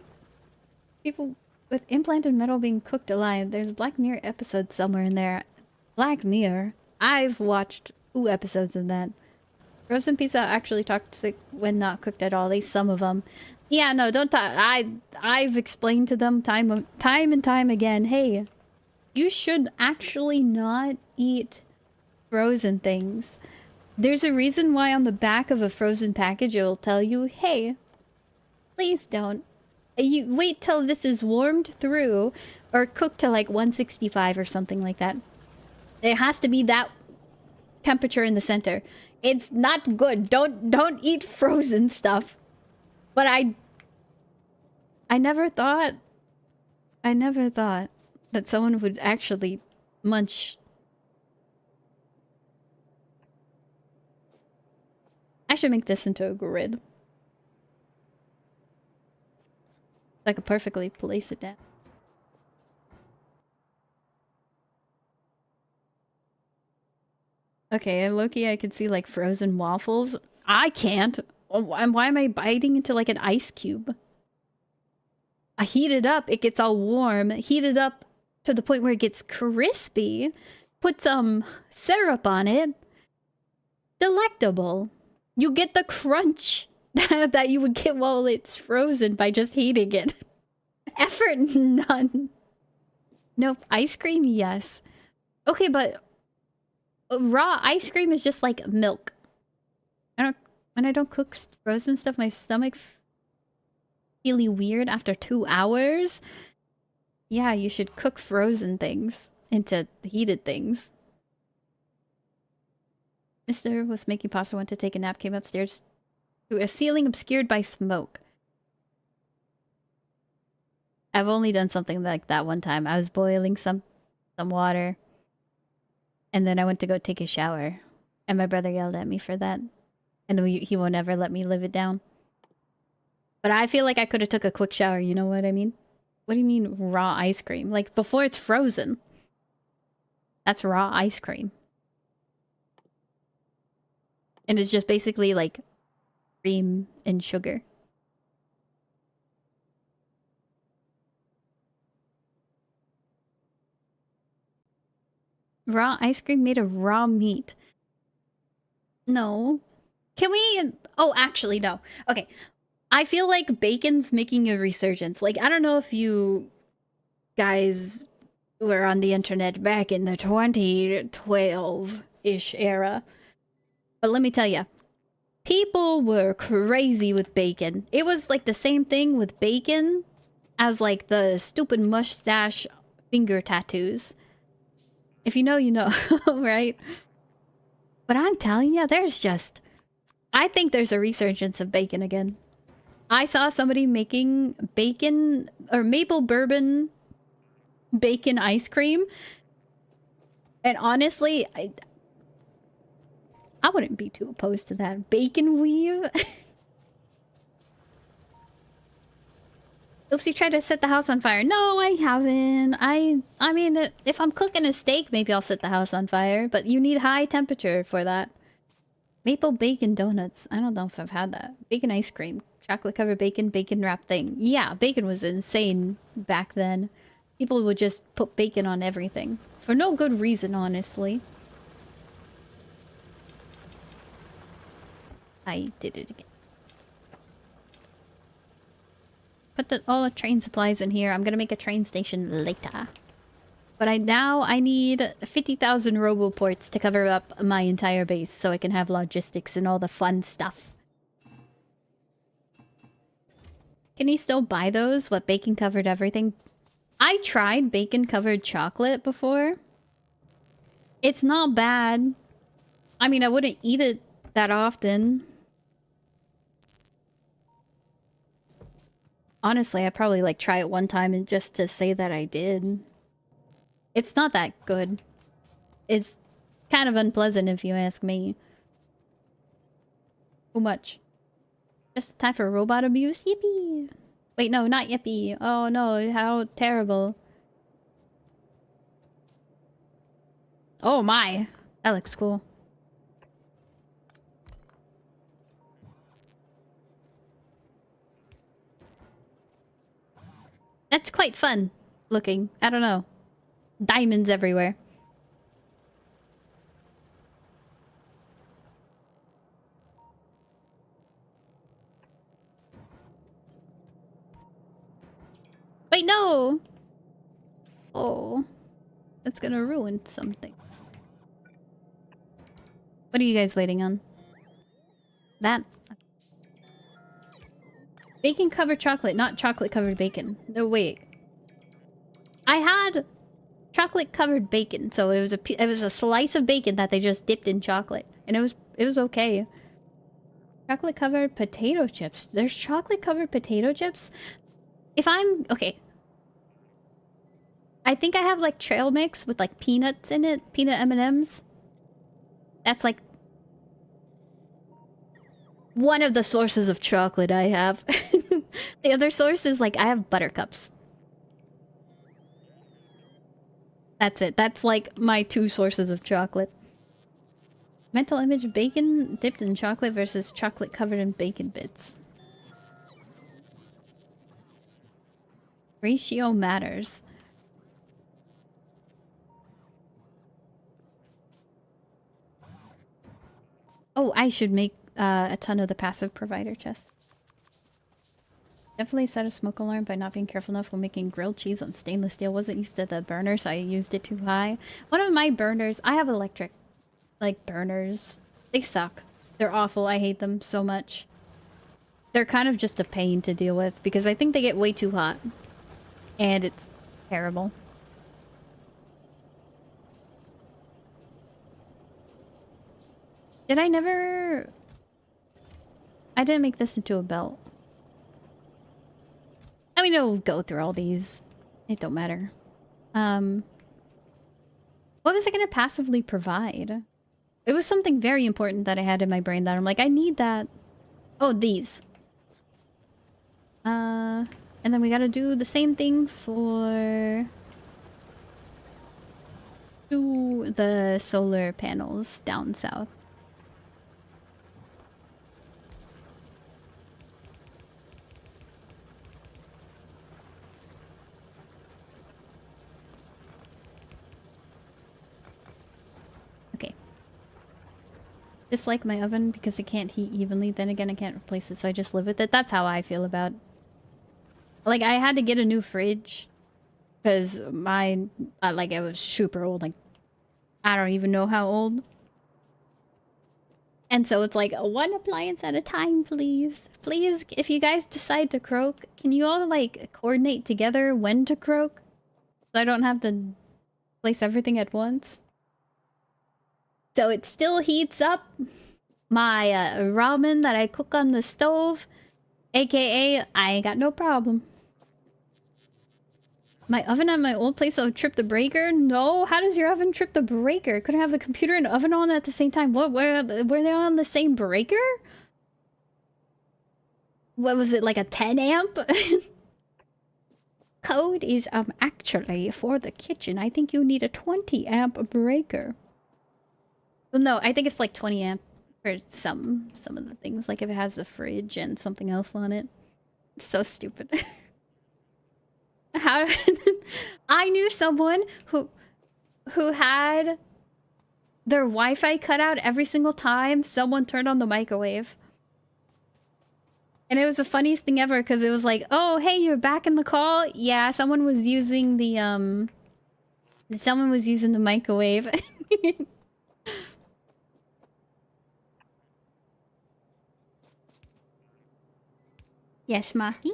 People with implanted metal being cooked alive. There's a Black Mirror episode somewhere in there. Black Mirror? I've watched 2 episodes of that. Frozen pizza actually toxic when not cooked at all. At least some of them. Yeah, no, don't talk. I've explained to them time and time again, hey, you should actually not eat frozen things. There's a reason why on the back of a frozen package it will tell you, hey, please don't. You wait till this is warmed through or cooked to like 165 or something like that. It has to be that temperature in the center. It's not good. Don't eat frozen stuff. But I never thought that someone would actually munch. I should make this into a grid. I could perfectly place it down. Okay, Loki, I could see like frozen waffles. I can't. And why am I biting into like an ice cube? I heat it up, it gets all warm. Heat it up to the point where it gets crispy. Put some syrup on it. Delectable. You get the crunch that you would get while it's frozen by just heating it. Effort, none. Nope. Ice cream, yes. Okay, but raw ice cream is just like milk. When I don't cook frozen stuff, my stomach really weird after 2 hours. Yeah, you should cook frozen things into heated things. Mr. was making pasta, went to take a nap, came upstairs to a ceiling obscured by smoke. I've only done something like that one time. I was boiling some water. And then I went to go take a shower. And my brother yelled at me for that. And he won't ever let me live it down. But I feel like I could have took a quick shower, you know what I mean? What do you mean raw ice cream? Like before it's frozen. That's raw ice cream. And it's just basically like cream and sugar. Raw ice cream made of raw meat. No. Can we... Oh, actually, no. Okay. I feel like bacon's making a resurgence. Like, I don't know if you guys were on the internet back in the 2012-ish era. But let me tell you, people were crazy with bacon. It was like the same thing with bacon as like the stupid mustache finger tattoos. If you know, you know, right? But I'm telling you, there's just... I think there's a resurgence of bacon again. I saw somebody making bacon or maple bourbon bacon ice cream. And honestly, I wouldn't be too opposed to that. Bacon weave? Oops, you tried to set the house on fire. No, I haven't. I mean, if I'm cooking a steak, maybe I'll set the house on fire. But you need high temperature for that. Maple bacon donuts. I don't know if I've had that. Bacon ice cream. Chocolate covered bacon, bacon wrap thing. Yeah, bacon was insane back then. People would just put bacon on everything. For no good reason, honestly. I did it again. Put all the train supplies in here. I'm gonna make a train station later. But I need 50,000 roboports to cover up my entire base so I can have logistics and all the fun stuff. Can you still buy those? What, bacon covered everything? I tried bacon covered chocolate before. It's not bad. I mean, I wouldn't eat it that often. Honestly, I probably like try it one time and just to say that I did. It's not that good. It's kind of unpleasant if you ask me. Too much. Just time for robot abuse? Yippee! Wait, no, not yippee. Oh no, how terrible. Oh my. That looks cool. That's quite fun looking. I don't know. Diamonds everywhere. Wait, no! Oh. That's gonna ruin some things. What are you guys waiting on? That? Bacon covered chocolate, not chocolate covered bacon. No, wait. I had chocolate covered bacon, so it was a slice of bacon that they just dipped in chocolate, and it was okay. Chocolate covered potato chips. There's chocolate covered potato chips. If I'm okay, I think I have like trail mix with like peanuts in it, peanut M&Ms. That's like one of the sources of chocolate I have. The other source is like I have buttercups. That's it. That's like my two sources of chocolate. Mental image of bacon dipped in chocolate versus chocolate covered in bacon bits. Ratio matters. Oh, I should make a ton of the passive provider chests. Definitely set a smoke alarm by not being careful enough when making grilled cheese on stainless steel. Wasn't used to the burner, so I used it too high. One of my burners, I have electric, like, burners. They suck. They're awful. I hate them so much. They're kind of just a pain to deal with because I think they get way too hot. And it's terrible. Did I never... I didn't make this into a belt. I mean, it'll go through all these. It don't matter. What was I gonna passively provide? It was something very important that I had in my brain that I'm like, I need that. Oh, these. And then we gotta do the same thing for... the solar panels down south. dislike my oven because it can't heat evenly. Then again, I can't replace it, so I just live with it. That's how I feel about... Like, I had to get a new fridge because mine, like, it was super old. Like, I don't even know how old. And so it's like, one appliance at a time, please. Please, if you guys decide to croak, can you all, like, coordinate together when to croak? So I don't have to place everything at once. So it still heats up my ramen that I cook on the stove. AKA, I ain't got no problem. My oven at my old place, would trip the breaker? No, how does your oven trip the breaker? Couldn't have the computer and oven on at the same time. What, were they on the same breaker? What was it, like a 10 amp? Code is actually for the kitchen. I think you need a 20 amp breaker. Well, no, I think it's like 20 amp for some of the things. Like if it has the fridge and something else on it. It's so stupid. How I knew someone who had their Wi-Fi cut out every single time someone turned on the microwave. And it was the funniest thing ever because it was like, oh, hey, you're back in the call? Yeah, someone was using the microwave. Yes, Maki?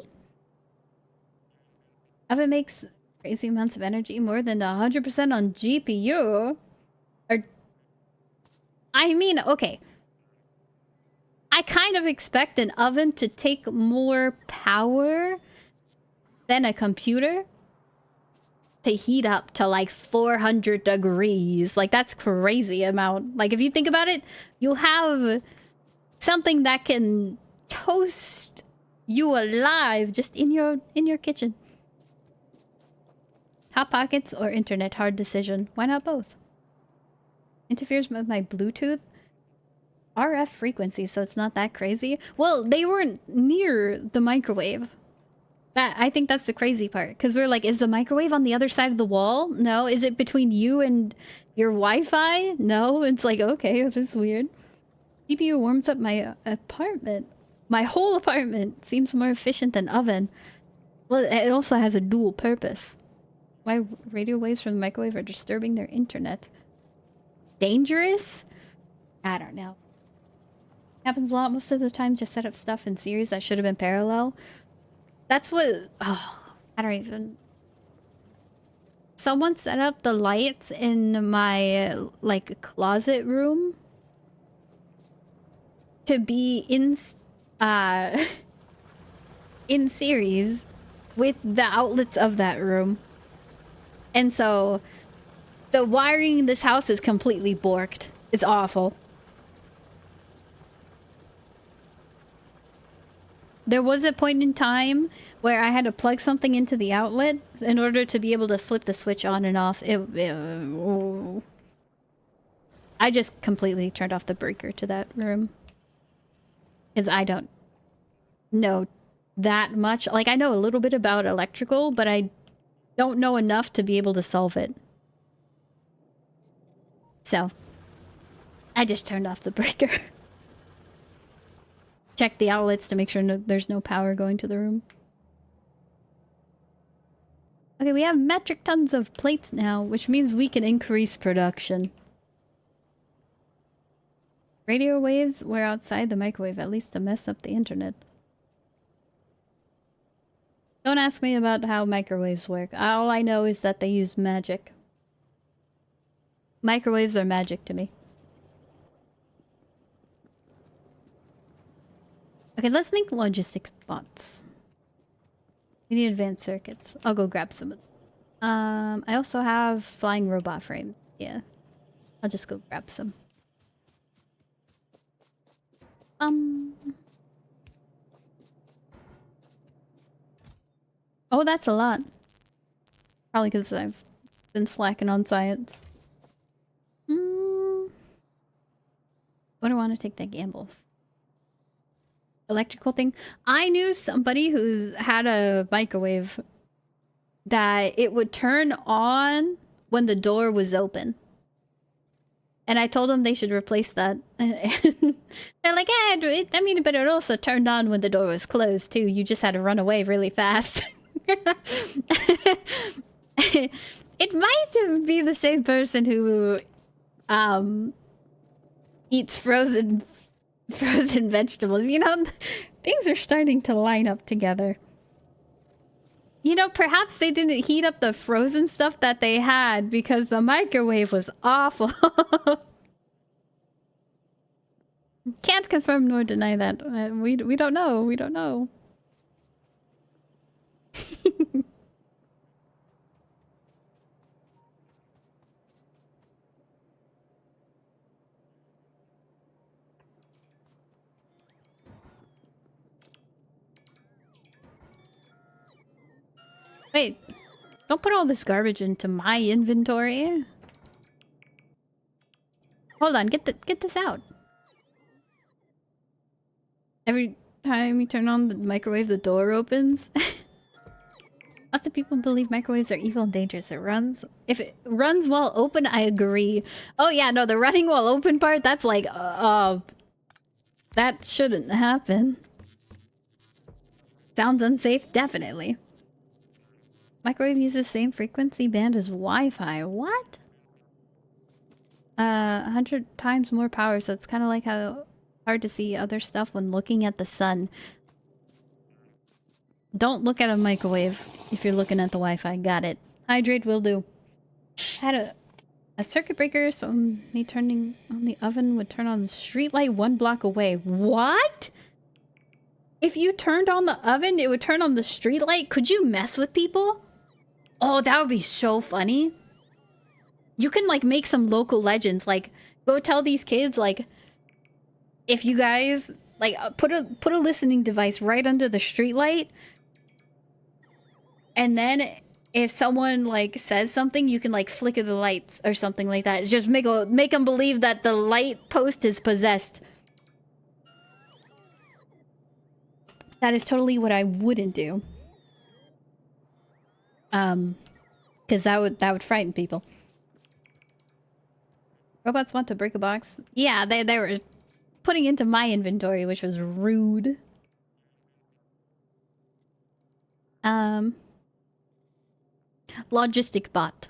Oven makes crazy amounts of energy, more than 100% on GPU. Or, I mean, okay. I kind of expect an oven to take more power than a computer to heat up to like 400 degrees. Like, that's crazy amount. Like, if you think about it, you'll have something that can toast you alive just in your kitchen. Hot Pockets or internet? Hard decision. Why not both? Interferes with my Bluetooth? RF frequency, so it's not that crazy. Well, they weren't near the microwave. I think that's the crazy part. Because we're like, is the microwave on the other side of the wall? No. Is it between you and your Wi-Fi? No. It's like, okay, that's weird. GPU warms up my apartment. My whole apartment seems more efficient than oven. Well, it also has a dual purpose. Why radio waves from the microwave are disturbing their internet? Dangerous? I don't know. Happens a lot. Most of the time, just set up stuff in series that should have been parallel. That's what... Oh, I don't even... Someone set up the lights in my, like, closet room to be in series with the outlets of that room. And so, the wiring in this house is completely borked. It's awful. There was a point in time where I had to plug something into the outlet in order to be able to flip the switch on and off. I just completely turned off the breaker to that room. Because I don't know that much. Like, I know a little bit about electrical, but I don't know enough to be able to solve it. So, I just turned off the breaker. Check the outlets to make sure there's no power going to the room. Okay, we have metric tons of plates now, which means we can increase production. Radio waves were outside the microwave, at least to mess up the internet. Don't ask me about how microwaves work. All I know is that they use magic. Microwaves are magic to me. Okay, let's make logistic bots. We need advanced circuits. I'll go grab some of them. I also have flying robot frame. Yeah. I'll just go grab some. Oh, that's a lot. Probably because I've been slacking on science. What do I want to take that gamble? Electrical thing. I knew somebody who's had a microwave that it would turn on when the door was open. And I told them they should replace that. They're like, yeah, I mean, but it also turned on when the door was closed, too. You just had to run away really fast. It might be the same person who eats frozen vegetables. You know, things are starting to line up together. You know, perhaps they didn't heat up the frozen stuff that they had because the microwave was awful. Can't confirm nor deny that. We don't know. We don't know. Wait, don't put all this garbage into my inventory. Hold on, get this out. Every time you turn on the microwave, the door opens. Lots of people believe microwaves are evil and dangerous. If it runs while open, I agree. Oh yeah, no, the running while open part, that's like, that shouldn't happen. Sounds unsafe, definitely. Microwave uses the same frequency band as Wi-Fi. What? 100 times more power, so it's kind of like how hard to see other stuff when looking at the sun. Don't look at a microwave if you're looking at the Wi-Fi. Got it. Hydrate will do. Had a circuit breaker, so me turning on the oven would turn on the street light 1 block away. What? If you turned on the oven, it would turn on the street light? Could you mess with people? Oh, that would be so funny. You can, like, make some local legends. Like, go tell these kids, like, if you guys, like, put a listening device right under the street light. And then if someone, like, says something, you can, like, flicker the lights or something like that. Just make them believe that the light post is possessed. That is totally what I wouldn't do. Because that would frighten people. Robots want to break a box. Yeah, they were putting into my inventory, which was rude. Logistic bot.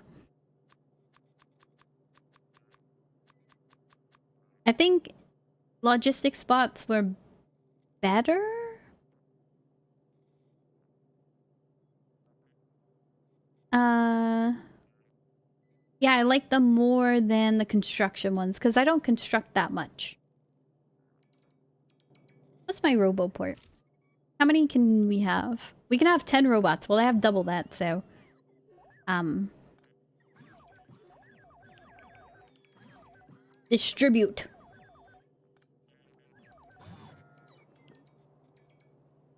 I think logistics bots were better. Yeah, I like them more than the construction ones, because I don't construct that much. What's my roboport? How many can we have? We can have 10 robots. Well, I have double that, so... Distribute.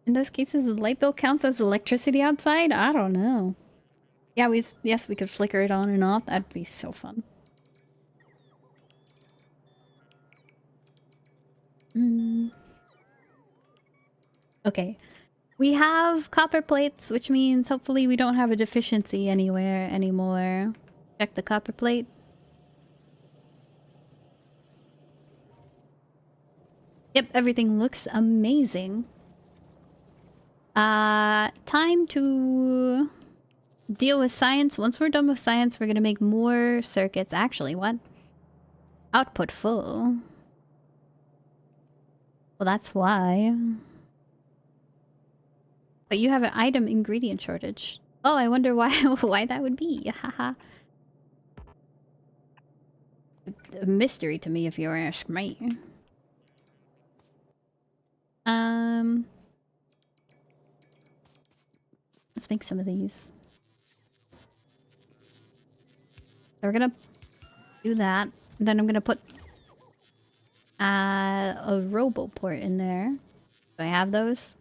In those cases, the light bill counts as electricity outside? I don't know. Yeah, yes, we could flicker it on and off. That'd be so fun. Okay. We have copper plates, which means hopefully we don't have a deficiency anywhere anymore. Check the copper plate. Yep, everything looks amazing. Time to deal with science. Once we're done with science, we're gonna make more circuits. Actually, what? Output full. Well, that's why. But you have an item ingredient shortage. Oh, I wonder why why that would be. Haha. A mystery to me, if you ask me. Let's make some of these. So we're gonna do that. Then I'm gonna put a roboport in there. Do I have those?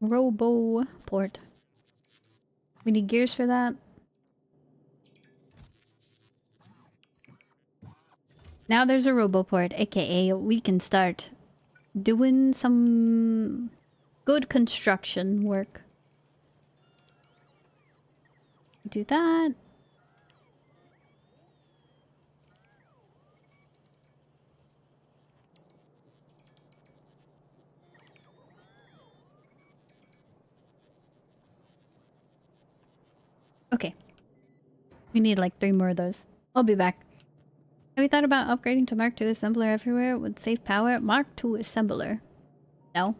Roboport. We need gears for that. Now there's a roboport, aka we can start doing some good construction work. Do that. Okay. We need like 3 more of those. I'll be back. Have you thought about upgrading to Mark II assembler everywhere? It would save power. Mark II assembler. No.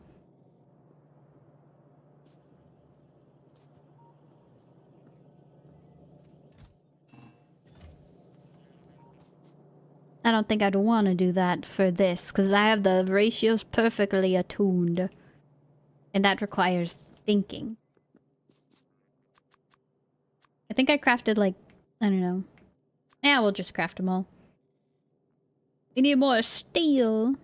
I don't think I'd want to do that for this, because I have the ratios perfectly attuned. And that requires thinking. I think I crafted like, I don't know. Yeah, we'll just craft them all. We need more steel.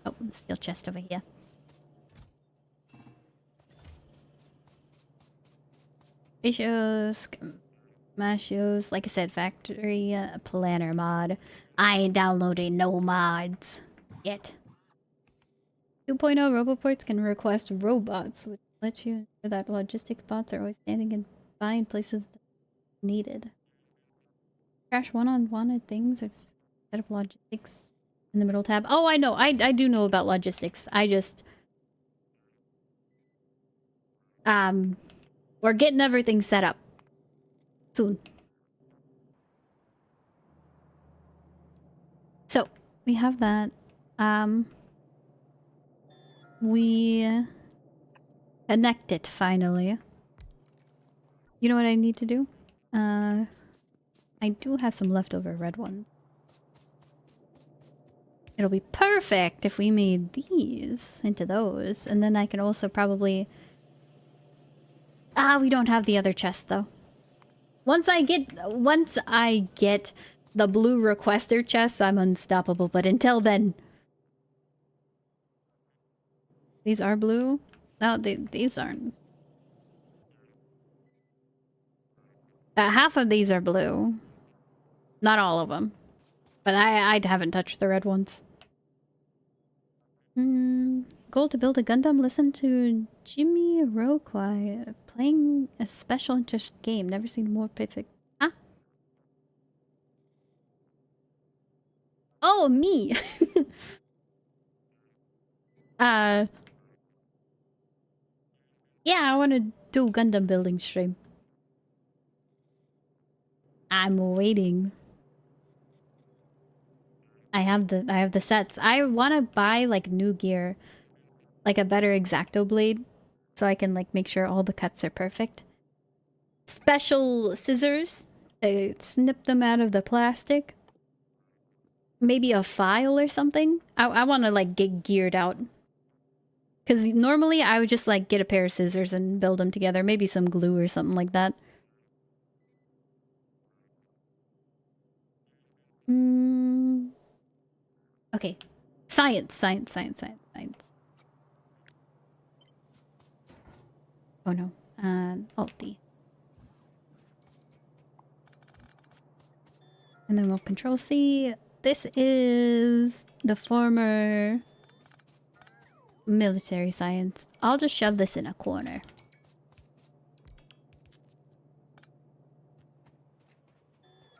Oh, steel chest over here. Issues, Mashios, like I said, factory planner mod. I ain't downloading no mods yet. 2.0 Roboports can request robots, which lets you ensure that logistic bots are always standing and by in places needed. Crash one on wanted things or set up logistics in the middle tab. Oh, I know. I do know about logistics. I just... we're getting everything set up. Soon. So, we have that. We connect it finally. You know what I need to do? I do have some leftover red ones. It'll be perfect if we made these into those. And then I can also probably... we don't have the other chest though. Once I get the blue requester chests, I'm unstoppable. But until then... These are blue? No, these aren't. Half of these are blue. Not all of them. But I haven't touched the red ones. Goal to build a Gundam? Listen to Jimmy Roquai playing a special interest game. Never seen more perfect. Huh? Oh, me! Yeah, I want to do Gundam building stream. I'm waiting. I have the sets. I want to buy like new gear, like a better X-Acto blade, so I can like make sure all the cuts are perfect. Special scissors, snip them out of the plastic. Maybe a file or something. I want to like get geared out. Because normally I would just like get a pair of scissors and build them together. Maybe some glue or something like that. Okay. Science. Oh no. Alt-D. And then we'll Control C. This is the former military science. I'll just shove this in a corner.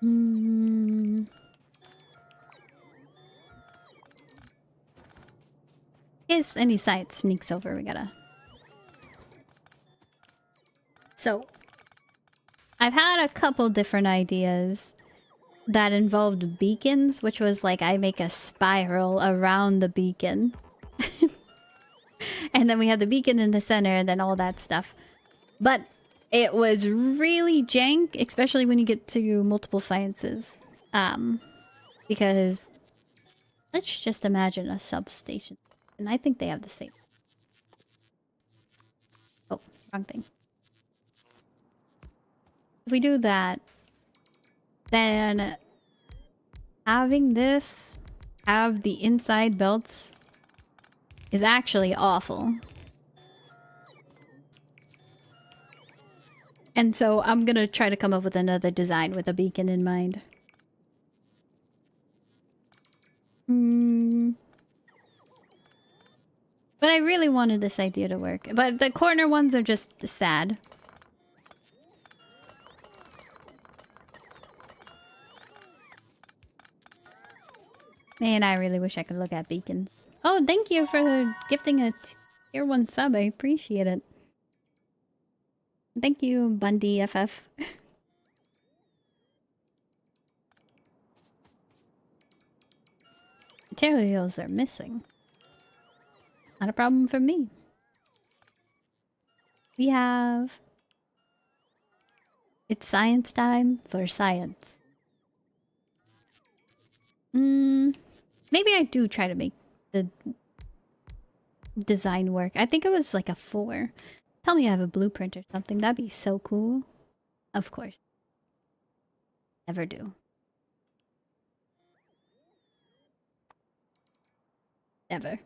In case any science sneaks over, we gotta... So, I've had a couple different ideas that involved beacons, which was like I make a spiral around the beacon. And then we had the beacon in the center and then all that stuff. But it was really jank, especially when you get to multiple sciences. Because let's just imagine a substation. And I think they have the same. Oh, wrong thing. If we do that, then having this have the inside belts is actually awful. And so I'm gonna try to come up with another design with a beacon in mind. But I really wanted this idea to work. But the corner ones are just sad. Man, I really wish I could look at beacons. Oh, thank you for gifting a tier 1 sub. I appreciate it. Thank you, Bundy FF. Materials are missing. Not a problem for me. We have... It's science time for science. Maybe I do try to make the design work. I think it was like a 4. Tell me I have a blueprint or something. That'd be so cool. Of course. Never do. Never.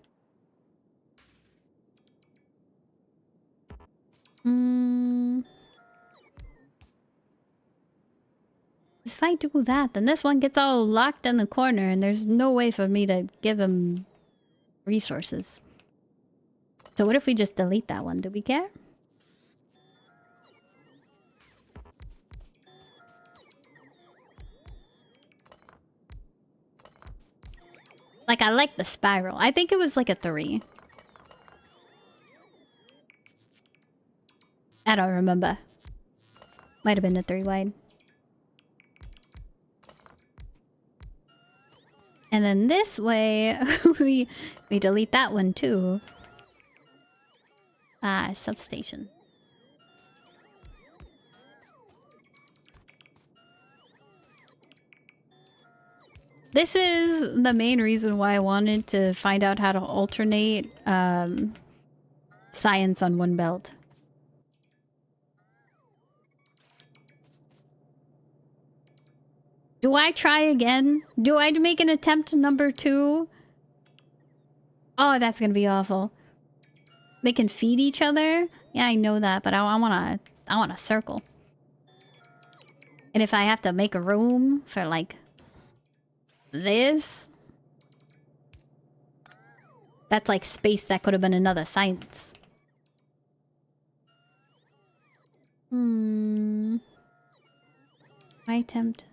If I do that, then this one gets all locked in the corner and there's no way for me to give him resources. So what if we just delete that one? Do we care? Like, I like the spiral. I think it was like a 3. I don't remember. Might have been a 3 wide. And then this way, we delete that one too. Substation. This is the main reason why I wanted to find out how to alternate science on one belt. Do I try again? Do I make an attempt number 2? Oh, that's gonna be awful. They can feed each other? Yeah, I know that, but I want a circle. And if I have to make a room for, like, this... That's like space that could have been another science. I attempt...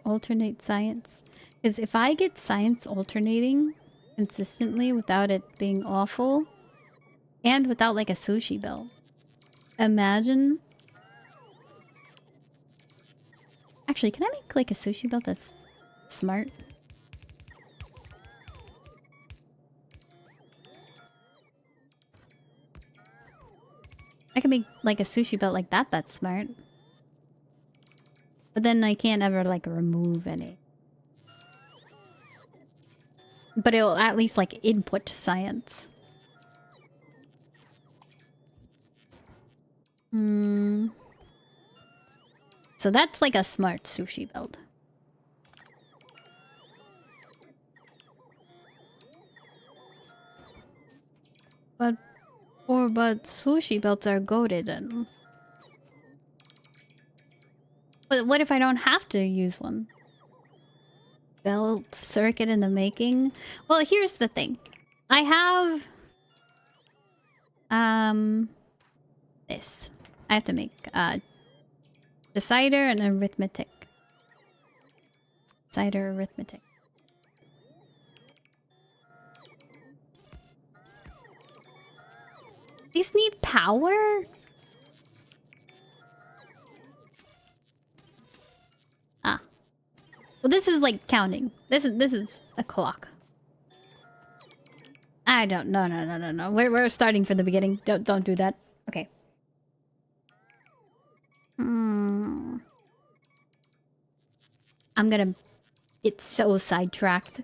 alternate science. Because if I get science alternating consistently without it being awful, and without like a sushi belt, imagine... Actually, can I make like a sushi belt that's smart? I can make like a sushi belt like that that's smart. But then I can't ever, like, remove any. But it'll at least, like, input science. So that's, like, a smart sushi belt. But sushi belts are goated and... But what if I don't have to use one? Belt circuit in the making? Well, here's the thing. I have... this. I have to make, decider and arithmetic. Decider, arithmetic. These need power? Well, this is like counting. This is a clock. I don't. No. We're starting from the beginning. Don't do that. Okay. I'm gonna get so sidetracked.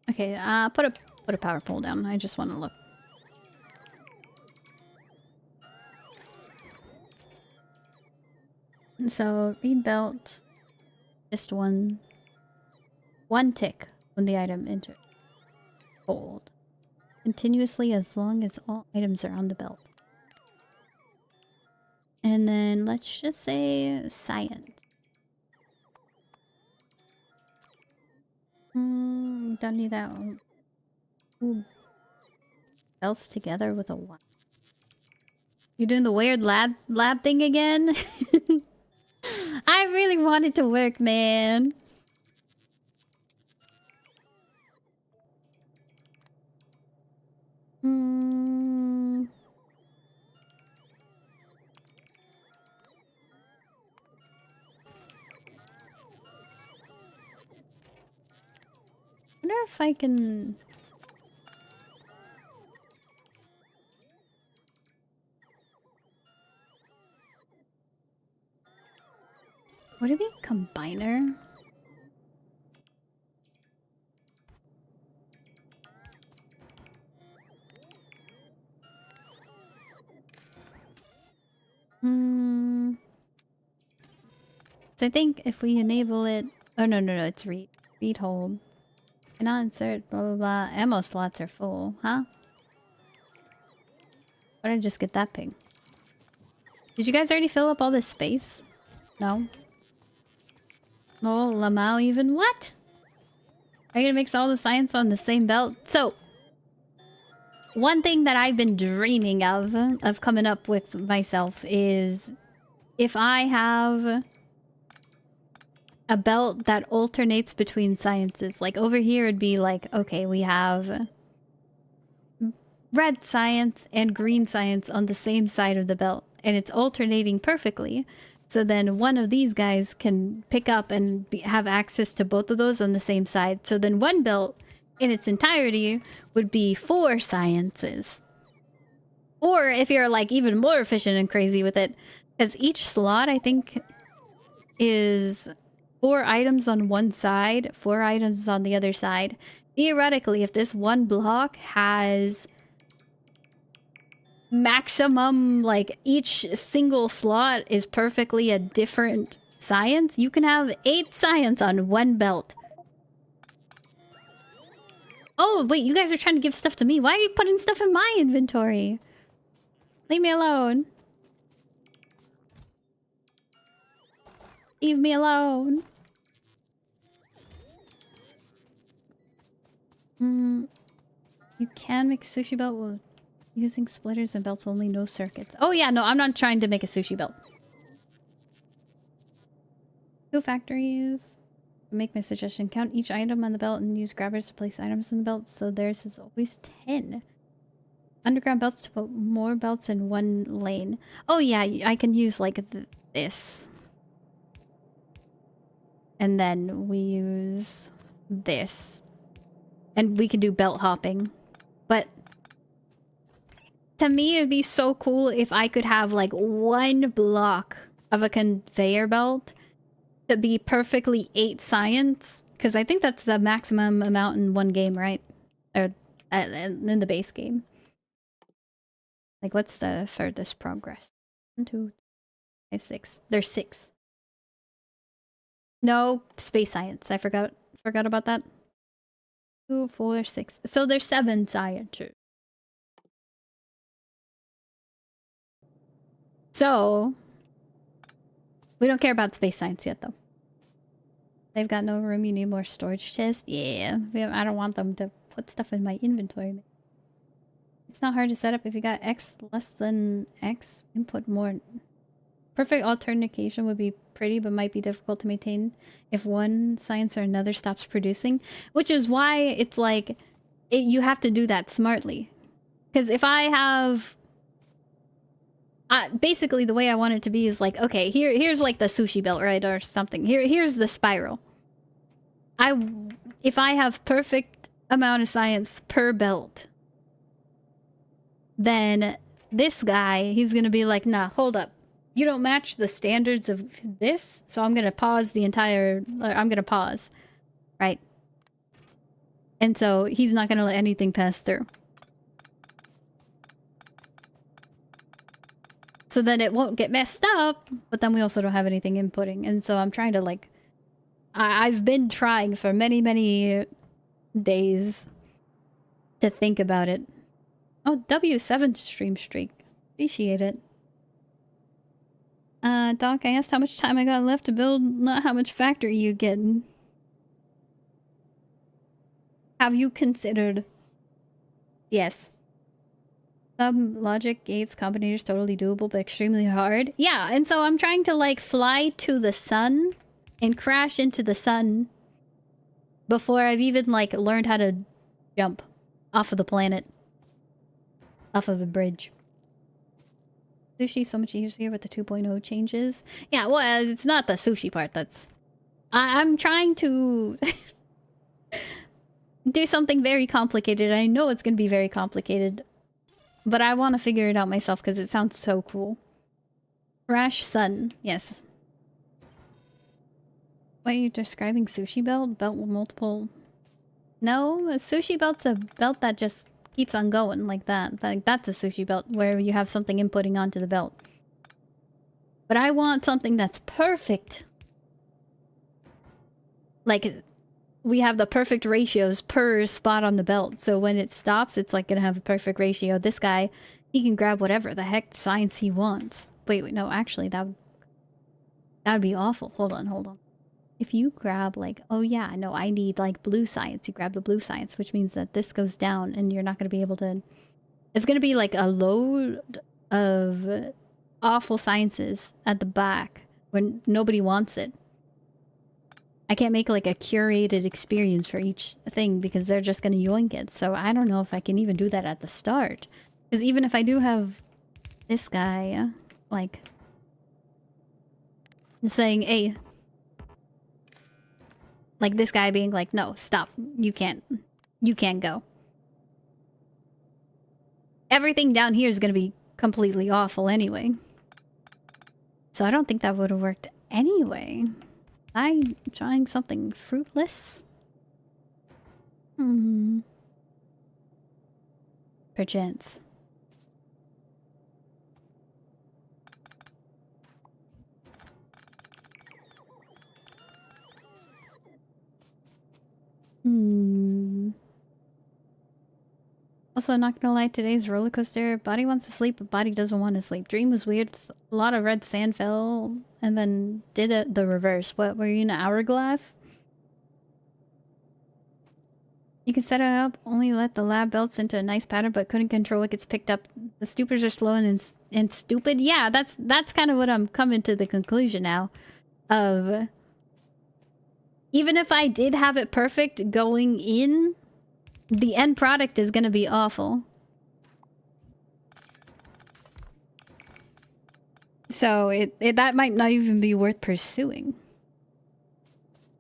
Okay, put a power pole down. I just want to look. So read belt, just one tick when the item enters. Hold. continuously as long as all items are on the belt. And then let's just say science. Don't need that one. Ooh. Belts together with a one. You're doing the weird lab thing again? I really want it to work, man. I wonder if I can... Would it be combiner? So I think if we enable it... Oh, no, it's read. Read hold. Cannot insert, blah, blah, blah. Ammo slots are full, huh? Why did I just get that ping? Did you guys already fill up all this space? No? Oh, Lamau even? What? Are you gonna mix all the science on the same belt? So, one thing that I've been dreaming of coming up with myself is if I have a belt that alternates between sciences. Like over here it'd be like, okay, we have red science and green science on the same side of the belt, and it's alternating perfectly. So then one of these guys can pick up and have access to both of those on the same side. So then one belt in its entirety would be 4 sciences. Or if you're like even more efficient and crazy with it, because each slot I think is 4 items on one side, 4 items on the other side. Theoretically, if this one block has maximum, like each single slot is perfectly a different science, you can have 8 science on one belt. Oh, wait, you guys are trying to give stuff to me. Why are you putting stuff in my inventory? Leave me alone. Leave me alone. You can make a sushi belt with using splitters and belts only, no circuits. Oh yeah, no, I'm not trying to make a sushi belt. 2 factories. Make my suggestion. Count each item on the belt and use grabbers to place items in the belt, so theirs is always 10. Underground belts to put more belts in one lane. Oh yeah, I can use like this. And then we use this. And we can do belt hopping. But to me, it'd be so cool if I could have like one block of a conveyor belt to be perfectly 8 science. Because I think that's the maximum amount in one game, right? Or in the base game. Like, what's the furthest progress? 1, 2, 5, 6. There's 6. No, space science. I forgot about that. 2, 4, 6. So there's 7 science. So we don't care about space science yet, though. They've got no room. You need more storage chests. Yeah, I don't want them to put stuff in my inventory. It's not hard to set up if you got X less than X. Input more. Perfect alternation would be pretty, but might be difficult to maintain if one science or another stops producing. Which is why it's like, you have to do that smartly. Because if I have... basically, the way I want it to be is like, okay, here's like the sushi belt, right? Or something. Here's the spiral. If I have perfect amount of science per belt, then this guy, he's gonna be like, nah, hold up. You don't match the standards of this, so I'm gonna pause the entire... I'm gonna pause. Right? And so he's not gonna let anything pass through. So then it won't get messed up, but then we also don't have anything inputting. And so I'm trying to like... I've been trying for many, many days to think about it. Oh, W7 stream streak. Appreciate it. Doc, I asked how much time I got left to build, not how much factory you getting. Have you considered? Yes. Some logic, gates, combinators, totally doable, but extremely hard. Yeah, and so I'm trying to, like, fly to the sun and crash into the sun before I've even, like, learned how to jump off of the planet. Off of a bridge. Sushi so much easier with the 2.0 changes. Yeah, well, it's not the sushi part that's... I'm trying to do something very complicated. I know it's going to be very complicated, but I want to figure it out myself because it sounds so cool. Crash Sun. Yes. What are you describing? Sushi belt? Belt with multiple... No, a sushi belt's a belt that just keeps on going like that. Like, that's a sushi belt where you have something inputting onto the belt. But I want something that's perfect. Like, we have the perfect ratios per spot on the belt. So when it stops, it's like gonna have a perfect ratio. This guy, he can grab whatever the heck science he wants. Wait, no, actually, that would be awful. Hold on. If you grab, like, oh yeah, no, I need, like, blue science. You grab the blue science, which means that this goes down and you're not gonna be able to... It's gonna be like a load of awful sciences at the back when nobody wants it. I can't make, like, a curated experience for each thing because they're just gonna yoink it. So I don't know if I can even do that at the start. Because even if I do have this guy, like, saying, hey, like this guy being like, no, stop, you can't go. Everything down here is gonna be completely awful anyway. So I don't think that would have worked anyway. I'm trying something fruitless. Perchance. Also, not gonna lie, today's roller coaster, body wants to sleep, but body doesn't want to sleep. Dream was weird. A lot of red sand fell, and then did it the reverse. What, were you in an hourglass? You can set it up, only let the lab belts into a nice pattern, but couldn't control what gets picked up. The stupers are slow and stupid. Yeah, that's kind of what I'm coming to the conclusion now. Of... Even if I did have it perfect going in, the end product is gonna be awful. So that might not even be worth pursuing.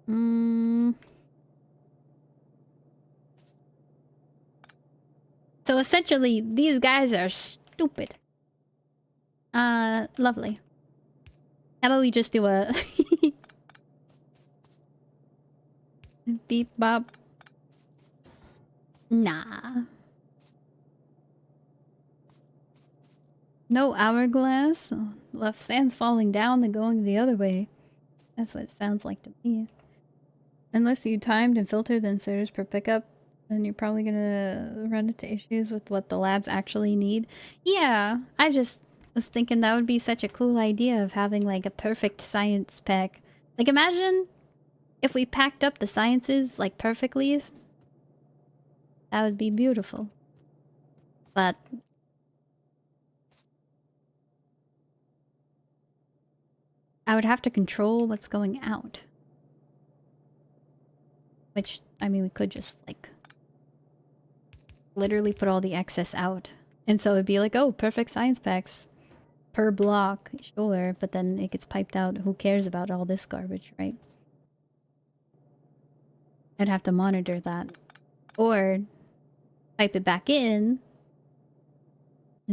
So essentially, these guys are stupid. Lovely. How about we just do a... beep bop. Nah. No hourglass? Left sands falling down and going the other way. That's what it sounds like to me. Unless you timed and filtered the inserters per pickup, then you're probably gonna run into issues with what the labs actually need. Yeah, I just was thinking that would be such a cool idea of having, like, a perfect science pack. Like, imagine if we packed up the sciences, like, perfectly. That would be beautiful. But I would have to control what's going out. Which, I mean, we could just, like, literally put all the excess out. And so it'd be like, oh, perfect science packs per block. Sure, but then it gets piped out. Who cares about all this garbage, right? I'd have to monitor that. Or pipe it back in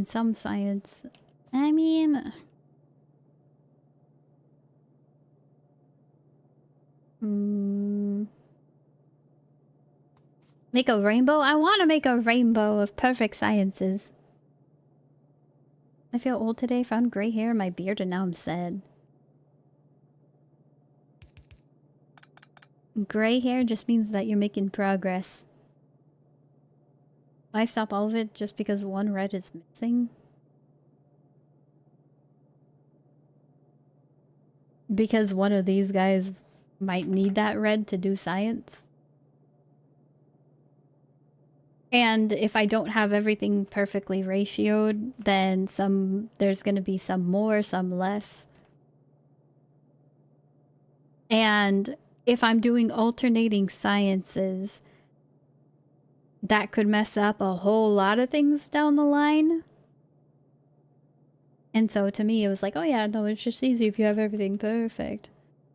some science. I mean... Make a rainbow? I want to make a rainbow of perfect sciences. I feel old today. Found gray hair in my beard and now I'm sad. Gray hair just means that you're making progress. Why stop all of it just because one red is missing? Because one of these guys might need that red to do science. And if I don't have everything perfectly ratioed, then there's going to be some more, some less. And if I'm doing alternating sciences, that could mess up a whole lot of things down the line. And so to me, it was like, oh yeah, no, it's just easy if you have everything perfect.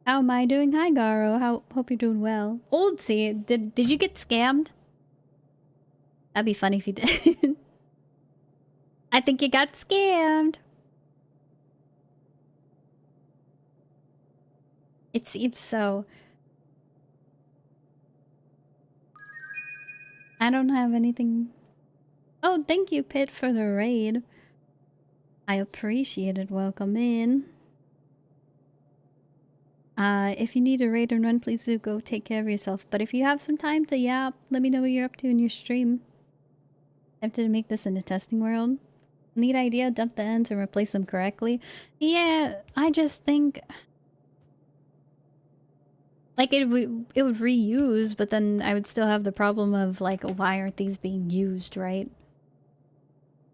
How am I doing? Hi, Garo. Hope you're doing well. Oldsy, did you get scammed? That'd be funny if you did. I think you got scammed. It seems so. I don't have anything. Oh, thank you, Pit, for the raid. I appreciate it. Welcome in. If you need a raid and run, please do go take care of yourself. But if you have some time to yap, let me know what you're up to in your stream. Tempted to make this in a testing world. Neat idea, dump the ends and replace them correctly. Yeah, I just think... like, it would reuse, but then I would still have the problem of, like, why aren't these being used, right?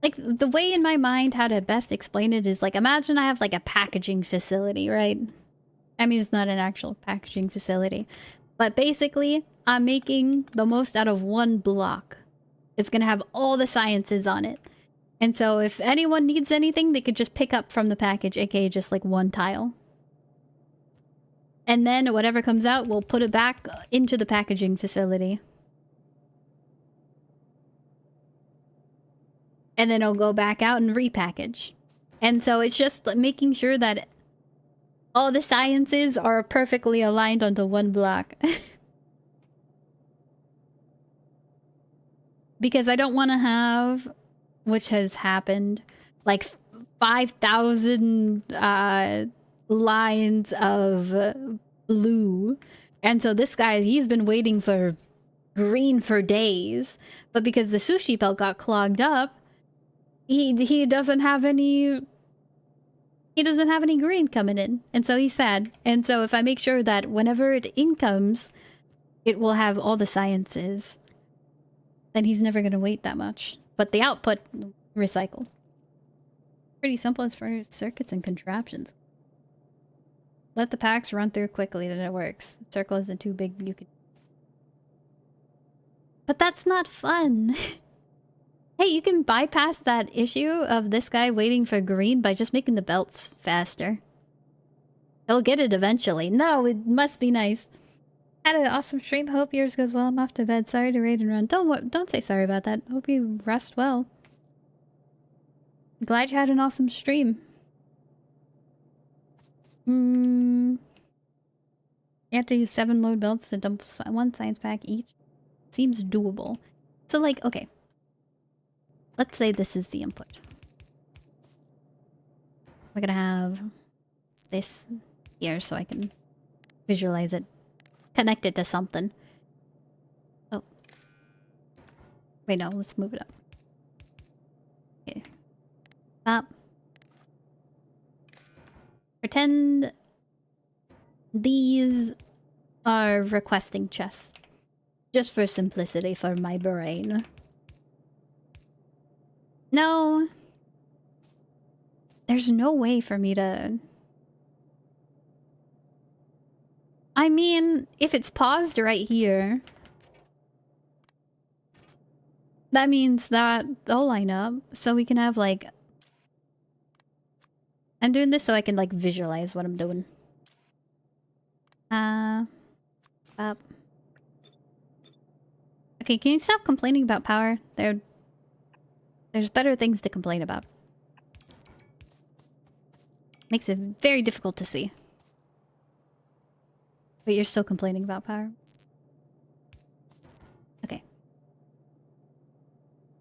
Like, the way in my mind how to best explain it is, like, imagine I have, like, a packaging facility, right? I mean, it's not an actual packaging facility. But basically, I'm making the most out of one block. It's gonna have all the sciences on it. And so if anyone needs anything, they could just pick up from the package, aka just, like, one tile. And then whatever comes out, we'll put it back into the packaging facility. And then it'll go back out and repackage. And so it's just making sure that all the sciences are perfectly aligned onto one block. Because I don't want to have, which has happened, like 5,000 lines of blue. And so this guy, he's been waiting for green for days. But because the sushi belt got clogged up, he doesn't have any... he doesn't have any green coming in. And so he's sad. And so if I make sure that whenever it incomes, it will have all the sciences, then he's never going to wait that much. But the output, recycle. Pretty simple as far as circuits and contraptions. Let the packs run through quickly, then it works. The circle isn't too big, you can... but that's not fun! Hey, you can bypass that issue of this guy waiting for green by just making the belts faster. He'll get it eventually. No, it must be nice. Had an awesome stream. Hope yours goes well. I'm off to bed. Sorry to raid and run. Don't say sorry about that. Hope you rest well. Glad you had an awesome stream. You have to use 7 load belts to dump 1 science pack each. Seems doable. So, like, okay. Let's say this is the input. We're gonna have this here so I can visualize it. Connect it to something. Oh. Wait, no, let's move it up. Okay. Up. Pretend these are requesting chests. Just for simplicity for my brain. No. There's no way for me to... I mean, if it's paused right here, that means that they'll line up. So we can have, like... I'm doing this so I can, like, visualize what I'm doing. Up. Okay, can you stop complaining about power? There's better things to complain about. Makes it very difficult to see. But you're still complaining about power. Okay.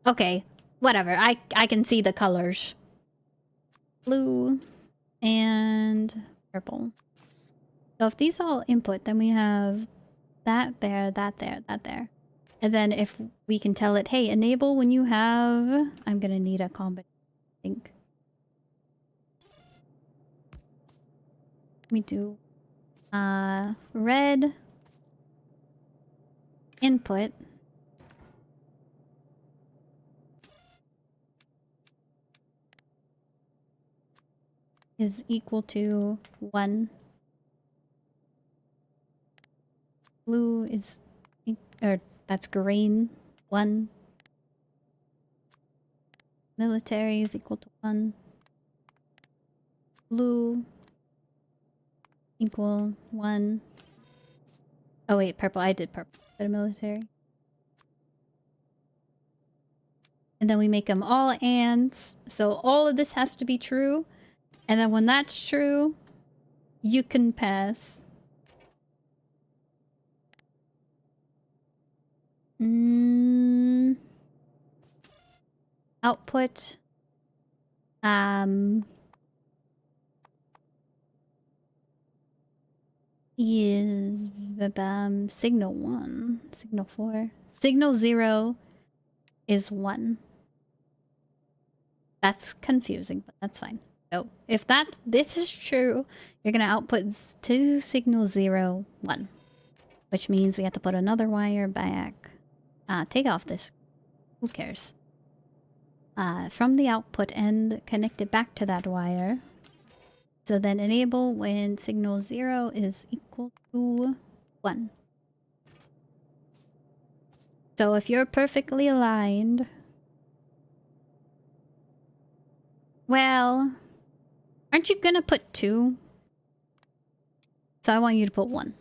Okay, whatever. I can see the colors. Blue and purple. So if these all input, then we have that there, that there, that there. And then if we can tell it, hey, enable when you have... I'm gonna need a combination, I think. Let me do... red... input... is equal to 1. Blue is... or that's green. 1. Military is equal to 1. Blue equal 1. Oh wait, purple. I did purple instead of military. And then we make them all ands. So all of this has to be true. And then when that's true, you can pass. Output. Is signal 1, signal 4, signal 0 is 1. That's confusing, but that's fine. So if this is true, you're gonna output to signal 0, 1, which means we have to put another wire back. Take off this. Who cares? From the output end, connect it back to that wire. So then enable when signal 0 is equal to 1. So if you're perfectly aligned... Well... Aren't you gonna put 2? So I want you to put 1.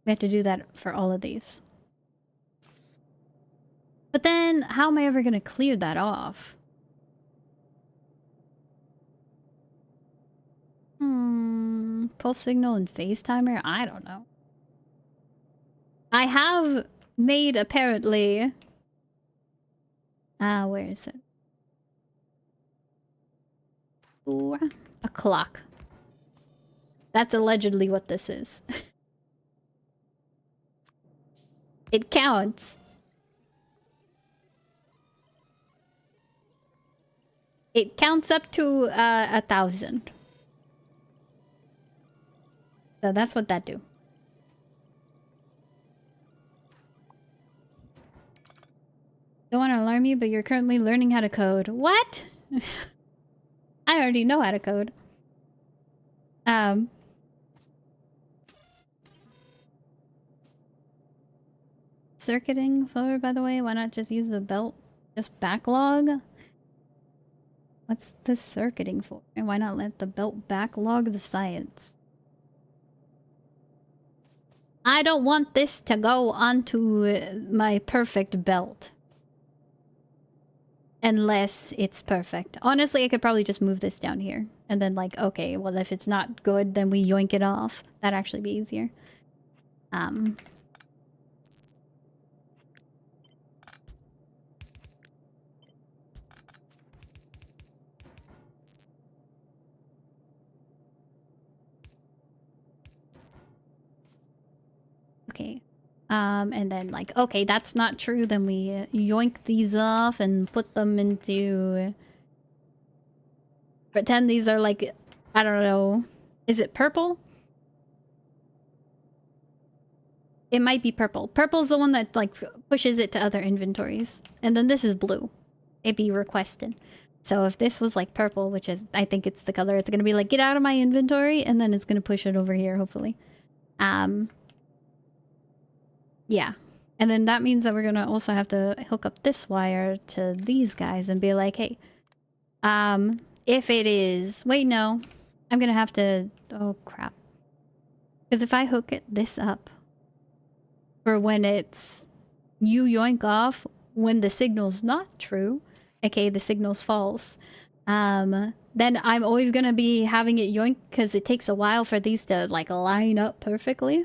We have to do that for all of these. But then, how am I ever gonna clear that off? Pulse signal and phase timer? I don't know. I have made, apparently... where is it? Ooh, a clock. That's allegedly what this is. It counts. It counts up to 1,000. So that's what that do. Don't want to alarm you, but you're currently learning how to code. What? I already know how to code. Circuiting for, by the way, why not just use the belt? Just backlog? What's the circuiting for? And why not let the belt backlog the science? I don't want this to go onto my perfect belt. Unless it's perfect. Honestly, I could probably just move this down here. And then like, okay, well if it's not good, then we yoink it off. That'd actually be easier. Okay. And then like, okay, that's not true. Then we yoink these off and put them into... Pretend these are like, I don't know. Is it purple? It might be purple. Purple's the one that like pushes it to other inventories. And then this is blue. It'd be requested. So if this was like purple, which is, I think it's the color, it's gonna be like, get out of my inventory, and then it's gonna push it over here, hopefully. Yeah. And then that means that we're gonna also have to hook up this wire to these guys and be like, hey, if it is... Wait, no. I'm gonna have to... Oh, crap. Because if I hook this up for when it's... You yoink off when the signal's not true, aka the signal's false, then I'm always gonna be having it yoink because it takes a while for these to, like, line up perfectly.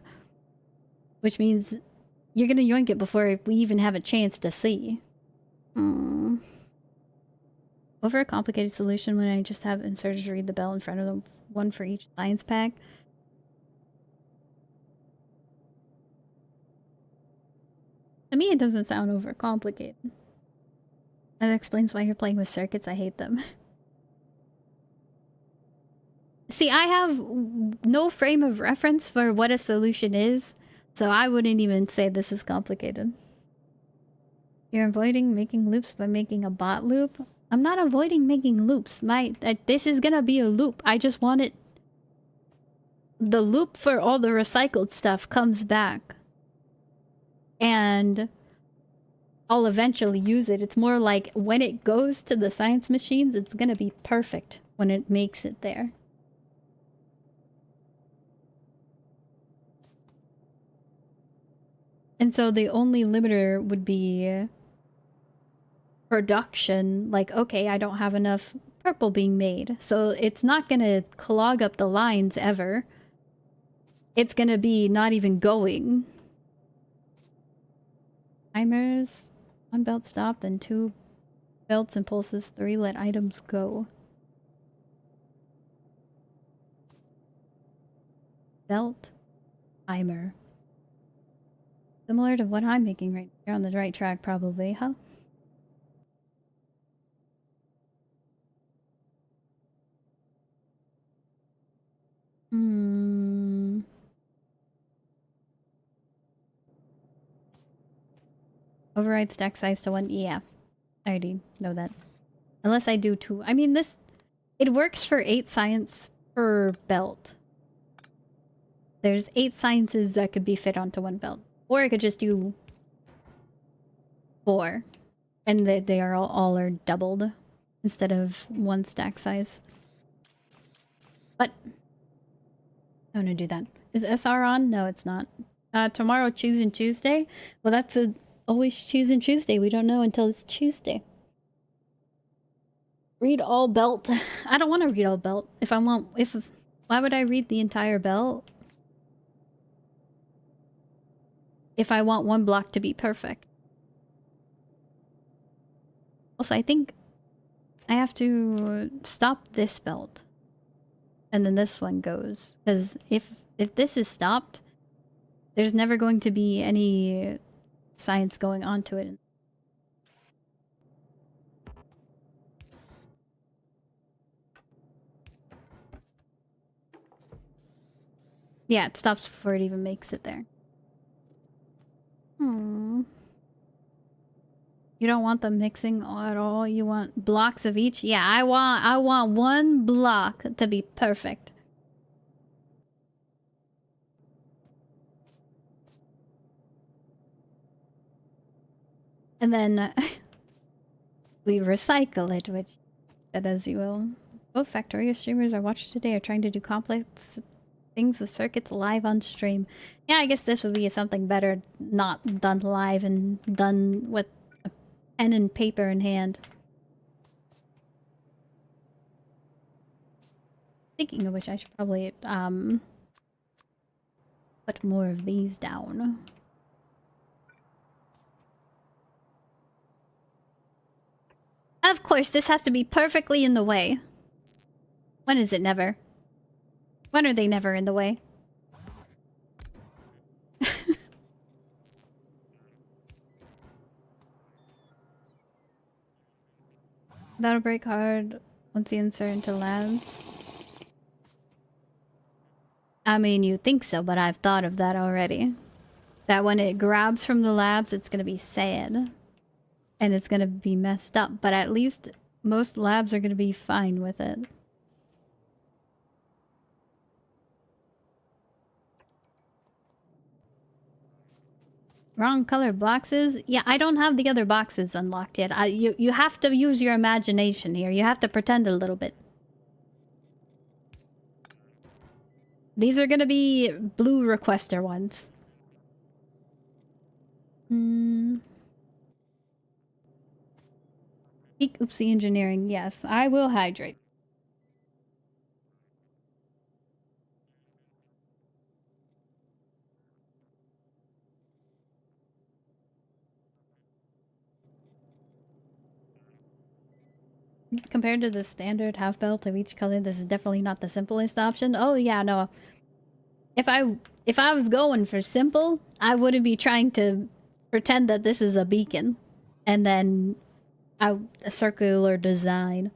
Which means you're gonna yoink it before we even have a chance to see. Over a complicated solution when I just have inserters read the bell in front of them, one for each science pack. To me, it doesn't sound overcomplicated. That explains why you're playing with circuits. I hate them. See, I have no frame of reference for what a solution is, so I wouldn't even say this is complicated. You're avoiding making loops by making a bot loop? I'm not avoiding making loops. This is gonna be a loop. I just want it... The loop for all the recycled stuff comes back. And I'll eventually use it. It's more like when it goes to the science machines, it's gonna be perfect when it makes it there. And so the only limiter would be production. Like, okay, I don't have enough purple being made. So it's not gonna clog up the lines ever. It's gonna be not even going. Timers. 1 belt stop, then 2 belts and pulses, 3 let items go. Belt. Timer. Similar to what I'm making right here. On the right track, probably, huh? Override stack size to 1. Yeah. I already know that. Unless I do 2. I mean, this... It works for 8 science per belt. There's 8 sciences that could be fit onto 1 belt. Or I could just do 4. And they are all are doubled. Instead of 1 stack size. But... I'm gonna do that. Is SR on? No, it's not. Tomorrow, Choosing Tuesday? Well, that's always Choosing Tuesday. We don't know until it's Tuesday. Read all belt. I don't want to read all belt. Why would I read the entire belt? If I want 1 block to be perfect. Also, I think I have to stop this belt. And then this one goes. Because if this is stopped, there's never going to be any science going onto it. Yeah, it stops before it even makes it there. You don't want them mixing at all? You want blocks of each? Yeah, I want 1 block to be perfect. And then we recycle it, which that as you will. Both Factorio streamers I watched today are trying to do complex things with circuits live on stream. Yeah, I guess this would be something better, not done live and done with a pen and paper in hand. Speaking of which, I should probably put more of these down. Of course, this has to be perfectly in the way. When is it never? When are they never in the way? That'll break hard once you insert into labs. I mean, you think so, but I've thought of that already. That when it grabs from the labs, it's gonna be sad. And it's gonna be messed up, but at least most labs are gonna be fine with it. Wrong color boxes? Yeah, I don't have the other boxes unlocked yet. You have to use your imagination here. You have to pretend a little bit. These are gonna be blue requester ones. Peak oopsie engineering. Yes, I will hydrate. Compared to the standard half belt of each color, this is definitely not the simplest option. Oh yeah, no. If I was going for simple, I wouldn't be trying to pretend that this is a beacon, and then a circular design.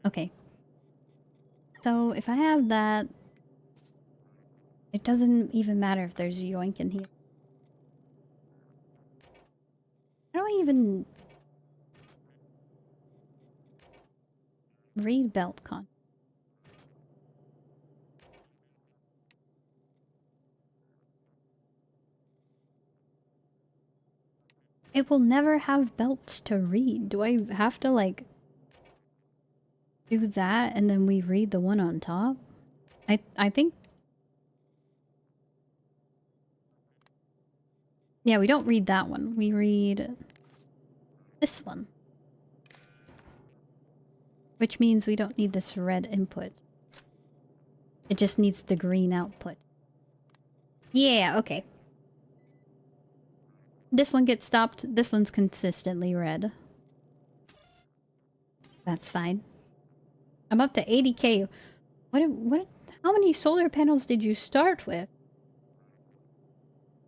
Okay. So if I have that, it doesn't even matter if there's yoink in here. How do I even read belt con? It will never have belts to read. Do I have to, like, do that and then we read the one on top? I think... Yeah, we don't read that one. We read this one. Which means we don't need this red input. It just needs the green output. Yeah, okay. This one gets stopped. This one's consistently red. That's fine. I'm up to 80k. How many solar panels did you start with?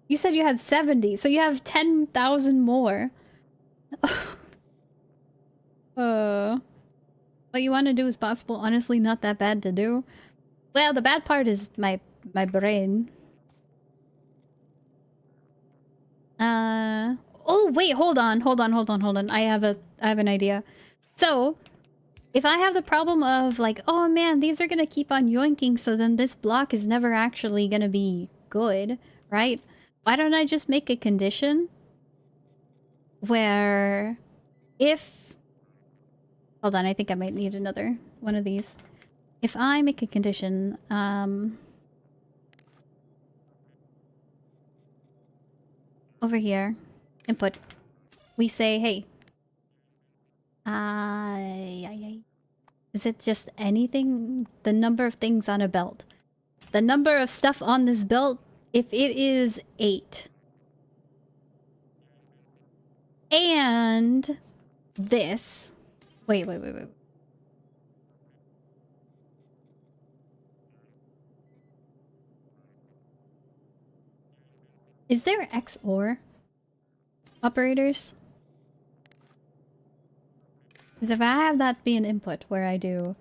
You said you had 70, so you have 10,000 more. What you want to do is possible. Honestly, not that bad to do. Well, the bad part is my brain. Oh wait, hold on. I have an idea. So, if I have the problem of like, oh man, these are gonna keep on yoinking, so then this block is never actually gonna be good, right? Why don't I just make a condition where if... Hold on, I think I might need another one of these. If I make a condition, over here, input, we say, hey, is it just anything? The number of things on a belt. The number of stuff on this belt, if it is 8. And this. Wait. Is there XOR operators? Because if I have that be an input where I do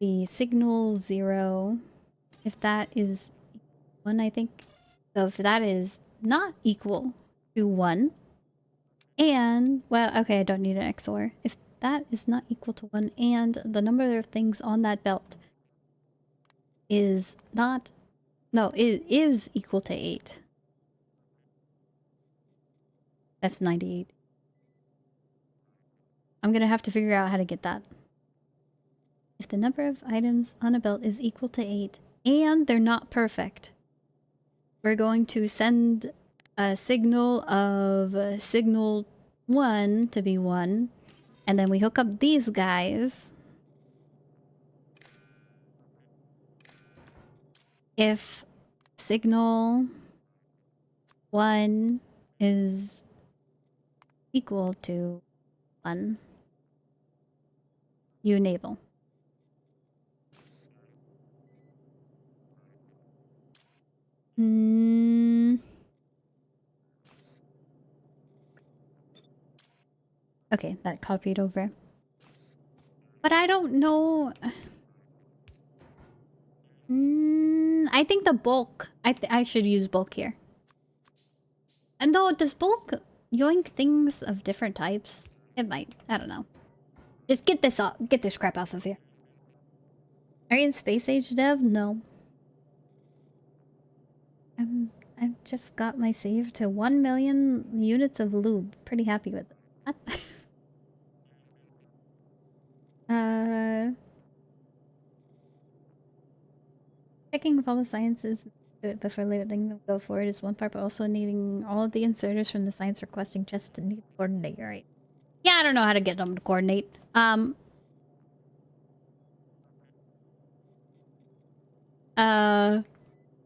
the signal 0, if that is 1, I think. So if that is not equal to 1, and, well, okay, I don't need an XOR. If that is not equal to 1 and the number of things on that belt is not... No, it is equal to 8. That's 98. I'm gonna have to figure out how to get that. If the number of items on a belt is equal to 8 and they're not perfect, we're going to send a signal of signal 1 to be 1, and then we hook up these guys. If signal 1 is equal to 1, you enable. Okay, that copied over. But I don't know... I think the bulk... I should use bulk here. And though, does bulk yoink things of different types? It might. I don't know. Just get this off. Get this crap off of here. Are you in Space Age Dev? No. I've just got my save to 1 million units of lube. Pretty happy with it. Checking if all the sciences do it before letting them go forward is one part, but also needing all of the inserters from the science requesting just to need to coordinate. You're right. Yeah, I don't know how to get them to coordinate.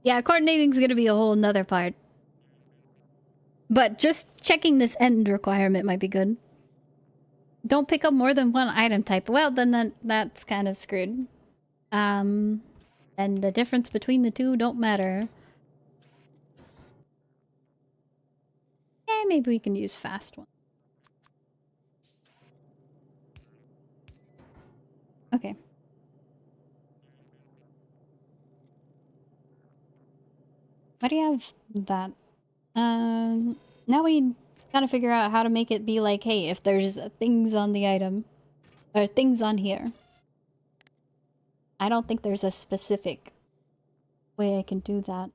Yeah, coordinating's gonna be a whole nother part. But just checking this end requirement might be good. Don't pick up more than one item type. Well, then that's kind of screwed. and the difference between the two don't matter. Eh, maybe we can use fast one. Okay. Why do you have that? Now we gotta figure out how to make it be like, hey, if there's things on the item, or things on here. I don't think there's a specific way I can do that.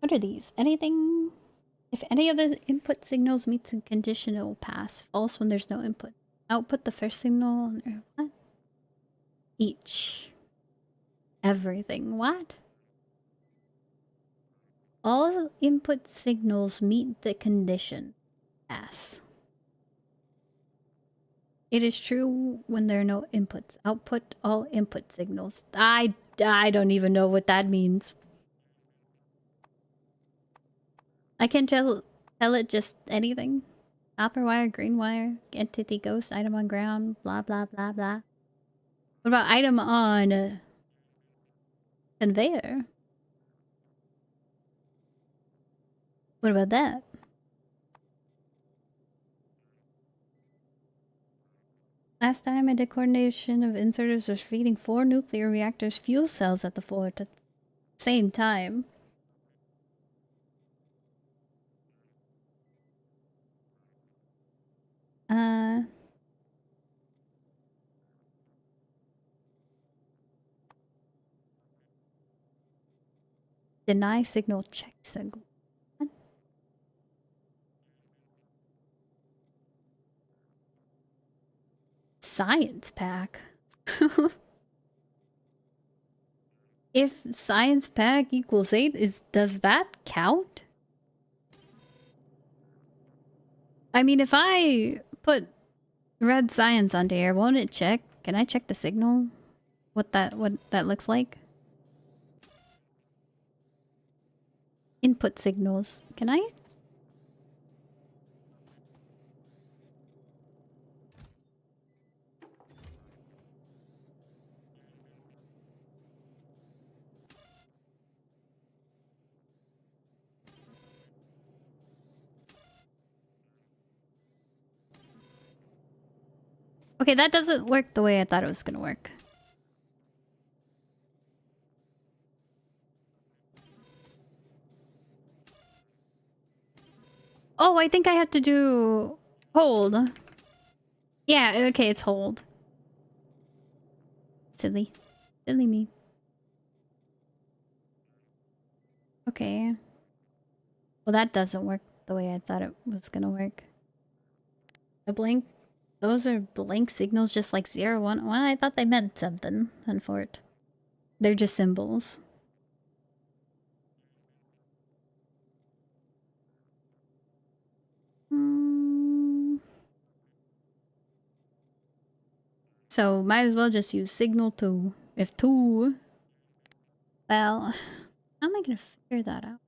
What are these? Anything? If any of the input signals meet the condition, it will pass. False when there's no input. Output the first signal. What? Each. Everything. What? All input signals meet the condition. Pass. It is true when there are no inputs. Output all input signals. I don't even know what that means. I can tell it just anything. Copper wire, green wire, entity, ghost, item on ground, blah, blah, blah, blah. What about item on conveyor? What about that? Last time I did coordination of inserters was feeding 4 nuclear reactors fuel cells at the fort at the same time. Deny signal, check signal. What? Science pack. If science pack equals 8, does that count? I mean, if I put red science onto here, won't it check? Can I check the signal? What that looks like? Input signals. Can I? Okay, that doesn't work the way I thought it was gonna work. Oh, I think I have to do hold. Yeah, okay, it's hold. Silly. Silly me. Okay. Well, that doesn't work the way I thought it was gonna work. The blank... Those are blank signals just like 0, 1. Well, I thought they meant something on Fort. They're just symbols. So, might as well just use signal 2. If 2... Well, how am I gonna figure that out?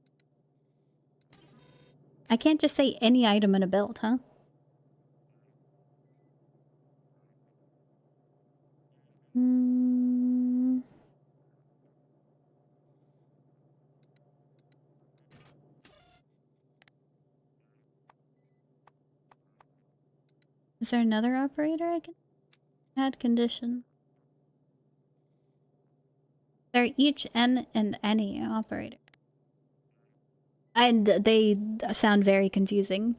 I can't just say any item in a belt, huh? Is there another operator I can add condition? They're each N and any operator. And they sound very confusing.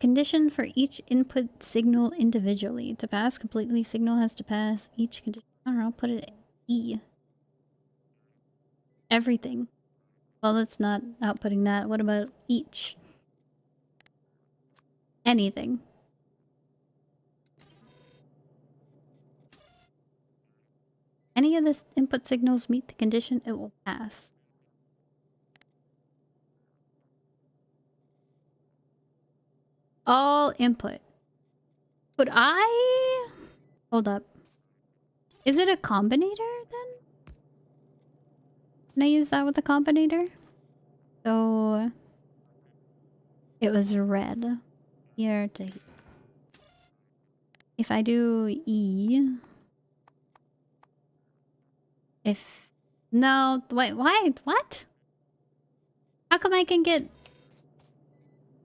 Condition for each input signal individually. To pass completely, signal has to pass each condition. I don't know, I'll put it E. Everything. Well, that's not outputting that. What about each? Anything. Any of the input signals meet the condition, it will pass. All input. Could I... Hold up. Is it a combinator then? Can I use that with a combinator? So... It was red. Here to here. If I do E... If... No, wait, why? What? How come I can get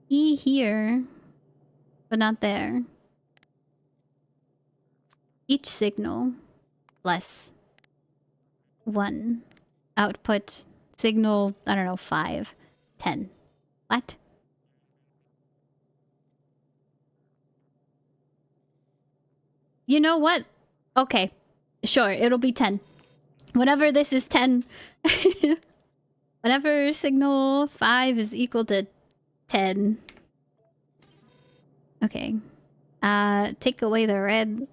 E here, but not there? Each signal plus 1. Output signal, I don't know, 5, 10. What? You know what? Okay. Sure, it'll be 10. Whenever this is 10. Whenever signal 5 is equal to 10. Okay. Take away the red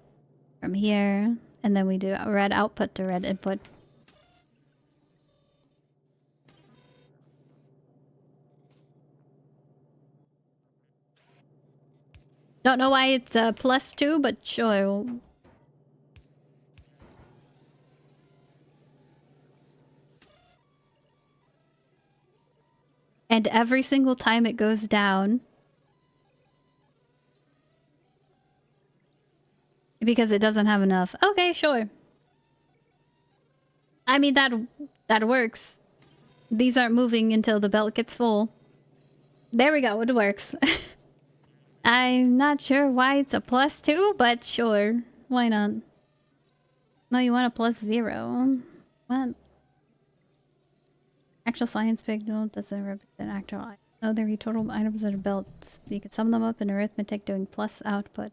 from here. And then we do red output to red input. Don't know why it's +2, but sure. And every single time it goes down, because it doesn't have enough. Okay, sure. I mean, that works. These aren't moving until the belt gets full. There we go, it works. I'm not sure why it's a +2, but sure. Why not? No, you want a +0. What? Actual science signal doesn't represent actual items. No, they're total items that are belts. You can sum them up in arithmetic doing plus output.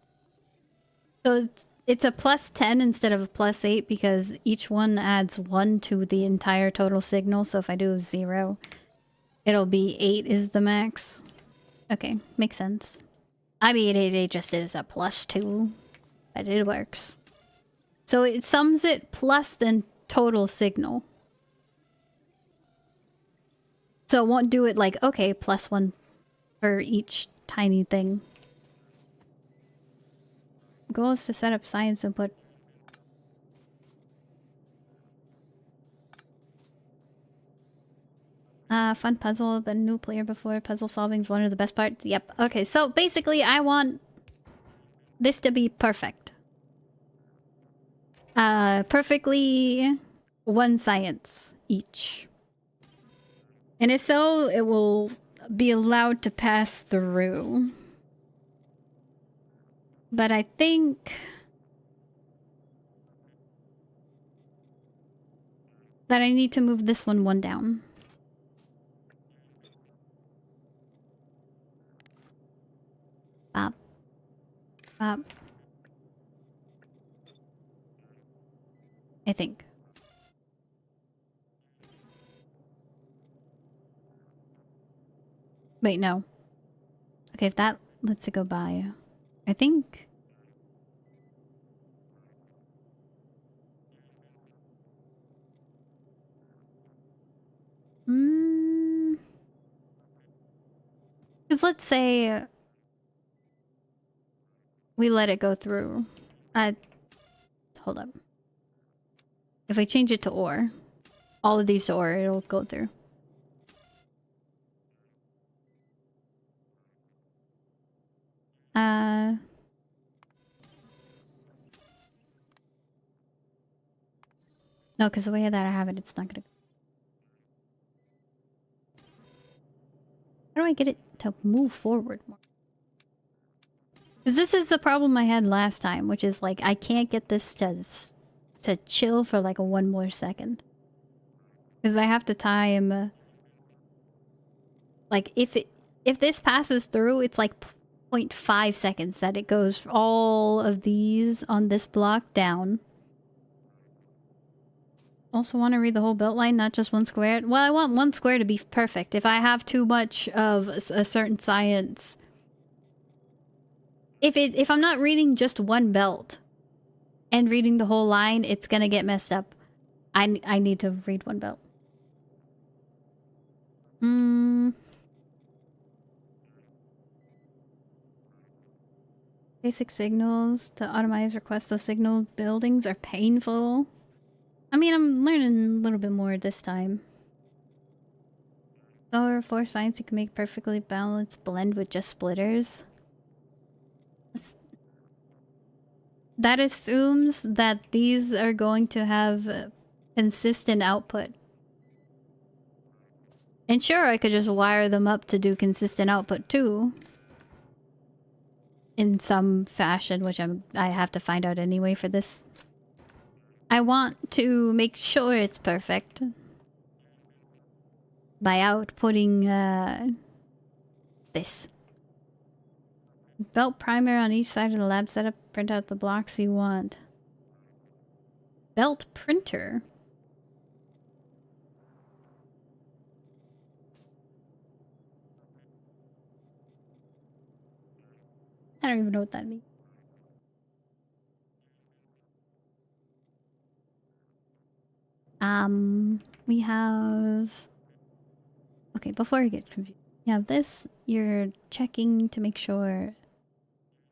So it's a +10 instead of a +8 because each one adds 1 to the entire total signal. So if I do 0, it'll be 8 is the max. Okay, makes sense. I mean, it just is a +2, but it works. So it sums it plus the total signal. So it won't do it like, okay, +1 for each tiny thing. Goal is to set up science input. Fun puzzle, been a new player before. Puzzle solving is one of the best parts. Yep. Okay, so basically I want this to be perfect. Perfectly 1 science each. And if so, it will be allowed to pass through. But I think that I need to move this one down. Bop. Bop. I think. Wait, no. Okay, if that lets it go by, I think. Because let's say we let it go through. Hold up. If I change it to ore, all of these to ore, it'll go through. No, because the way that I have it, it's not gonna... How do I get it to move forward more? Because this is the problem I had last time, which is like, I can't get this to chill for like 1 more second. Because I have to time... like, if this passes through, it's like 0.5 seconds that it goes all of these on this block down. Also want to read the whole belt line, not just 1 square. Well, I want 1 square to be perfect. If I have too much of a certain science... If I'm not reading just 1 belt and reading the whole line, it's gonna get messed up. I need to read 1 belt. Basic signals to automate requests. Those signal buildings are painful. I mean, I'm learning a little bit more this time. Or for science, you can make perfectly balanced blend with just splitters. That assumes that these are going to have consistent output. And sure, I could just wire them up to do consistent output too. In some fashion, which I have to find out anyway for this. I want to make sure it's perfect. By outputting, this. Belt primer on each side of the lab setup. Print out the blocks you want. Belt printer. I don't even know what that means. We have... Okay, before I get confused. You have this. You're checking to make sure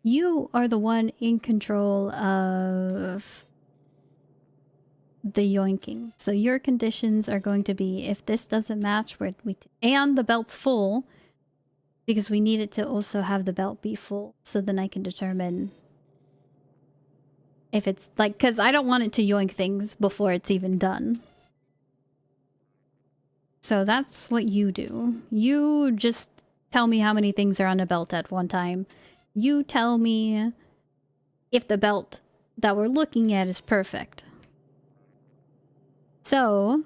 you are the one in control of the yoinking. So your conditions are going to be if this doesn't match and the belt's full, because we need it to also have the belt be full, so then I can determine if it's like, because I don't want it to yoink things before it's even done. So that's what you do. You just tell me how many things are on a belt at one time. You tell me if the belt that we're looking at is perfect. So,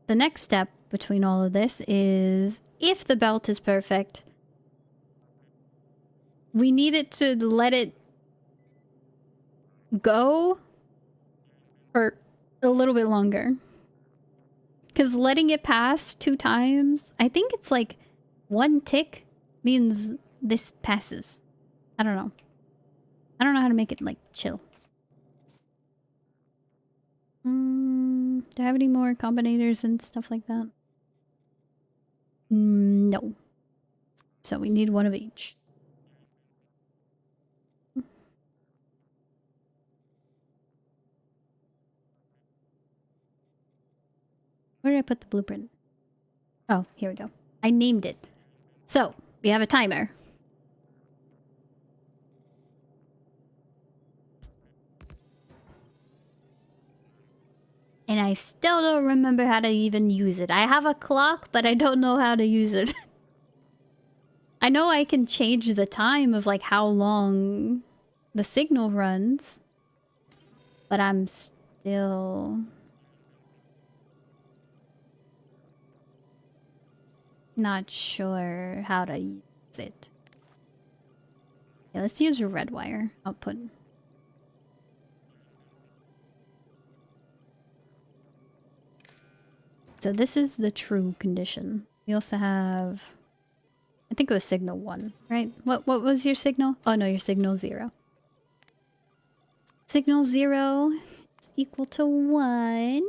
the next step between all of this is if the belt is perfect, we need it to let it go for a little bit longer. Because letting it pass 2 times, I think it's like 1 tick means this passes. I don't know. I don't know how to make it like chill. Do I have any more combinators and stuff like that? No. So we need 1 of each. Where did I put the blueprint? Oh, here we go. I named it. So, we have a timer. And I still don't remember how to even use it. I have a clock, but I don't know how to use it. I know I can change the time of like how long the signal runs. But I'm still... not sure how to use it. Yeah, let's use a red wire output. So this is the true condition. We also have... I think it was signal 1, right? What was your signal? Oh no, your signal 0. Signal 0 is equal to 1.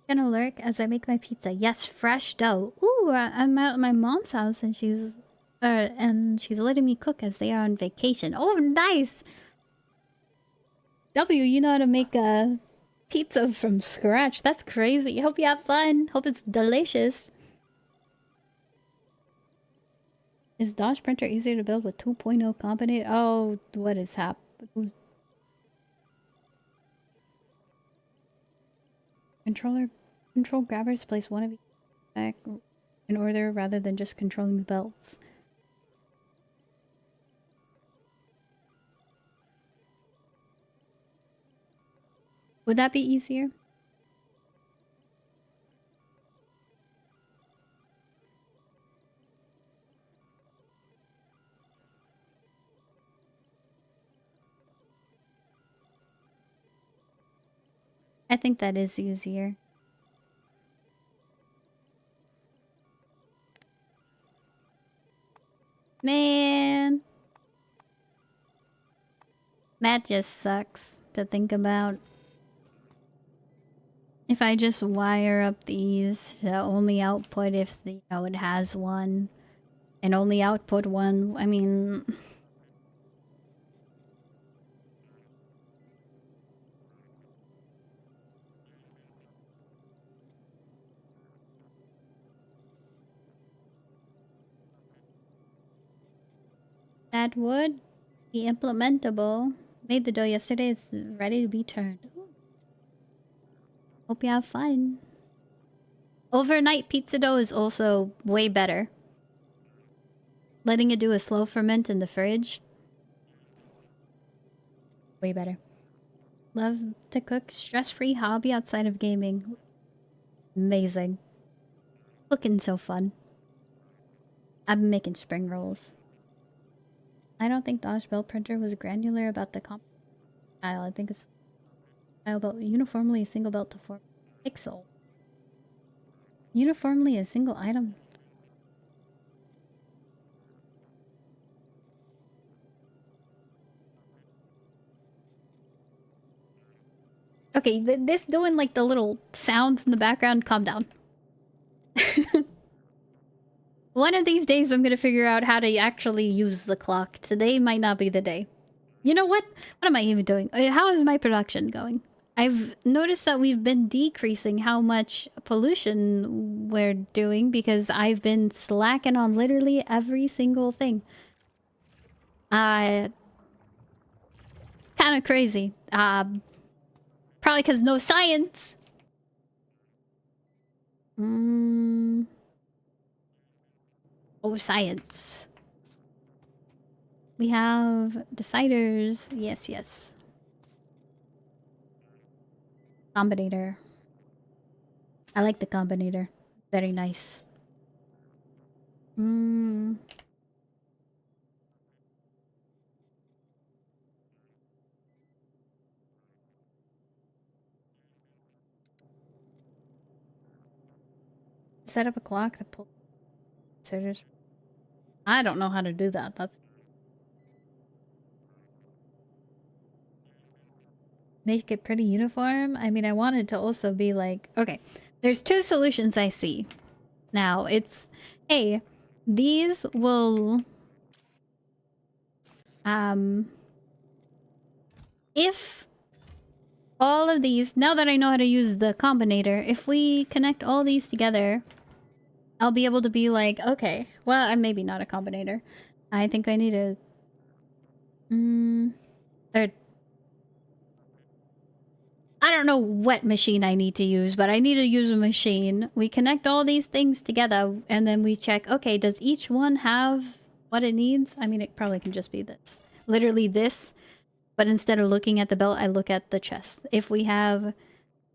Gonna lurk as I make my pizza. Yes, fresh dough. Ooh, I'm at my mom's house and she's letting me cook as they are on vacation. Oh, nice. W, you know how to make a pizza from scratch. That's crazy. Hope you have fun. Hope it's delicious. Is Dodge printer easier to build with 2.0 combinator? Oh, what is happening? Control grabbers place 1 of each back in order rather than just controlling the belts. Would that be easier? I think that is easier. Man. That just sucks to think about. If I just wire up these to only output if the, it has one, and only output one, I mean... That would be implementable. Made the dough yesterday, it's ready to be turned. Ooh. Hope you have fun. Overnight pizza dough is also way better. Letting it do a slow ferment in the fridge. Way better. Love to cook. Stress-free hobby outside of gaming. Amazing. Cooking's so fun. I've been making spring rolls. I don't think Dodge Bell printer was granular about the comp style. I think it's style belt uniformly a single belt to form pixel. Uniformly a single item. Okay, this doing like the little sounds in the background, calm down. One of these days I'm gonna figure out how to actually use the clock. Today might not be the day. You know what? What am I even doing? How is my production going? I've noticed that we've been decreasing how much pollution we're doing because I've been slacking on literally every single thing. Kind of crazy. Probably because no science. Oh, science. We have deciders. Yes, yes. Combinator. I like the combinator. Very nice. Set up a clock that pulls inserters. I don't know how to do that. That's make it pretty uniform. I mean, I wanted to also be like, okay, there's two solutions I see. Now, it's, hey, these will, if all of these, now that I know how to use the combinator, if we connect all these together, I'll be able to be like, okay, well, I'm maybe not a combinator. I think I need a, I don't know what machine I need to use, but I need to use a machine. We connect all these things together, and then we check, okay, does each one have what it needs? I mean, it probably can just be this. Literally this, but instead of looking at the belt, I look at the chest. If we have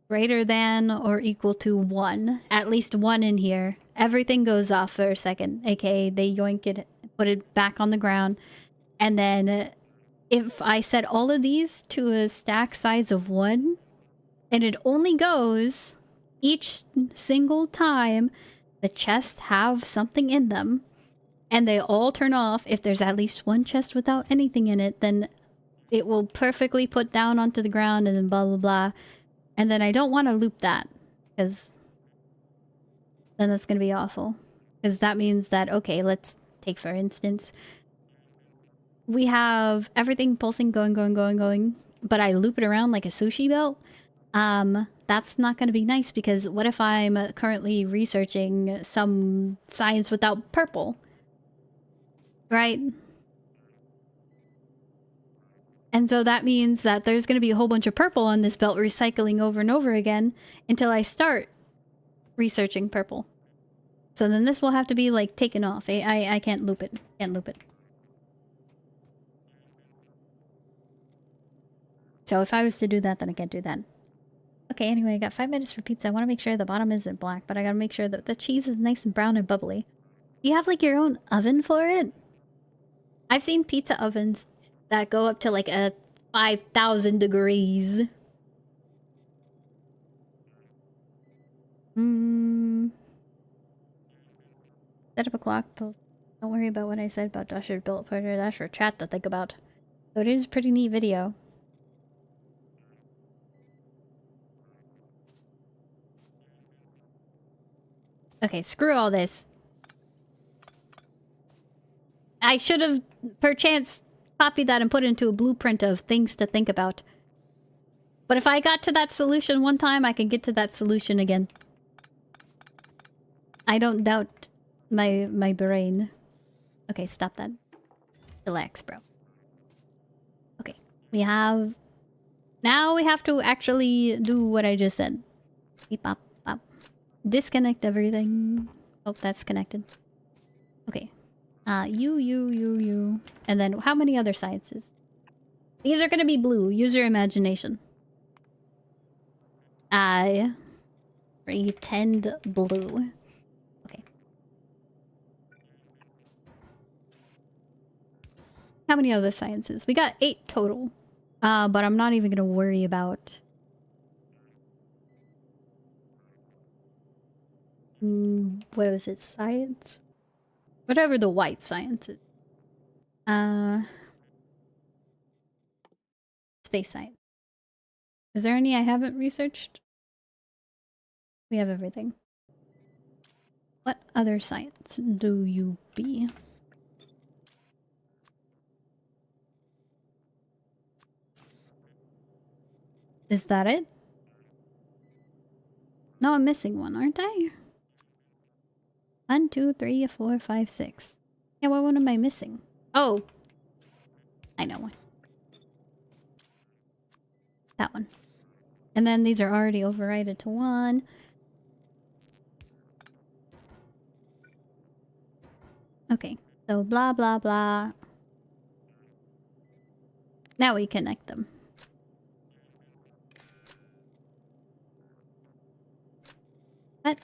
greater than or equal to 1, at least 1 in here, everything goes off for a second, aka they yoink it, put it back on the ground, and then if I set all of these to a stack size of 1, and it only goes each single time the chests have something in them, and they all turn off. If there's at least one chest without anything in it, then it will perfectly put down onto the ground and then blah, blah, blah. And then I don't want to loop that, because then that's going to be awful. Because that means that, okay, let's take for instance, we have everything pulsing, going, going, going, going, but I loop it around like a sushi belt. That's not going to be nice, because what if I'm currently researching some science without purple? Right? And so that means that there's going to be a whole bunch of purple on this belt recycling over and over again until I start researching purple. So then this will have to be like taken off. I can't loop it. Can't loop it. So if I was to do that, then I can't do that. Okay, anyway, I got 5 minutes for pizza. I want to make sure the bottom isn't black, but I gotta make sure that the cheese is nice and brown and bubbly. You have like your own oven for it? I've seen pizza ovens that go up to like a 5,000 degrees. Set up a clock. Don't worry about what I said about Dasher built Porter. That's for chat to think about. So it is a pretty neat video. Okay, screw all this. I should have perchance copied that and put it into a blueprint of things to think about. But if I got to that solution one time, I can get to that solution again. I don't doubt my brain. Okay, stop that. Relax, bro. Okay, we have... Now we have to actually do what I just said. Beep, pop, pop. Disconnect everything. Oh, that's connected. Okay. You. And then how many other sciences? These are gonna be blue. Use your imagination. I pretend blue. Okay. How many other sciences? We got 8 total. But I'm not even gonna worry about... what was it? Science? Whatever the white science is. Space science. Is there any I haven't researched? We have everything. What other science do you be? Is that it? No, I'm missing one, aren't I? 1, 2, 3, 4, 5, 6. Yeah, what one am I missing? Oh! I know one. That one. And then these are already overridden to 1. Okay, so blah blah blah. Now we connect them. What?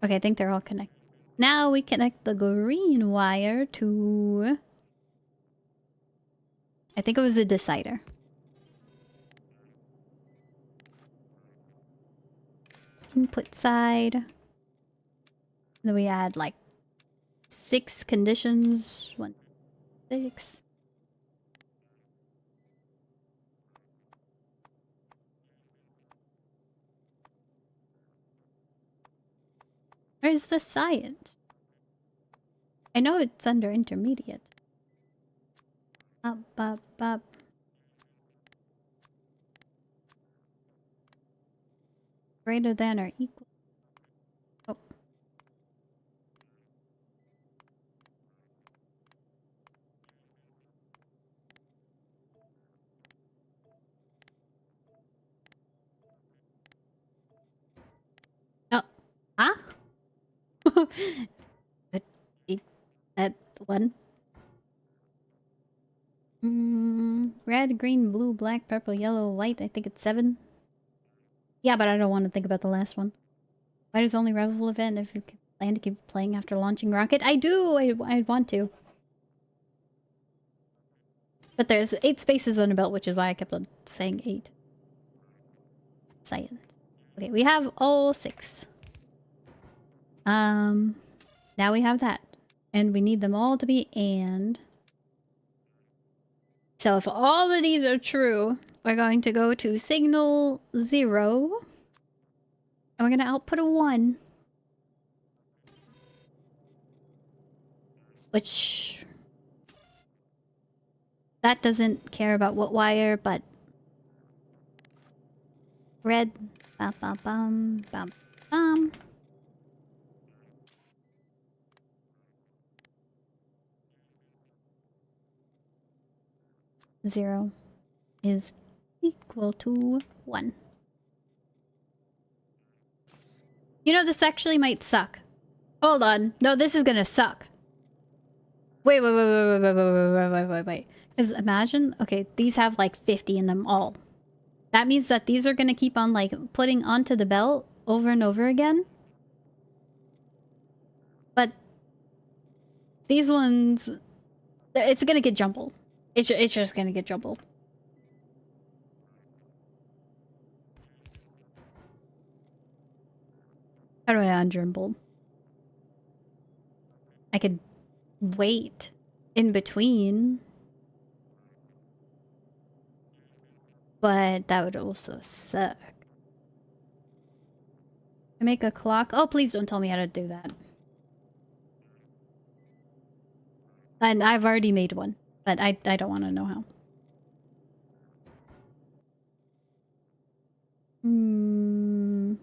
Okay, I think they're all connected. Now we connect the green wire to... I think it was a decider. Input side. Then we add like 6 conditions. 1, 6. Where's the science? I know it's under intermediate. Up, up, up. Greater than or equal. Oh. Oh. Huh? At 1. Red, green, blue, black, purple, yellow, white. I think it's 7. Yeah, but I don't want to think about the last one. Why does only rival event if you plan to keep playing after launching rocket? I do! I want to. But there's 8 spaces on the belt, which is why I kept on saying 8. Science. Okay, we have all 6. Now we have that. And we need them all to be and. So if all of these are true, we're going to go to signal 0. And we're going to output a 1. Which... that doesn't care about what wire, but... red. Bam, bam, bam, bam, bam. Zero is equal to 1. You know, this actually might suck. Hold on. No, this is gonna suck. Wait. Because imagine, okay, these have like 50 in them all. That means that these are gonna keep on like putting onto the belt over and over again. But these ones, it's gonna get jumbled. It's just gonna get jumbled. How do I unjumble? I could wait in between. but that would also suck. I make a clock. Oh, please don't tell me how to do that. And I've already made one, but I don't want to know how. Hmm.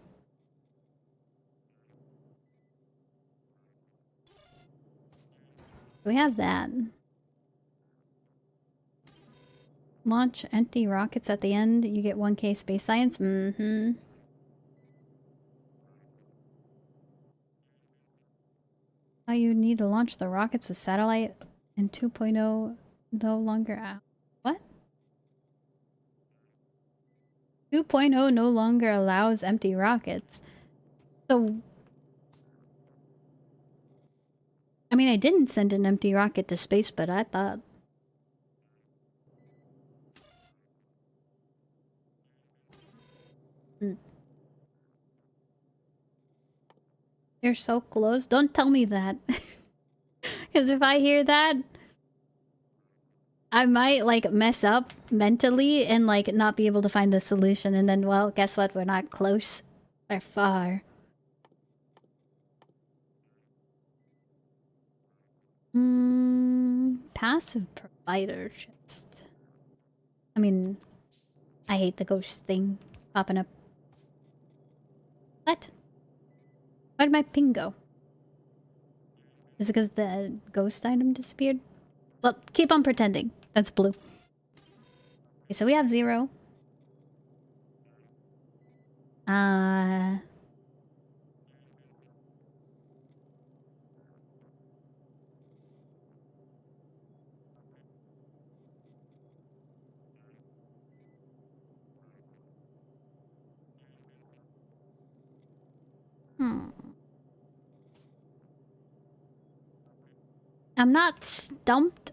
We have that. Launch empty rockets at the end. You get 1K space science. Mm-hmm. Oh, you need to launch the rockets with satellite and 2.0 no longer out. What? 2.0 no longer allows empty rockets. So, I mean, I didn't send an empty rocket to space, but I thought... You're so close. Don't tell me that. Because if I hear that, I might, like, mess up mentally and, like, not be able to find the solution. And then, well, guess what? We're not close. We're far. Passive provider chest. I mean, I hate the ghost thing popping up. What? Where did my ping go? Is it because the ghost item disappeared? Well, keep on pretending. That's blue. Okay, so we have 0. I'm not stumped.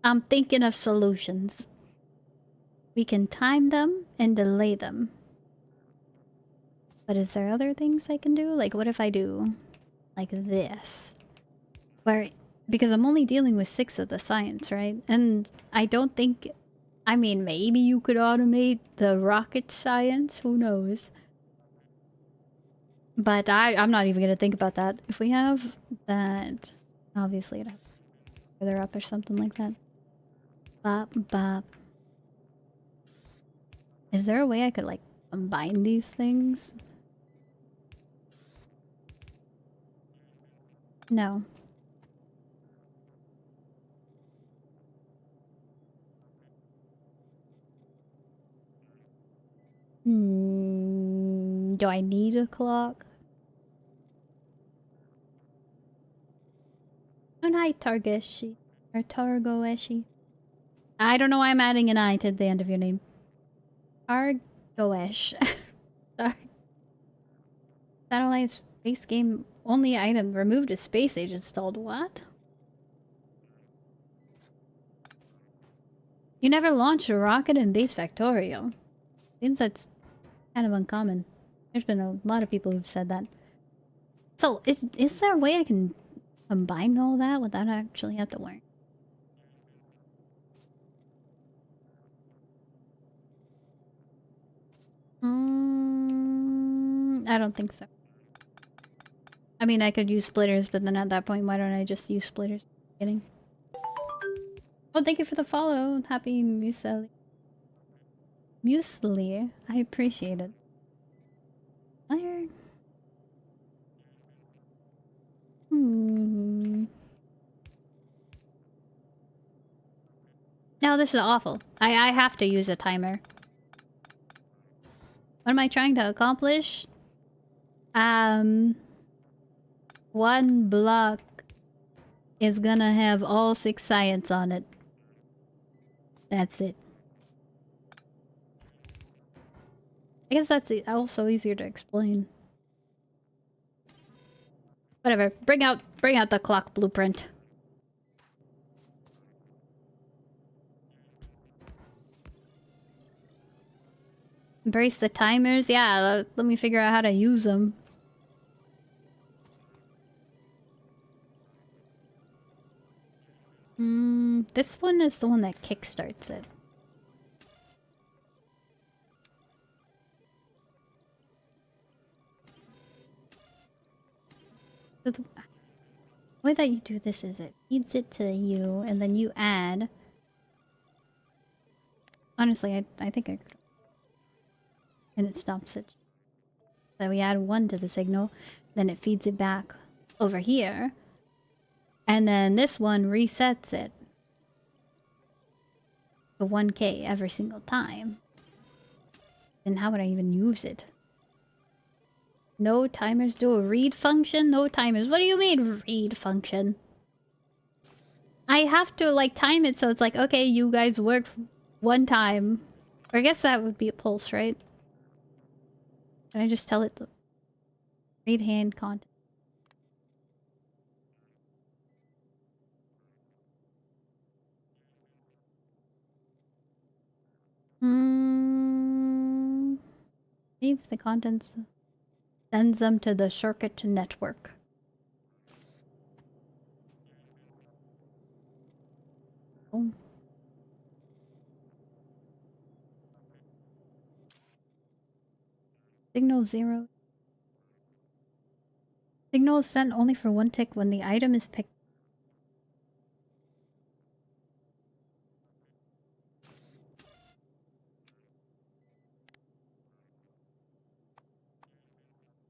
I'm thinking of solutions. We can time them and delay them. But is there other things I can do? Like, what if I do like this? Where, because I'm only dealing with 6 of the science, right? And I don't think, I mean, maybe you could automate the rocket science, who knows? But I'm not even gonna think about that. If we have that, obviously it'd have to be further up or something like that. Bop, bop. Is there a way I could, like, combine these things? No. Do I need a clock? Oh, hi, Targeshi. Or Targoeshi. I don't know why I'm adding an I to the end of your name. Targoesh. Sorry. Satellite space game only item removed a space age installed. What? You never launched a rocket in base factorio. Seems that's kind of uncommon. There's been a lot of people who've said that. So, is there a way I can combine all that without actually have to learn? I don't think so. I mean, I could use splitters, but then at that point, why don't I just use splitters? Kidding. Oh, thank you for the follow. Happy Muesli. Muesli. I appreciate it. Where? No, this is awful. I have to use a timer. What am I trying to accomplish? One block is gonna have all 6 science on it. That's it. I guess that's also easier to explain. Whatever. Bring out the clock blueprint. Embrace the timers. Yeah, let me figure out how to use them. This one is the one that kickstarts it. So the way that you do this is it feeds it to you, and then you add... Honestly, I think I could... And it stops it. So we add 1 to the signal, then it feeds it back over here. And then this one resets it to 1K every single time. Then how would I even use it? No timers do a read function? No timers. What do you mean read function? I have to like time it so it's like, okay, you guys work 1 time. Or I guess that would be a pulse, right? Can I just tell it to read hand content? Reads the contents, sends them to the circuit network. Oh. Signal 0. Signal is sent only for 1 tick when the item is picked.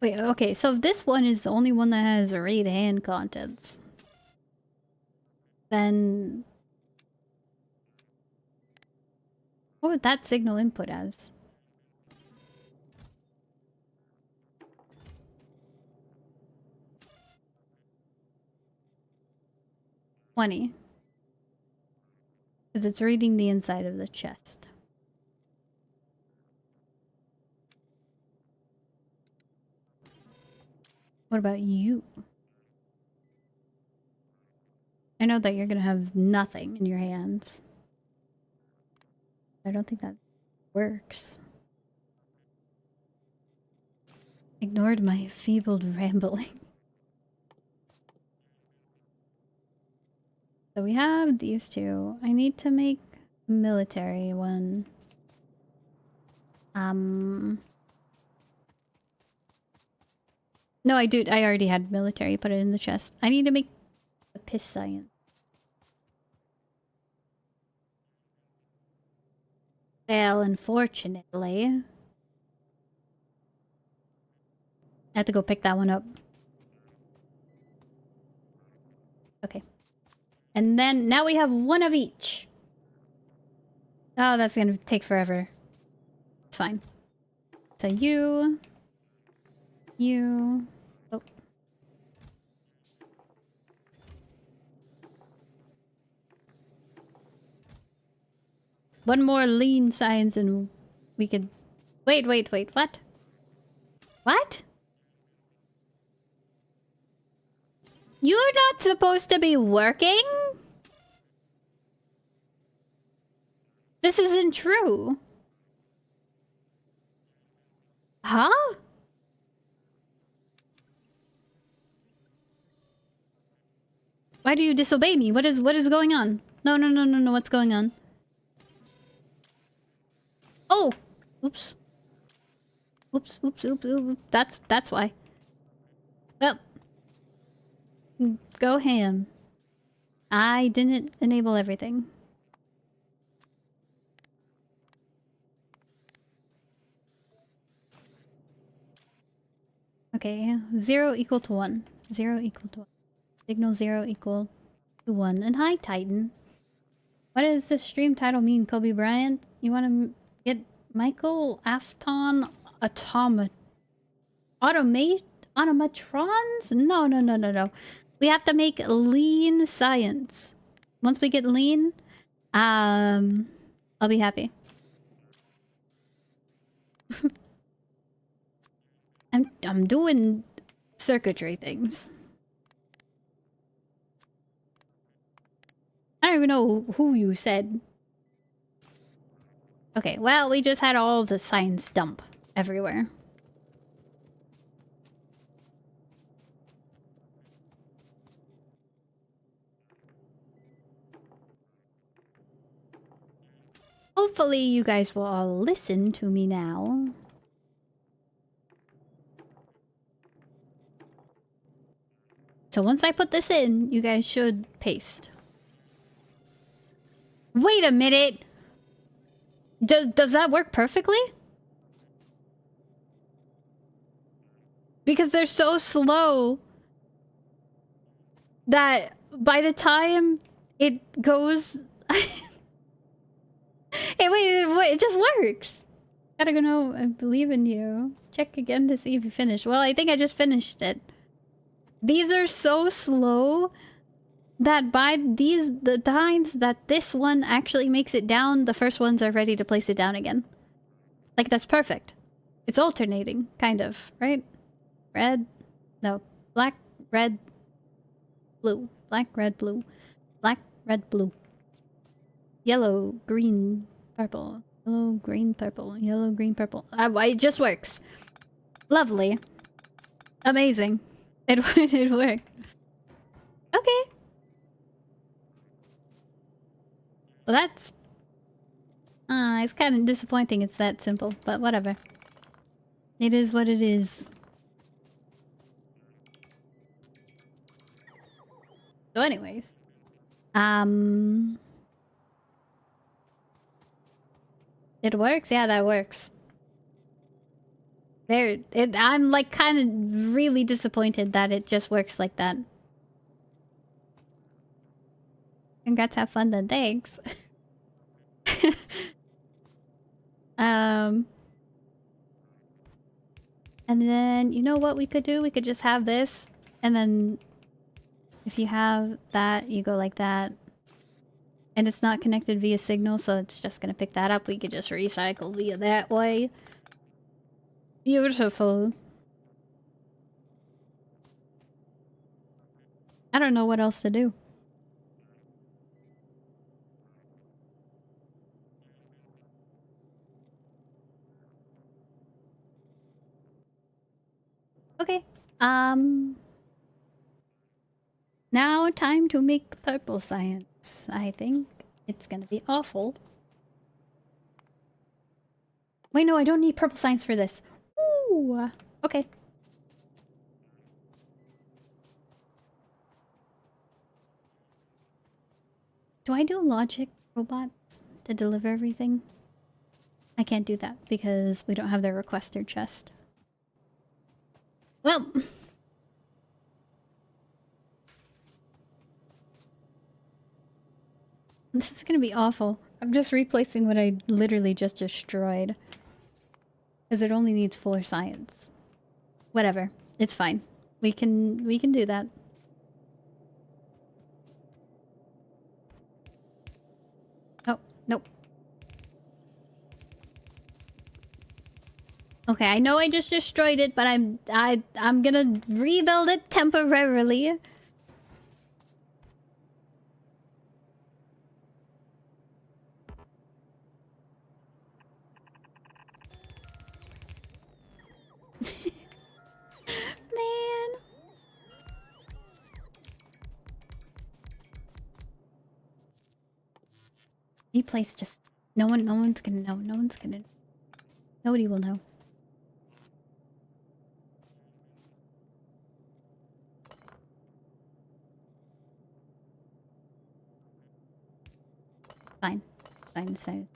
Wait, okay, so this one is the only one that has read hand contents. Then... what would that signal input as? $20. Because it's reading the inside of the chest. What about you? I know that you're gonna have nothing in your hands. I don't think that works. Ignored my feebled rambling. So we have these two. I need to make a military one. No, I already had military. Put it in the chest. I need to make a piss science. Well, unfortunately, I have to go pick that one up. Okay. And then, now we have 1 of each. Oh, that's gonna take forever. It's fine. So you... Oh. One more lean science and we could... Wait, what? What? You're not supposed to be working? This isn't true. Huh? Why do you disobey me? What is going on? No, what's going on? Oh! Oops. Oops. That's why. Well. Go ham. I didn't enable everything. Okay, 0 equal to 1. 0 equal to 1. Signal 0 equal to 1. And hi, Titan. What does this stream title mean, Kobe Bryant? You want to get Michael Afton automatrons? No. We have to make lean science. Once we get lean, I'll be happy. I'm doing circuitry things. I don't even know who you said. Okay, well, we just had all the science dump everywhere. Hopefully you guys will all listen to me now. So once I put this in, you guys should paste. Wait a minute! Does that work perfectly? Because they're so slow that by the time it goes... Hey, wait, it just works! Gotta go know, I believe in you. Check again to see if you finished. Well, I think I just finished it. These are so slow that by the times that this one actually makes it down, the first ones are ready to place it down again. Like, that's perfect. It's alternating, kind of, right? Red, no, black, red, blue. Black, red, blue. Black, red, blue. Yellow, green, purple. Yellow, green, purple. Yellow, green, purple. It just works. Lovely. Amazing. It worked. Okay. Well, that's... it's kind of disappointing it's that simple, but whatever. It is what it is. So anyways. It works? Yeah, that works. I'm like kind of really disappointed that it just works like that. Congrats, have fun then, thanks. And then, you know what we could do? We could just have this, and then if you have that, you go like that. And it's not connected via signal, so it's just gonna pick that up. We could just recycle via that way. Beautiful. I don't know what else to do. Okay. Now time to make purple science. I think it's gonna be awful. Wait, no, I don't need purple science for this. Ooh. Okay. Do I do logic robots to deliver everything? I can't do that because we don't have the requester chest. Well... This is gonna be awful. I'm just replacing what I literally just destroyed. Because it only needs 4 science. Whatever. It's fine. We can do that. Oh, nope. Okay, I know I just destroyed it, but I'm gonna rebuild it temporarily. Man. You place just no one's gonna know. Nobody will know. Fine. It's fine.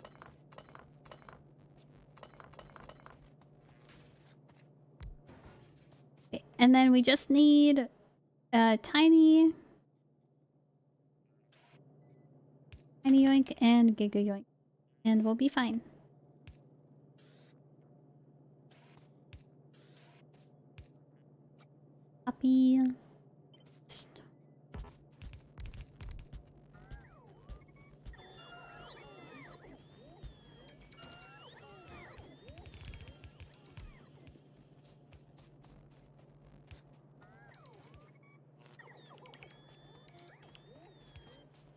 Okay, and then we just need a tiny yoink and giga yoink. And we'll be fine. Copy.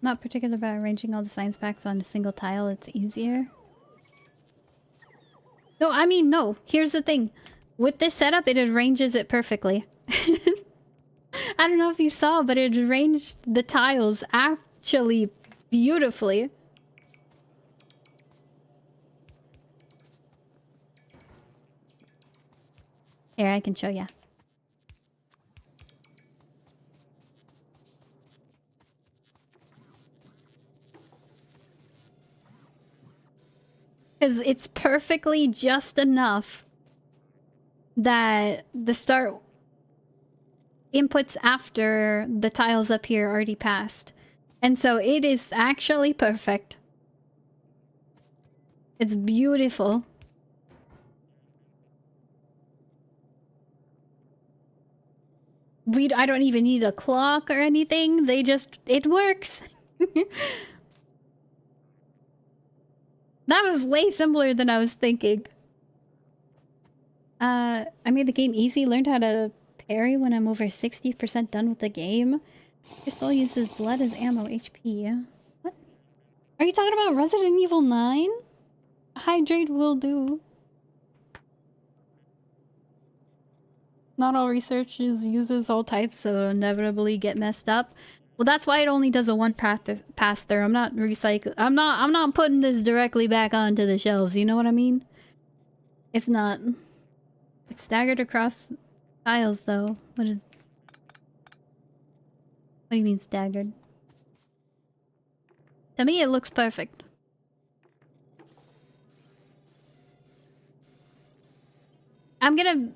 Not particular about arranging all the science packs on a single tile, it's easier. No, I mean, no. Here's the thing. With this setup, it arranges it perfectly. I don't know if you saw, but it arranged the tiles actually beautifully. Here, I can show ya. Because it's perfectly just enough that the start inputs after the tiles up here already passed. And so it is actually perfect. It's beautiful. I don't even need a clock or anything. It works. That was way simpler than I was thinking. I made the game easy, learned how to parry when I'm over 60% done with the game. Pistol uses blood as ammo, HP. What? Are you talking about Resident Evil 9? Hydrate will do. Not all research uses all types, so it'll inevitably get messed up. Well, that's why it only does a one pass through. I'm not recycling. I'm not putting this directly back onto the shelves. You know what I mean? It's not. It's staggered across tiles, though. What do you mean staggered? To me, it looks perfect. I'm gonna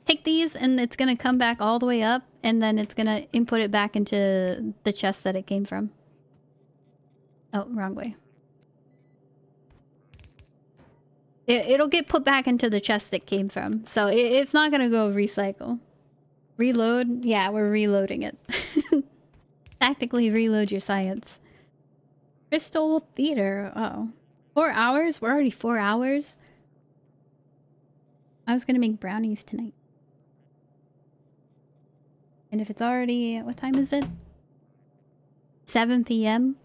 take these and it's gonna come back all the way up and then it's gonna input it back into the chest that it came from. Oh, wrong way. It'll get put back into the chest that came from. So it's not gonna go recycle. Reload? Yeah, we're reloading it. Tactically reload your science. Crystal Theater. Oh. 4 hours? We're already 4 hours? I was gonna make brownies tonight. And if it's already... What time is it? 7 p.m.?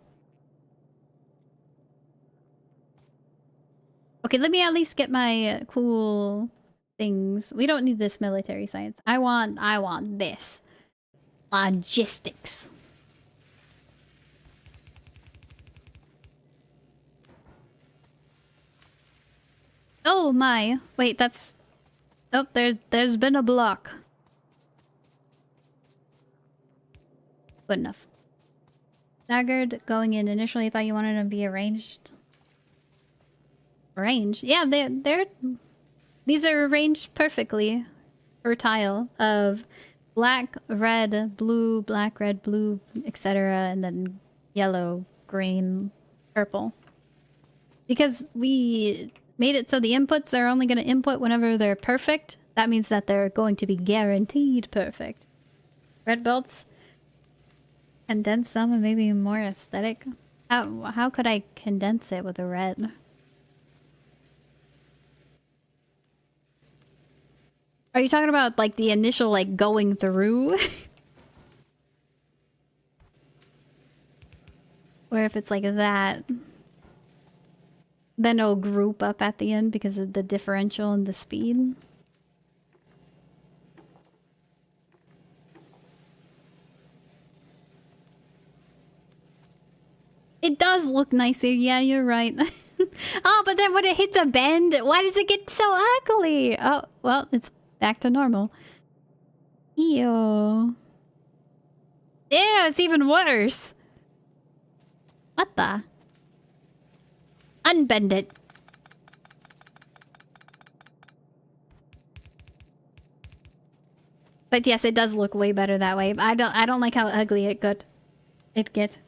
Okay, let me at least get my cool things. We don't need this military science. I want this. Logistics. Oh my. Wait, that's... Oh, there's been a block. Good enough. Staggered going in. Initially, I thought you wanted to be arranged. Arranged? Yeah, these are arranged perfectly per tile of black, red, blue, black, red, blue, etc. And then yellow, green, purple. Because we made it so the inputs are only going to input whenever they're perfect. That means that they're going to be guaranteed perfect. Red belts. Condense some and maybe more aesthetic. How could I condense it with a red? Are you talking about like the initial like going through? Or if it's like that, then it'll group up at the end because of the differential and the speed? It does look nicer, yeah, you're right. Oh, but then when it hits a bend, why does it get so ugly? Oh, well, it's back to normal. Ew. Ew, it's even worse. What the? Unbend it. But yes, it does look way better that way. I don't like how ugly it got. It get.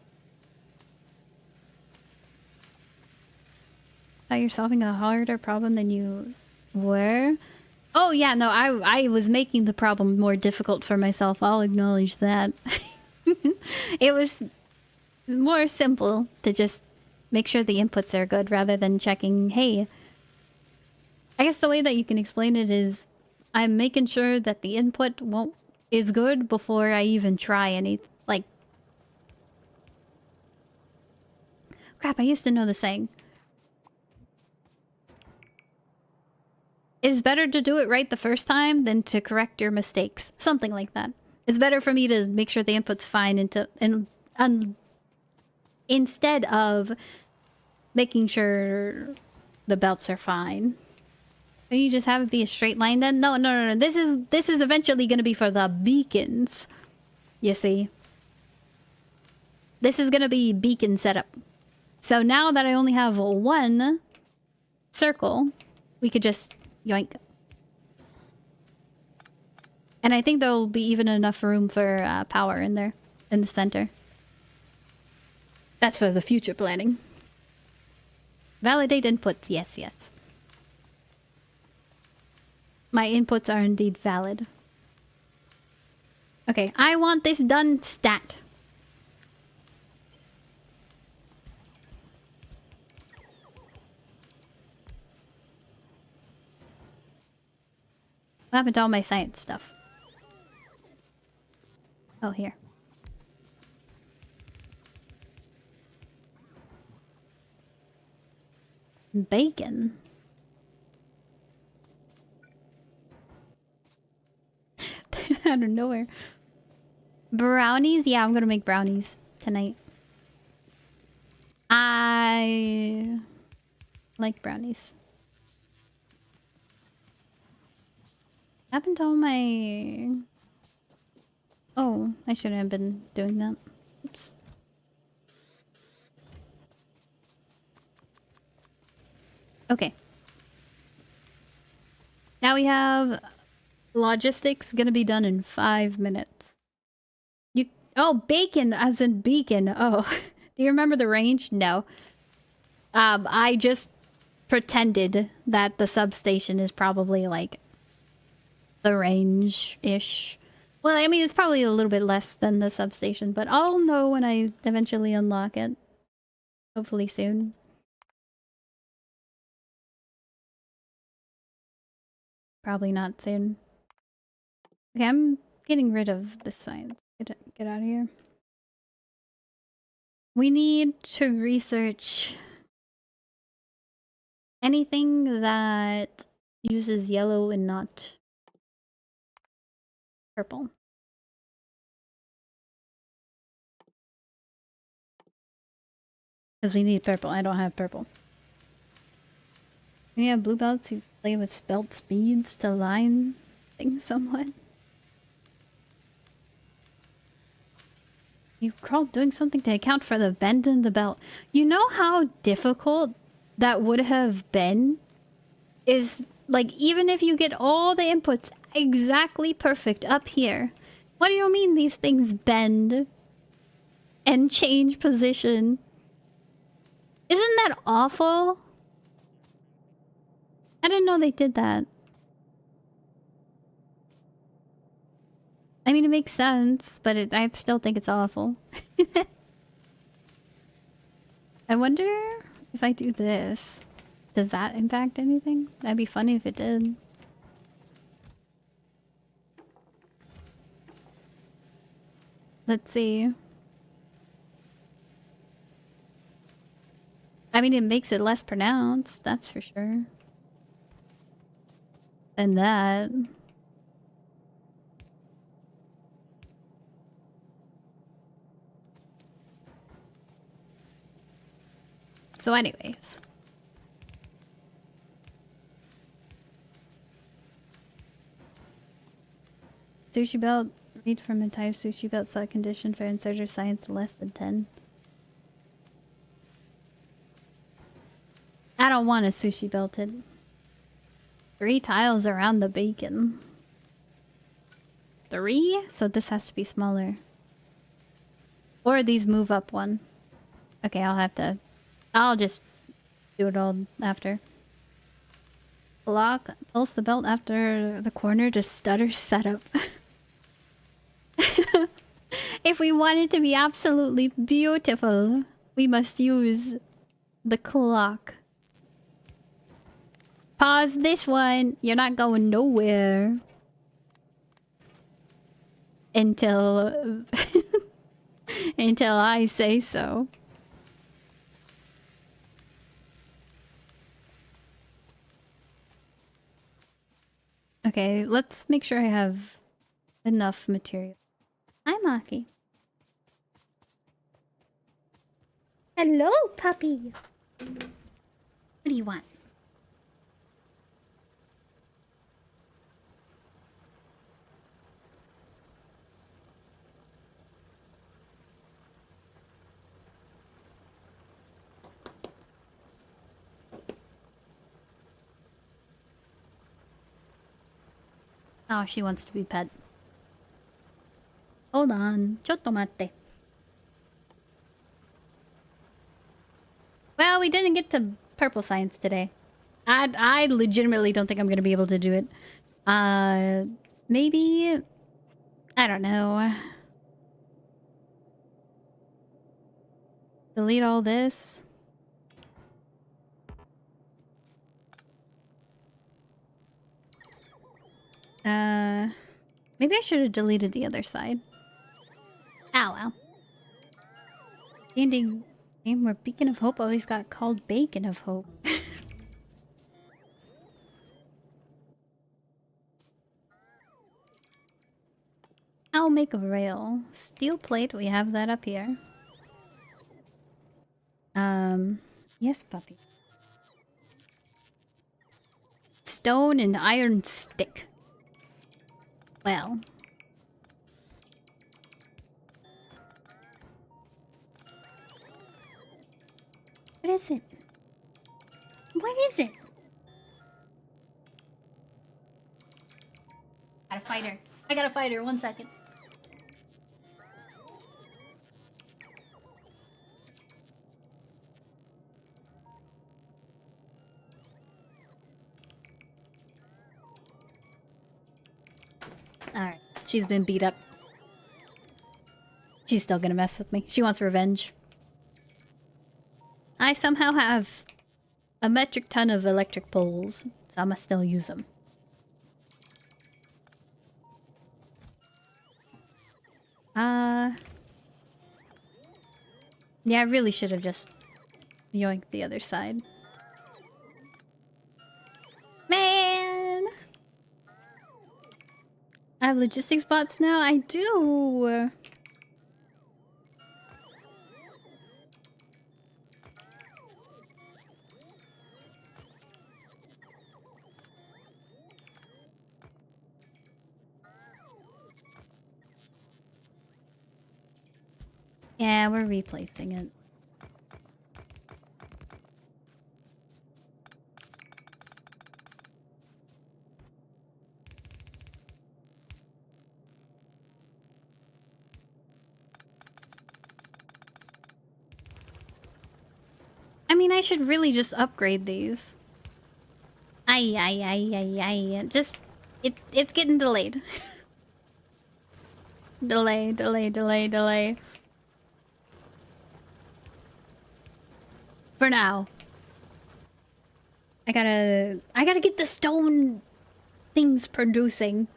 Thought you're solving a harder problem than you were? Oh yeah, no, I was making the problem more difficult for myself. I'll acknowledge that. It was more simple to just make sure the inputs are good rather than checking, hey. I guess the way that you can explain it is I'm making sure that the input is good before I even try any, like... Crap, I used to know the saying. It is better to do it right the first time than to correct your mistakes. Something like that. It's better for me to make sure the input's fine instead of making sure the belts are fine. Can you just have it be a straight line then? No. This is eventually going to be for the beacons. You see? This is going to be beacon setup. So now that I only have one circle, we could just yoink. And I think there'll be even enough room for power in there, in the center. That's for the future planning. Validate inputs. Yes, yes. My inputs are indeed valid. Okay, I want this done stat. What happened to all my science stuff? Oh, here. Bacon. Out of nowhere. Brownies? Yeah, I'm gonna make brownies tonight. I like brownies. What happened to all my... Oh, I shouldn't have been doing that. Oops. Okay. Now we have logistics gonna be done in 5 minutes. Oh, bacon as in beacon. Oh, do you remember the range? No. I just pretended that the substation is probably like the range-ish. Well, I mean, it's probably a little bit less than the substation, but I'll know when I eventually unlock it. Hopefully soon. Probably not soon. Okay, I'm getting rid of the science. Get out of here. We need to research anything that uses yellow and not purple. Because we need purple. I don't have purple. We have blue belts who play with belt speeds to line things somewhat. You crawled doing something to account for the bend in the belt. You know how difficult that would have been? Is like, even if you get all the inputs exactly perfect up here, what do you mean these things bend and change position? Isn't that awful? I didn't know they did that. I mean, it makes sense, but I still think it's awful. I wonder if I do this, does that impact anything? That'd be funny if it did. Let's see. I mean, it makes it less pronounced, that's for sure. And that. So anyways. Sushi belt. Read from entire sushi belt saw condition for inserter science less than 10. I don't want a sushi belted. 3 tiles around the bacon. 3? So this has to be smaller. Or these move up 1. Okay, I'll just do it all after. Lock, pulse the belt after the corner to stutter setup. If we want it to be absolutely beautiful, we must use the clock. Pause this one. You're not going nowhere. Until... until I say so. Okay, let's make sure I have enough material. Hi, Maki. Hello, puppy. What do you want? Oh, she wants to be pet. Hold on. Chotto matte. Well, we didn't get to purple science today. I legitimately don't think I'm gonna be able to do it. Maybe... I don't know. Delete all this. Maybe I should have deleted the other side. Oh well. Ending game where Beacon of Hope always got called Bacon of Hope. I'll make a rail. Steel plate, we have that up here. Yes, puppy. Stone and iron stick. Well. What is it? What is it? Got a fighter. I got a fighter. 1 second. Alright. She's been beat up. She's still gonna mess with me. She wants revenge. I somehow have a metric ton of electric poles, so I must still use them. Yeah, I really should have just yoinked the other side. Man! I have logistics bots now? I do! Yeah, we're replacing it. I mean, I should really just upgrade these. Ay. Just, it's getting delayed. Delay. For now. I gotta get the stone things producing.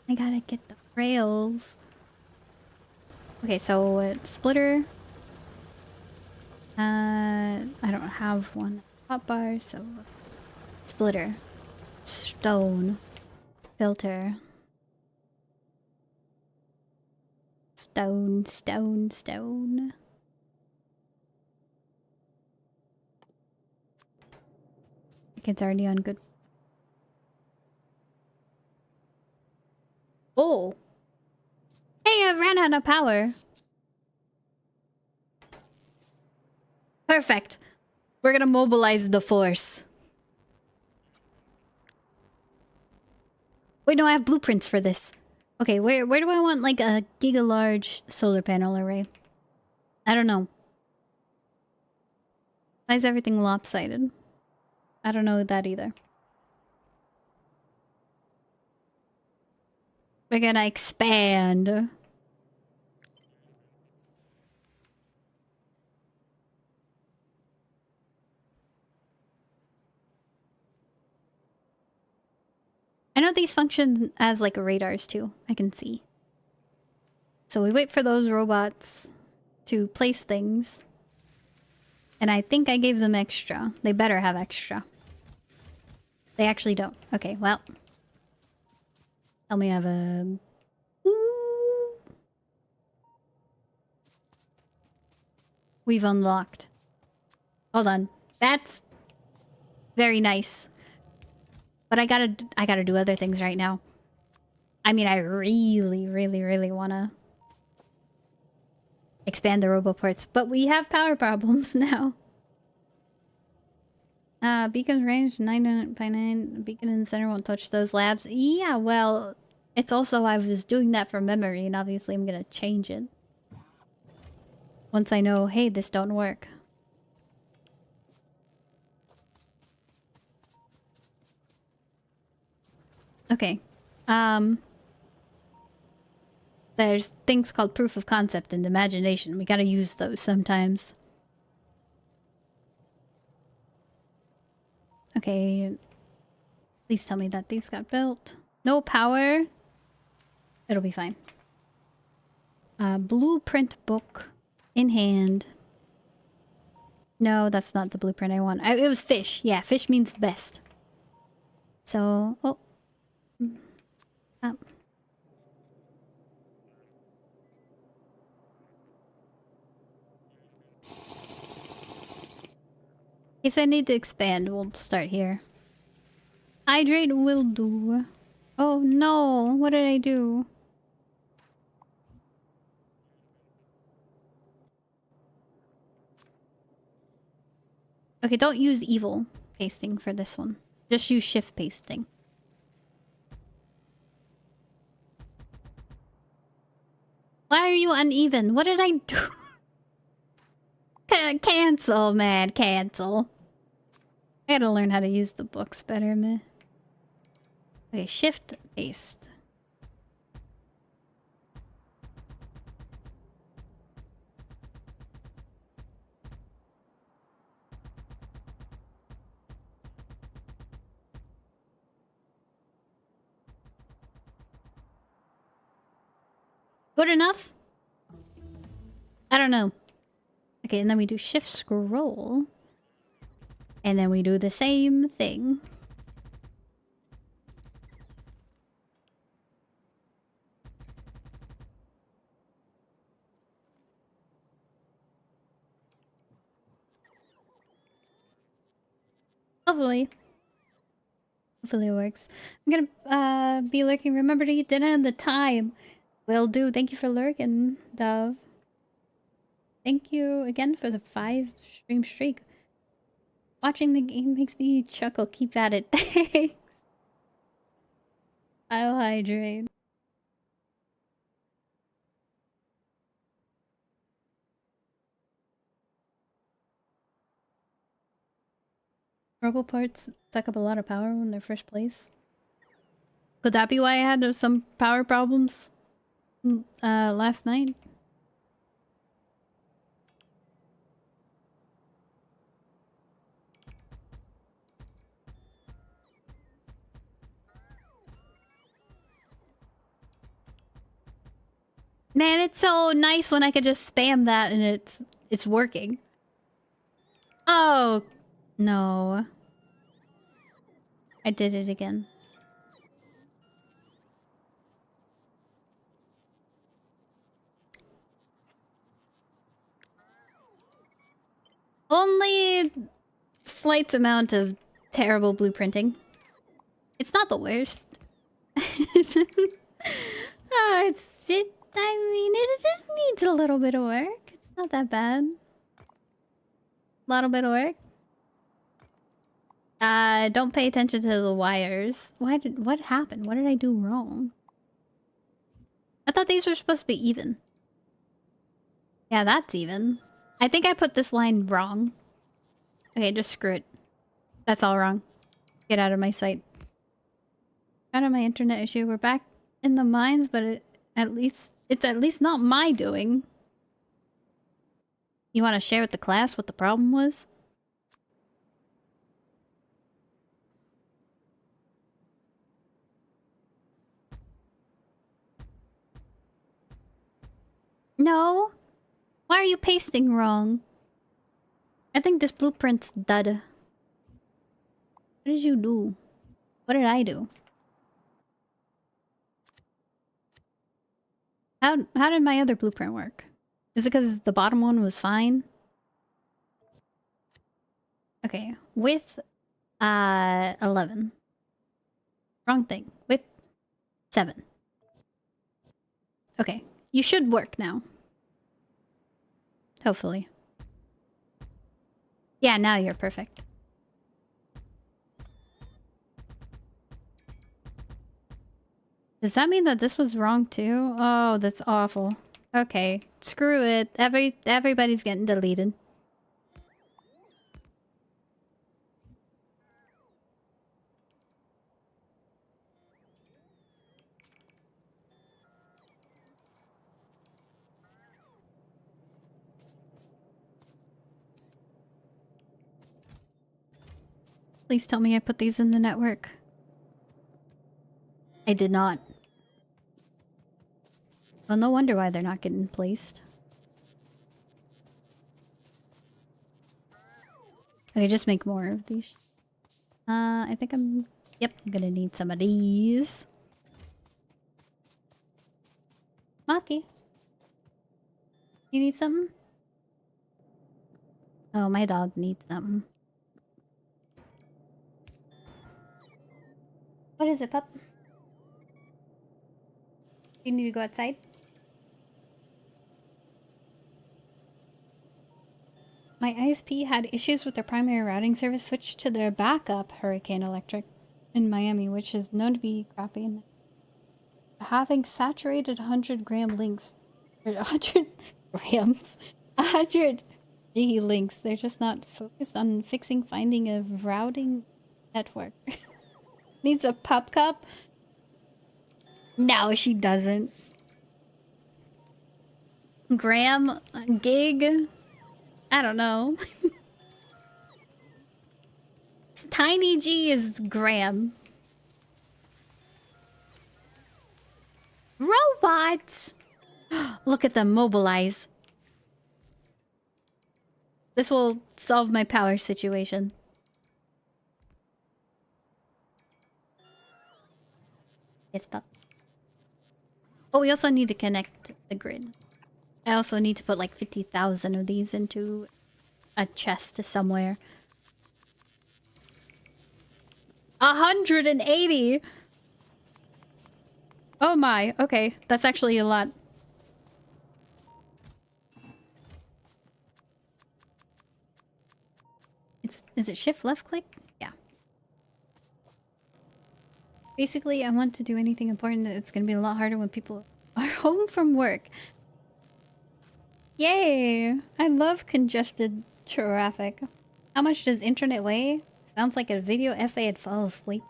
I gotta get the rails. Okay, so splitter. I don't have one hotbar, so splitter, stone, filter, stone. It's already on good. Oh! Hey, I ran out of power. Perfect. We're gonna mobilize the force. Wait, no, I have blueprints for this. Okay, where do I want like a giga large solar panel array? I don't know. Why is everything lopsided? I don't know that either. We're gonna expand. I know these function as like radars too. I can see. So we wait for those robots to place things. And I think I gave them extra. They better have extra. They actually don't. Okay, well. Tell me I have a... Ooh. We've unlocked. Hold on. That's very nice. But I gotta do other things right now. I mean, I really wanna expand the roboports, but we have power problems now. Beacon's range 9 by 9. Beacon in the center won't touch those labs. Yeah, well, it's also I was doing that for memory, and obviously I'm gonna change it once I know, hey, this don't work. Okay. There's things called proof of concept and imagination. We gotta use those sometimes. Okay. Please tell me that these got built. No power. It'll be fine. Blueprint book in hand. No, that's not the blueprint I want. It was fish. Yeah, fish means best. So, oh. In case I need to expand, we'll start here. Hydrate will do. Oh no, what did I do? Okay, don't use evil pasting for this one. Just use shift pasting. Why are you uneven? What did I do? Cancel, man. Cancel. I gotta learn how to use the books better, man. Okay, shift paste. Good enough? I don't know. Okay, and then we do shift scroll. And then we do the same thing. Hopefully. Hopefully it works. I'm gonna be lurking. Remember to eat dinner on the time. Will do. Thank you for lurking, Dove. Thank you again for the 5 stream streak. Watching the game makes me chuckle. Keep at it. Thanks. I'll hydrate. Robo parts suck up a lot of power when they're first place. Could that be why I had some power problems last night? Man, it's so nice when I could just spam that and it's working. Oh, no. I did it again. Only slight amount of terrible blueprinting. It's not the worst. I mean, it just needs a little bit of work. It's not that bad. A little bit of work. Don't pay attention to the wires. What happened? What did I do wrong? I thought these were supposed to be even. Yeah, that's even. I think I put this line wrong. Okay, just screw it. That's all wrong. Get out of my sight. Out of my internet issue. We're back in the mines, but it's at least not my doing. You want to share with the class what the problem was? No. Why are you pasting wrong? I think this blueprint's dud. What did you do? What did I do? How did my other blueprint work? Is it because the bottom one was fine? Okay, width 11. Wrong thing. Width 7. Okay, you should work now. Hopefully. Yeah, now you're perfect. Does that mean that this was wrong too? Oh, that's awful. Okay, screw it. Everybody's getting deleted. Please tell me I put these in the network. I did not. Well, no wonder why they're not getting placed. Okay, just make more of these. I think yep, I'm gonna need some of these. Maki. You need something? Oh, my dog needs something. What is it, pup? You need to go outside? My ISP had issues with their primary routing service, switched to their backup Hurricane Electric in Miami, which is known to be crappy. And having saturated 100-gram links, or 100 grams, 100 G links. They're just not focused on finding a routing network. Needs a pup cup? No, she doesn't. Gram? Gig? I don't know. Tiny G is gram. Robots! Look at them mobilize. This will solve my power situation. Yes, pup. Oh, we also need to connect the grid. I also need to put like 50,000 of these into a chest somewhere. 180! Oh my, okay. That's actually a lot. Is it shift left click? Yeah. Basically, I want to do anything important. It's gonna be a lot harder when people are home from work. Yay! I love congested traffic. How much does internet weigh? Sounds like a video essay I'd fall asleep.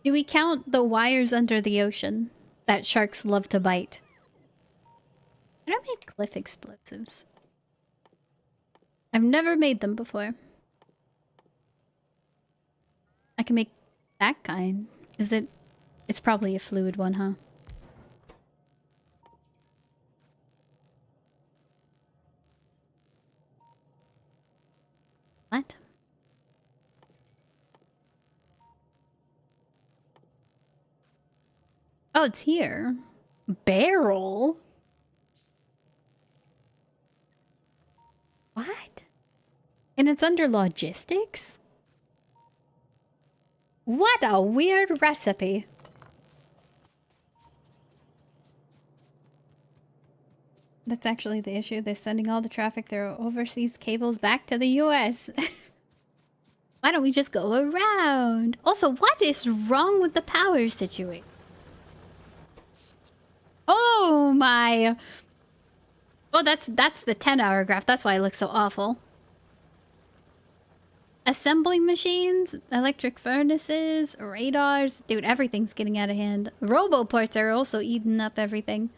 Do we count the wires under the ocean that sharks love to bite? I don't make cliff explosives. I've never made them before. I can make that kind. Is it? It's probably a fluid one, huh? What? Oh, it's here. Barrel? What? And it's under logistics? What a weird recipe. That's actually the issue. They're sending all the traffic their overseas cables back to the US. Why don't we just go around? Also, what is wrong with the power situation? Oh my. Oh, that's the 10-hour graph. That's why it looks so awful. Assembling machines, electric furnaces, radars. Dude, everything's getting out of hand. Roboports are also eating up everything.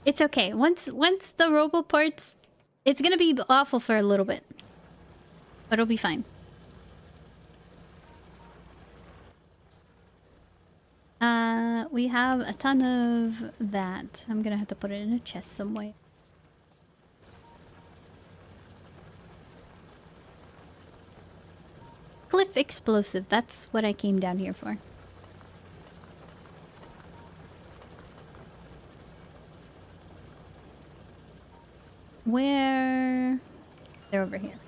It's okay. Once the roboports, it's gonna be awful for a little bit. But it'll be fine. We have a ton of that. I'm gonna have to put it in a chest somewhere. Cliff explosive. That's what I came down here for. Where? They're over here.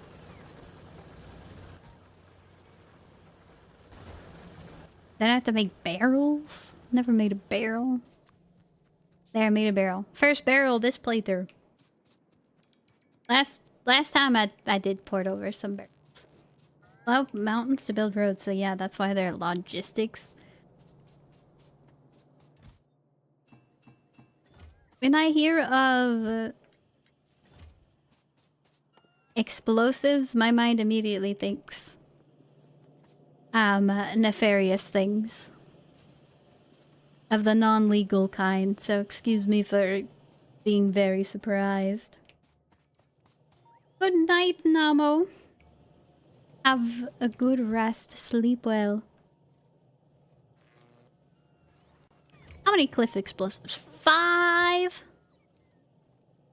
Then I have to make barrels? Never made a barrel. There, I made a barrel. First barrel this playthrough. Last time I did port over some barrels. Allow mountains to build roads, so yeah, that's why they're logistics. When I hear of explosives, my mind immediately thinks nefarious things of the non-legal kind, so excuse me for being very surprised. Good night, Namo. Have a good rest. Sleep well. How many cliff explosives? 5?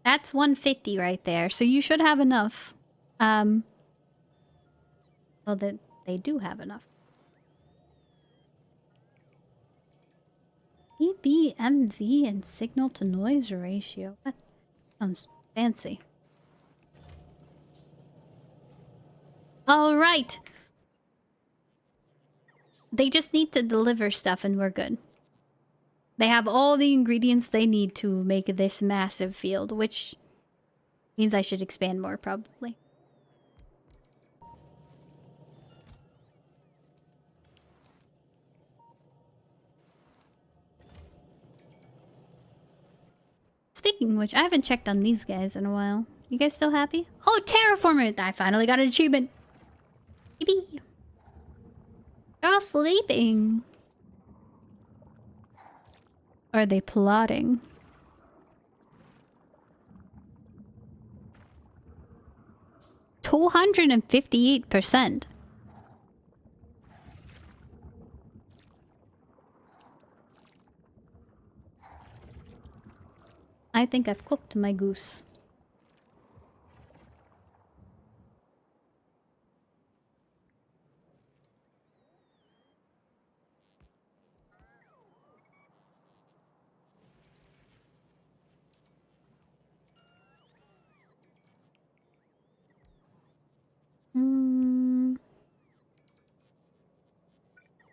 That's 150 right there, so you should have enough. Well, that they do have enough. EBMV and signal to noise ratio. That sounds fancy. All right. They just need to deliver stuff and we're good. They have all the ingredients they need to make this massive field, which means I should expand more, probably. Speaking of which, I haven't checked on these guys in a while. You guys still happy? Oh, terraformer! I finally got an achievement! Yippee! They're all sleeping. Are they plotting? $258%. I think I've cooked my goose.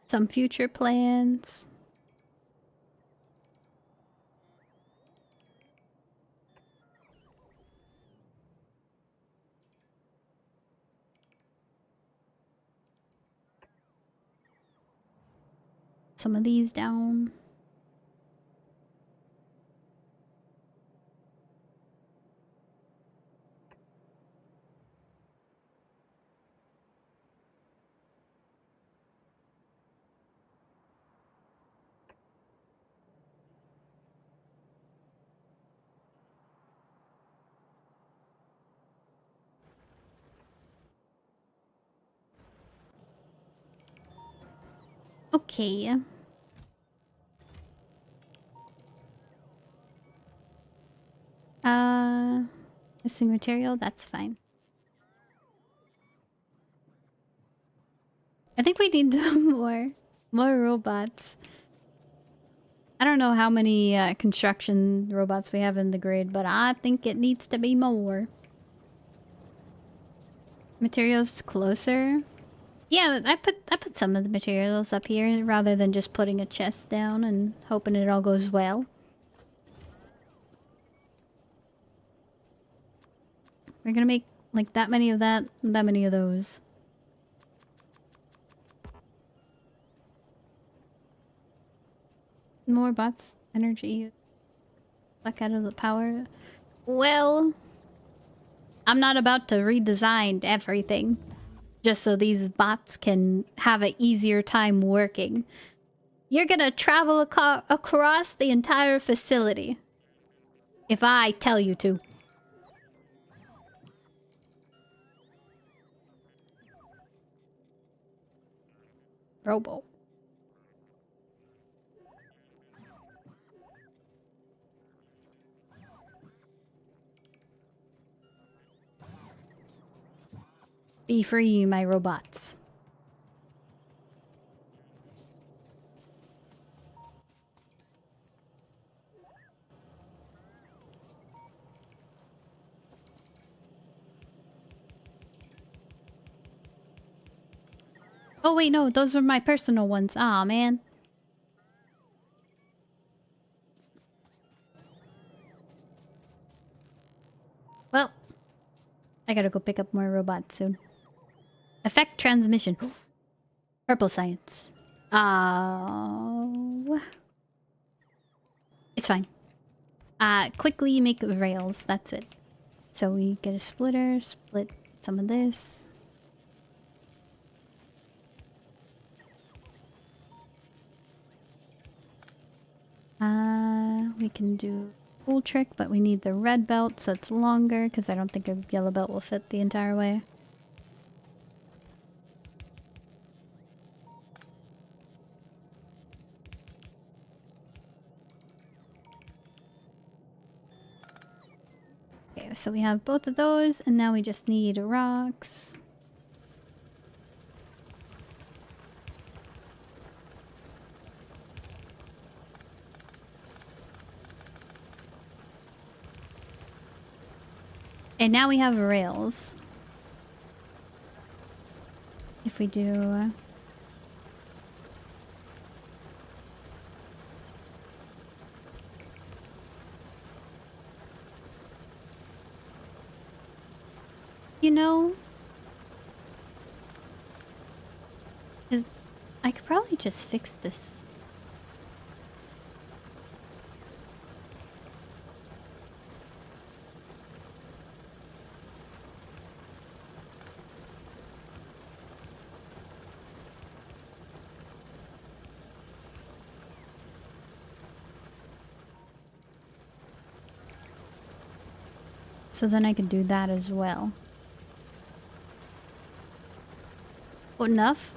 Some future plans. Some of these down. Okay. Missing material, that's fine. I think we need more robots. I don't know how many construction robots we have in the grid, but I think it needs to be more. Materials closer. Yeah, I put some of the materials up here rather than just putting a chest down and hoping it all goes well. We're gonna make like that many of that many of those. More bots energy suck out of the power. Well, I'm not about to redesign everything just so these bots can have an easier time working. You're gonna travel across the entire facility if I tell you to. Robo. Be free, my robots. Oh wait, no, those are my personal ones. Aw, man. Well, I gotta go pick up more robots soon. Effect transmission. Purple science. Oh. It's fine. Quickly make rails. That's it. So we get a splitter, split some of this. We can do full trick, but we need the red belt so it's longer because I don't think a yellow belt will fit the entire way. Okay, so we have both of those, and now we just need rocks. And now we have rails. If we do... You know... I could probably just fix this. So then I could do that as well. Oh, enough?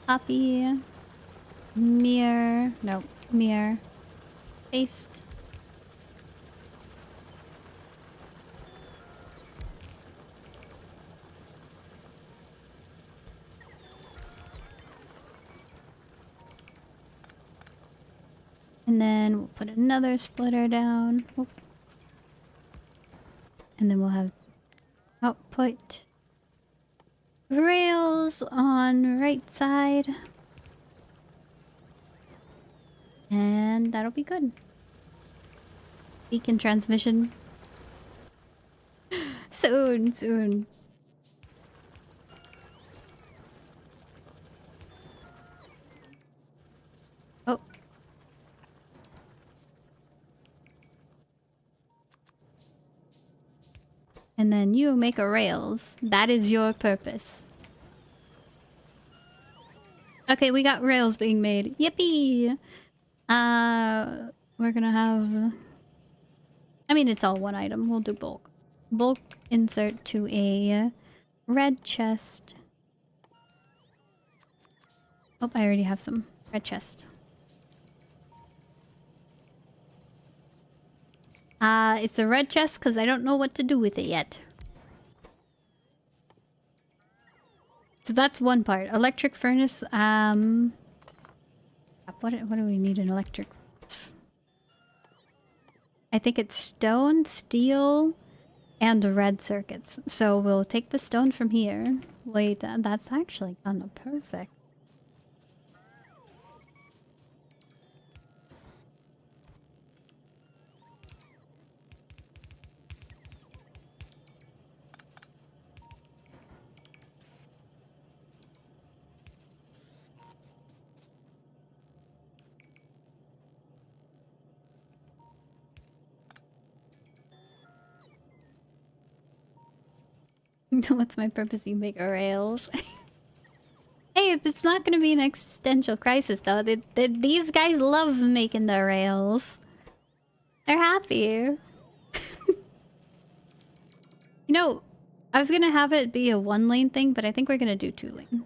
Copy. Mirror. No, mirror. Paste. And then we'll put another splitter down. Oop. And then we'll have output rails on right side. And that'll be good. Beacon transmission. Soon, soon. Oh. And then you make a rails. That is your purpose. Okay, we got rails being made. Yippee! We're gonna have... I mean, it's all one item. We'll do bulk. Bulk insert to a red chest. Oh, I already have some red chest. It's a red chest because I don't know what to do with it yet. So that's one part. Electric furnace, what do we need in electric furnace? I think it's stone, steel, and red circuits. So we'll take the stone from here. Wait, that's actually kind of perfect. What's my purpose? You make rails. Hey, it's not gonna be an existential crisis though. These guys love making the rails. They're happy. You know, I was gonna have it be a 1-lane thing, but I think we're gonna do 2-lane.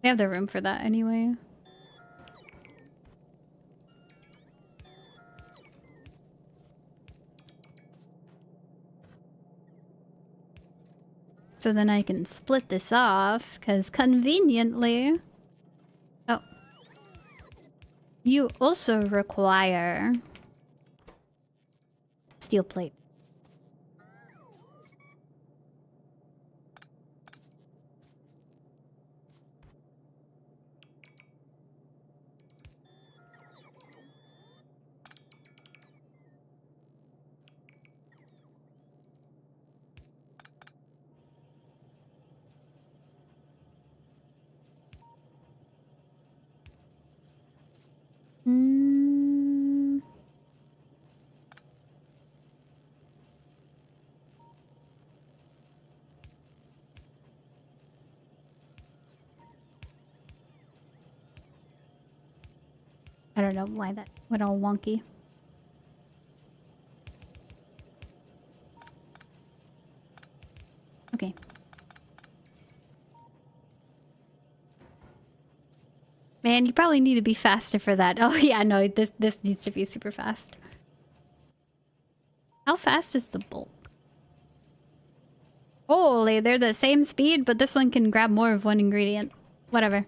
We have the room for that anyway. So then I can split this off, because conveniently... Oh. You also require... steel plate. I don't know why that went all wonky. Okay. Man, you probably need to be faster for that. Oh yeah, no, this needs to be super fast. How fast is the bolt? Holy, they're the same speed, but this one can grab more of one ingredient. Whatever.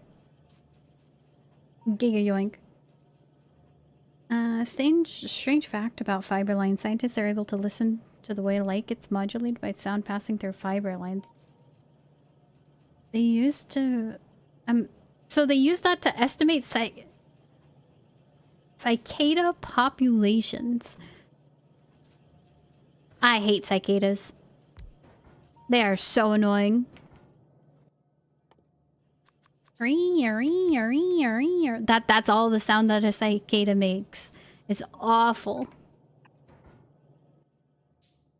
Giga yoink. Strange fact about fiber lines. Scientists are able to listen to the way light gets modulated by sound passing through fiber lines. They used to... So they use that to estimate cicada populations. I hate cicadas. They are so annoying. That's all the sound that a cicada makes. It's awful.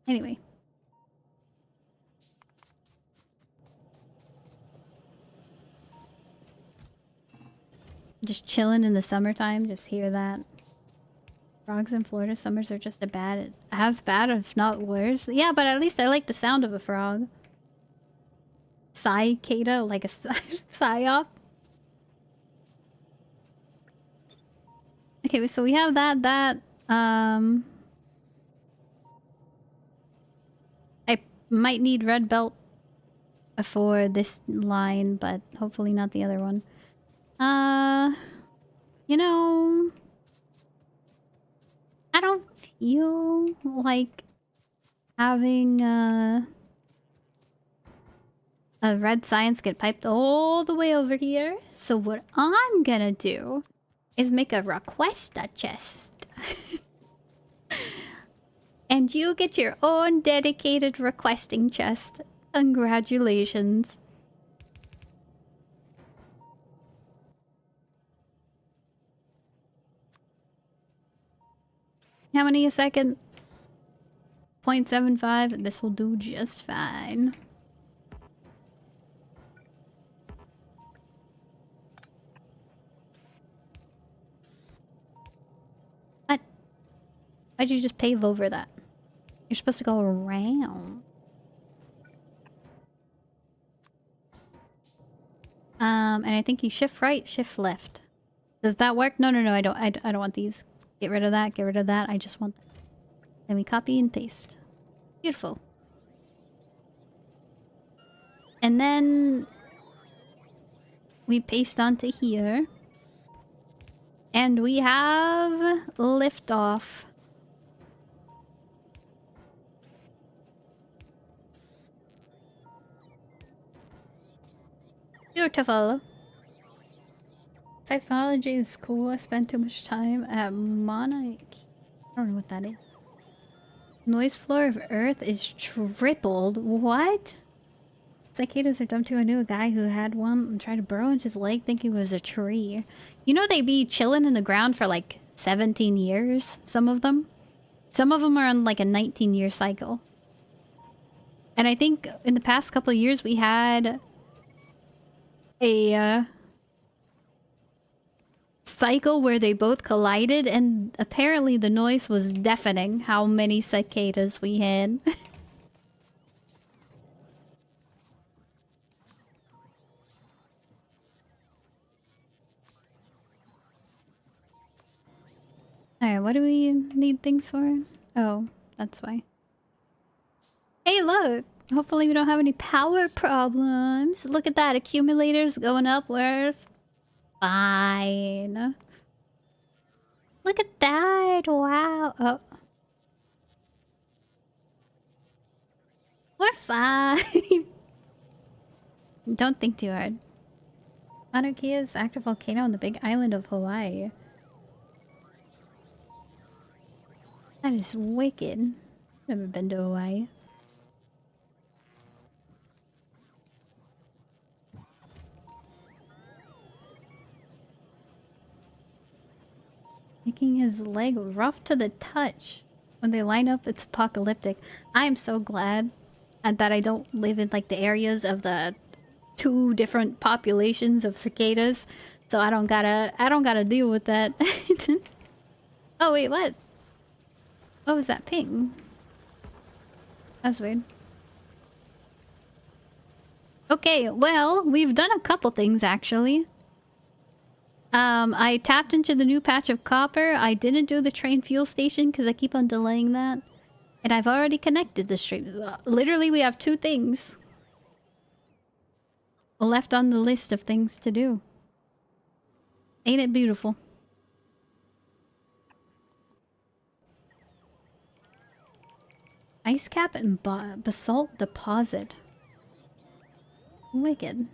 Anyway. Just chilling in the summertime, just hear that. Frogs in Florida summers are just as bad, if not worse. Yeah, but at least I like the sound of a frog. Cicada, like a psyop. Okay, so we have that. I might need red belt for this line, but hopefully not the other one. You know, I don't feel like having a red science get piped all the way over here. So what I'm gonna do is make a requesta chest. And you get your own dedicated requesting chest. Congratulations. How many a second? 0.75. This will do just fine. What? Why'd you just pave over that? You're supposed to go around. And I think you shift right, shift left. Does that work? No, I don't. I don't want these. Get rid of that. Get rid of that. I just want that. Then we copy and paste. Beautiful. And then we paste onto here. And we have liftoff. Beautiful. Seismology is cool. I spent too much time at Monarch. I don't know what that is. Noise floor of Earth is tripled. What? Cicadas are dumb too. I knew a guy who had one and tried to burrow into his leg thinking it was a tree. You know they be chilling in the ground for like 17 years, some of them? Some of them are on like a 19-year cycle. And I think in the past couple of years we had a cycle where they both collided, and apparently the noise was deafening how many cicadas we had. Alright, what do we need things for? Oh, that's why. Hey, look! Hopefully we don't have any power problems. Look at that, accumulators going up. We're fine. Look at that! Wow! Oh. We're fine! Don't think too hard. Mauna Kea is an active volcano on the big island of Hawaii. That is wicked. Never been to Hawaii. Making his leg rough to the touch. When they line up, it's apocalyptic. I am so glad that I don't live in like the areas of the two different populations of cicadas. So I don't gotta deal with that. Oh wait, what? What was that ping? That's weird. Okay, well, we've done a couple things actually. I tapped into the new patch of copper. I didn't do the train fuel station because I keep on delaying that. And I've already connected the stream. Literally, we have 2 things left on the list of things to do. Ain't it beautiful? Ice cap and basalt deposit. Wicked.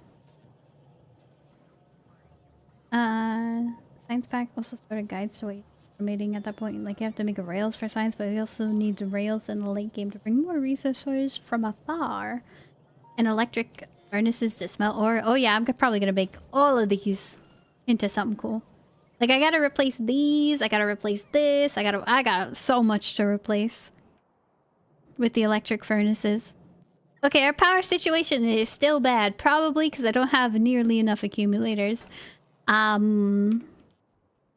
Science pack also started guides to automating at that point. Like, you have to make rails for science, but you also need rails in the late game to bring more resources from afar. And electric furnaces to smelt ore. Oh yeah, I'm probably gonna make all of these into something cool. Like, I gotta replace these, I gotta replace this, I got so much to replace with the electric furnaces. Okay, our power situation is still bad, probably because I don't have nearly enough accumulators. But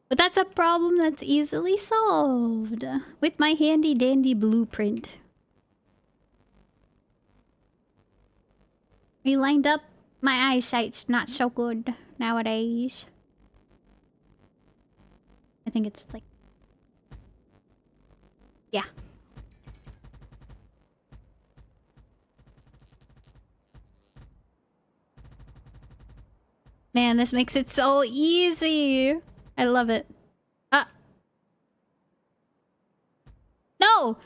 that's a problem that's easily solved with my handy dandy blueprint. Are you lined up? My eyesight's not so good nowadays. I think it's like... yeah. Man, this makes it so easy. I love it. Ah. No!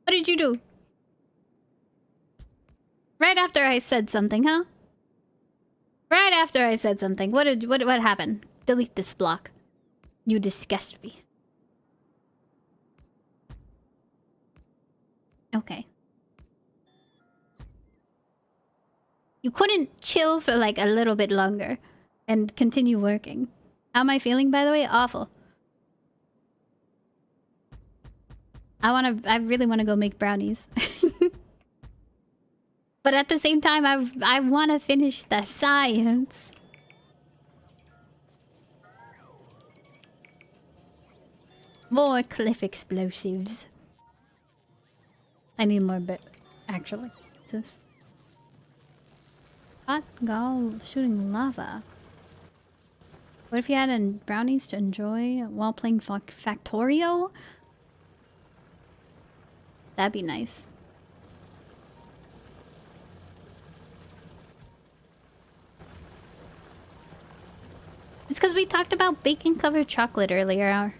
What did you do? Right after I said something, huh? Right after I said something. What happened? Delete this block. You disgust me. Okay. You couldn't chill for like a little bit longer and continue working. How am I feeling, by the way? Awful. I really want to go make brownies. But at the same time, I want to finish the science. More cliff explosives. I need more bit, actually. This hot gall shooting lava. What if you had brownies to enjoy while playing Factorio? That'd be nice. It's because we talked about bacon-covered chocolate earlier.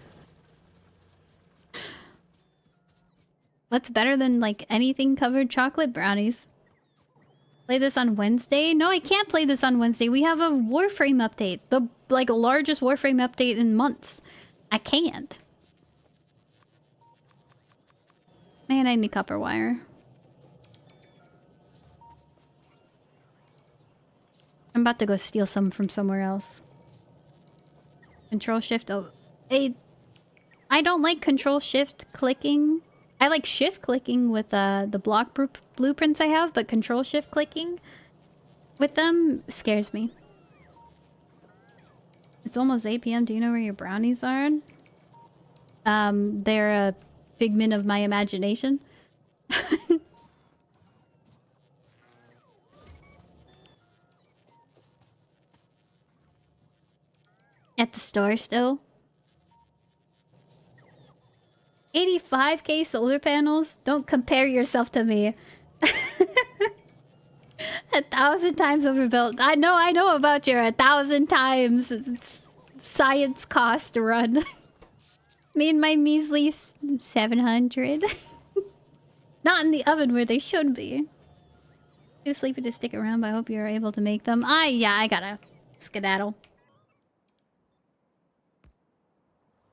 What's better than, like, anything covered chocolate? Brownies. Play this on Wednesday? No, I can't play this on Wednesday. We have a Warframe update. The, like, largest Warframe update in months. I can't. Man, I need copper wire. I'm about to go steal some from somewhere else. Control shift. Oh, I don't like control shift clicking. I like shift clicking with the block blueprints I have, but control shift clicking with them scares me. It's almost 8 p.m. Do you know where your brownies are? They're a figment of my imagination. At the store still. 85k solar panels? Don't compare yourself to me. 1,000 times overbuilt. I know about your 1,000 times science cost to run. Me and my measly 700. Not in the oven where they should be. Too sleepy to stick around, but I hope you're able to make them. Yeah, I gotta skedaddle.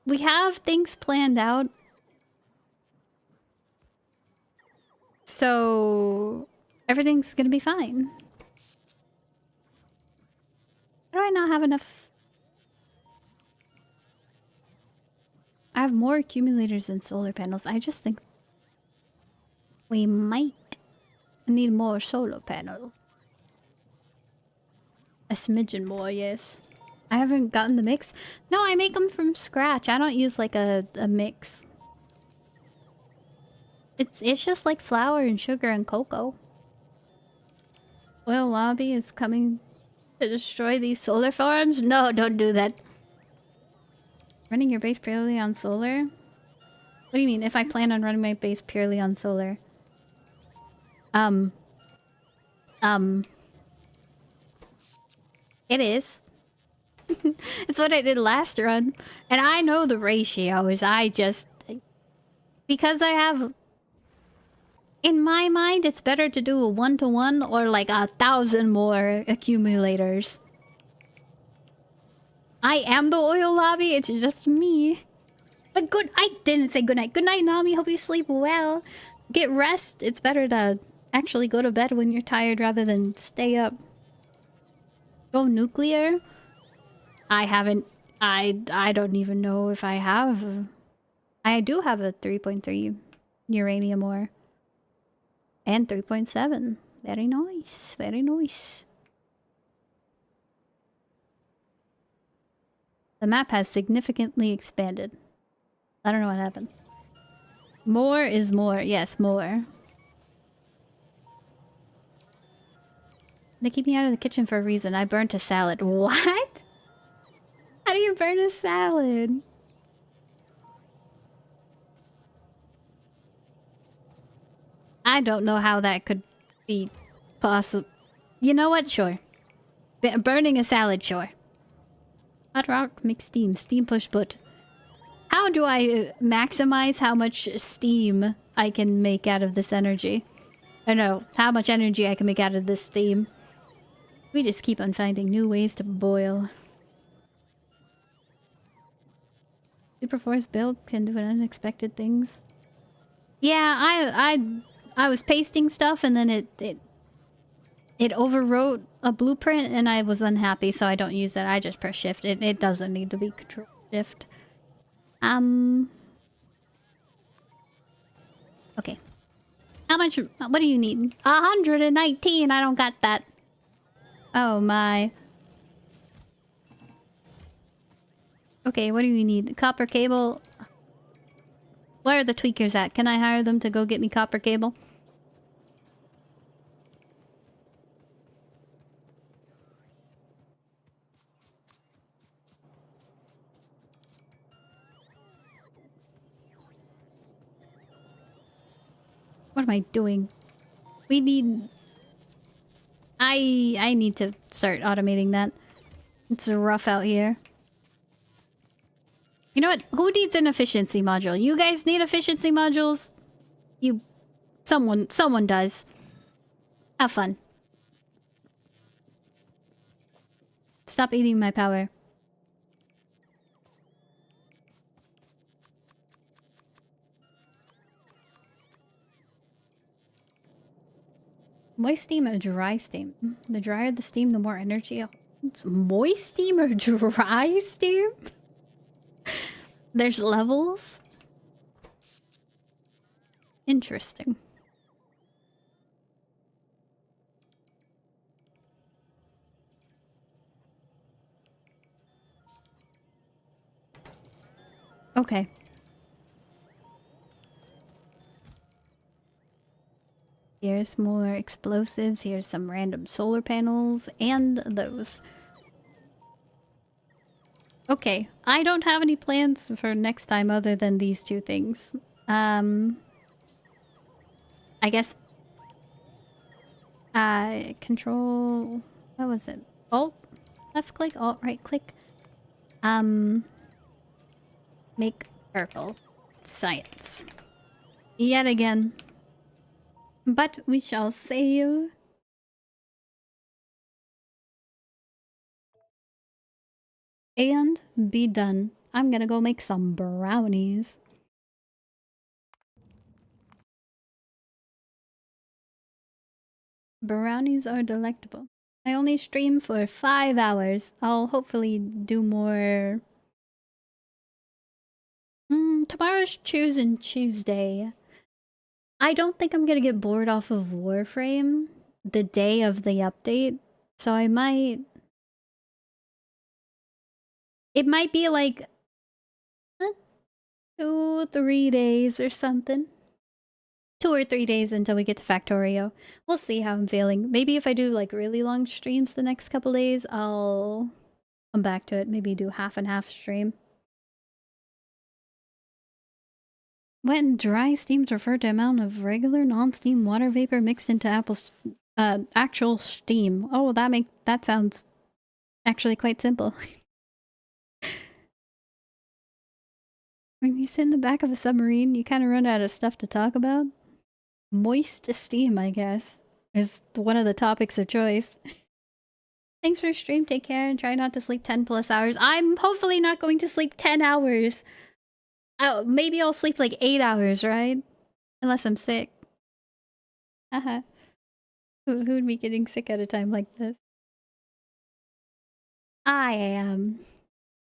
We have things planned out. So everything's gonna be fine. How do I not have enough? I have more accumulators than solar panels. I just think we might need more solar panels. A smidgen more, yes. I haven't gotten the mix. No, I make them from scratch. I don't use like a mix. It's just like flour and sugar and cocoa. Oil lobby is coming to destroy these solar farms? No, don't do that. Running your base purely on solar? What do you mean, if I plan on running my base purely on solar? It is. It's what I did last run. And I know the ratios. I just... Because I have... In my mind, it's better to do a 1-to-1 or like 1,000 more accumulators. I am the oil lobby, it's just me. But I didn't say goodnight. Good night, Nami. Hope you sleep well. Get rest. It's better to actually go to bed when you're tired rather than stay up. Go nuclear? I haven't... I don't even know if I have... I do have a 3.3 uranium ore. And 3.7. Very nice. Very nice. The map has significantly expanded. I don't know what happened. More is more. Yes, more. They keep me out of the kitchen for a reason. I burnt a salad. What? How do you burn a salad? I don't know how that could be possible. You know what? Sure. Burning a salad, sure. Hot rock, mixed steam. Steam push put. How do I maximize how much steam I can make out of this energy? Or no, how much energy I can make out of this steam. We just keep on finding new ways to boil. Superforce build can do unexpected things. Yeah, I was pasting stuff and then it overwrote a blueprint and I was unhappy, so I don't use that. I just press shift. It doesn't need to be control shift. Okay. How much? What do you need? 119. I don't got that. Oh my. Okay, what do you need? Copper cable. Where are the tweakers at? Can I hire them to go get me copper cable? What am I doing? We need... I need to start automating that. It's rough out here. You know what? Who needs an efficiency module? You guys need efficiency modules? Someone does. Have fun. Stop eating my power. Moist steam or dry steam? The drier the steam, the more energy. It's moist steam or dry steam? There's levels? Interesting. Okay. Here's more explosives. Here's some random solar panels and those. Okay, I don't have any plans for next time other than these two things. I guess... control... What was it? Alt? Left click? Alt right click? Make purple. Science. Yet again. But we shall save. And be done. I'm gonna go make some brownies. Brownies are delectable. I only stream for 5 hours. I'll hopefully do more. Tomorrow's Choosing Tuesday. I don't think I'm gonna get bored off of Warframe the day of the update. So I might... It might be like 2-3 days or something. 2 or 3 days until we get to Factorio. We'll see how I'm feeling. Maybe if I do like really long streams the next couple days, I'll come back to it. Maybe do half and half stream. Wet and dry steams refer to amount of regular non-steam water vapor mixed into apple's actual steam. Oh, that sounds actually quite simple. When you sit in the back of a submarine, you kind of run out of stuff to talk about. Moist steam, I guess, is one of the topics of choice. Thanks for stream. Take care and try not to sleep 10 plus hours. I'm hopefully not going to sleep 10 hours. Maybe I'll sleep like 8 hours, right? Unless I'm sick. Haha. Who'd be getting sick at a time like this? I am.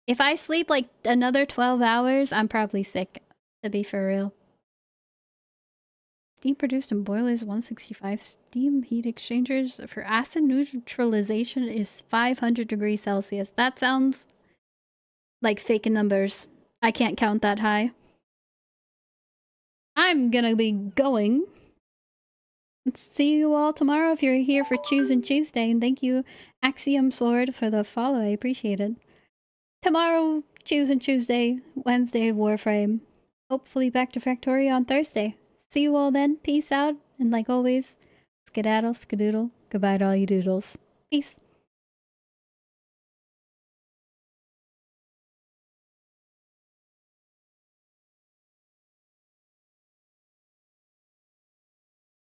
If I sleep like another 12 hours, I'm probably sick, to be for real. Steam produced in boilers 165. Steam heat exchangers for acid neutralization is 500 degrees Celsius. That sounds like fake numbers. I can't count that high. I'm gonna be going. See you all tomorrow if you're here for Choosing Tuesday. And thank you, Axiom Sword, for the follow. I appreciate it. Tomorrow, Choosing Tuesday. Wednesday, Warframe. Hopefully back to Factorio on Thursday. See you all then. Peace out. And like always, skedaddle, skedoodle. Goodbye to all you doodles. Peace.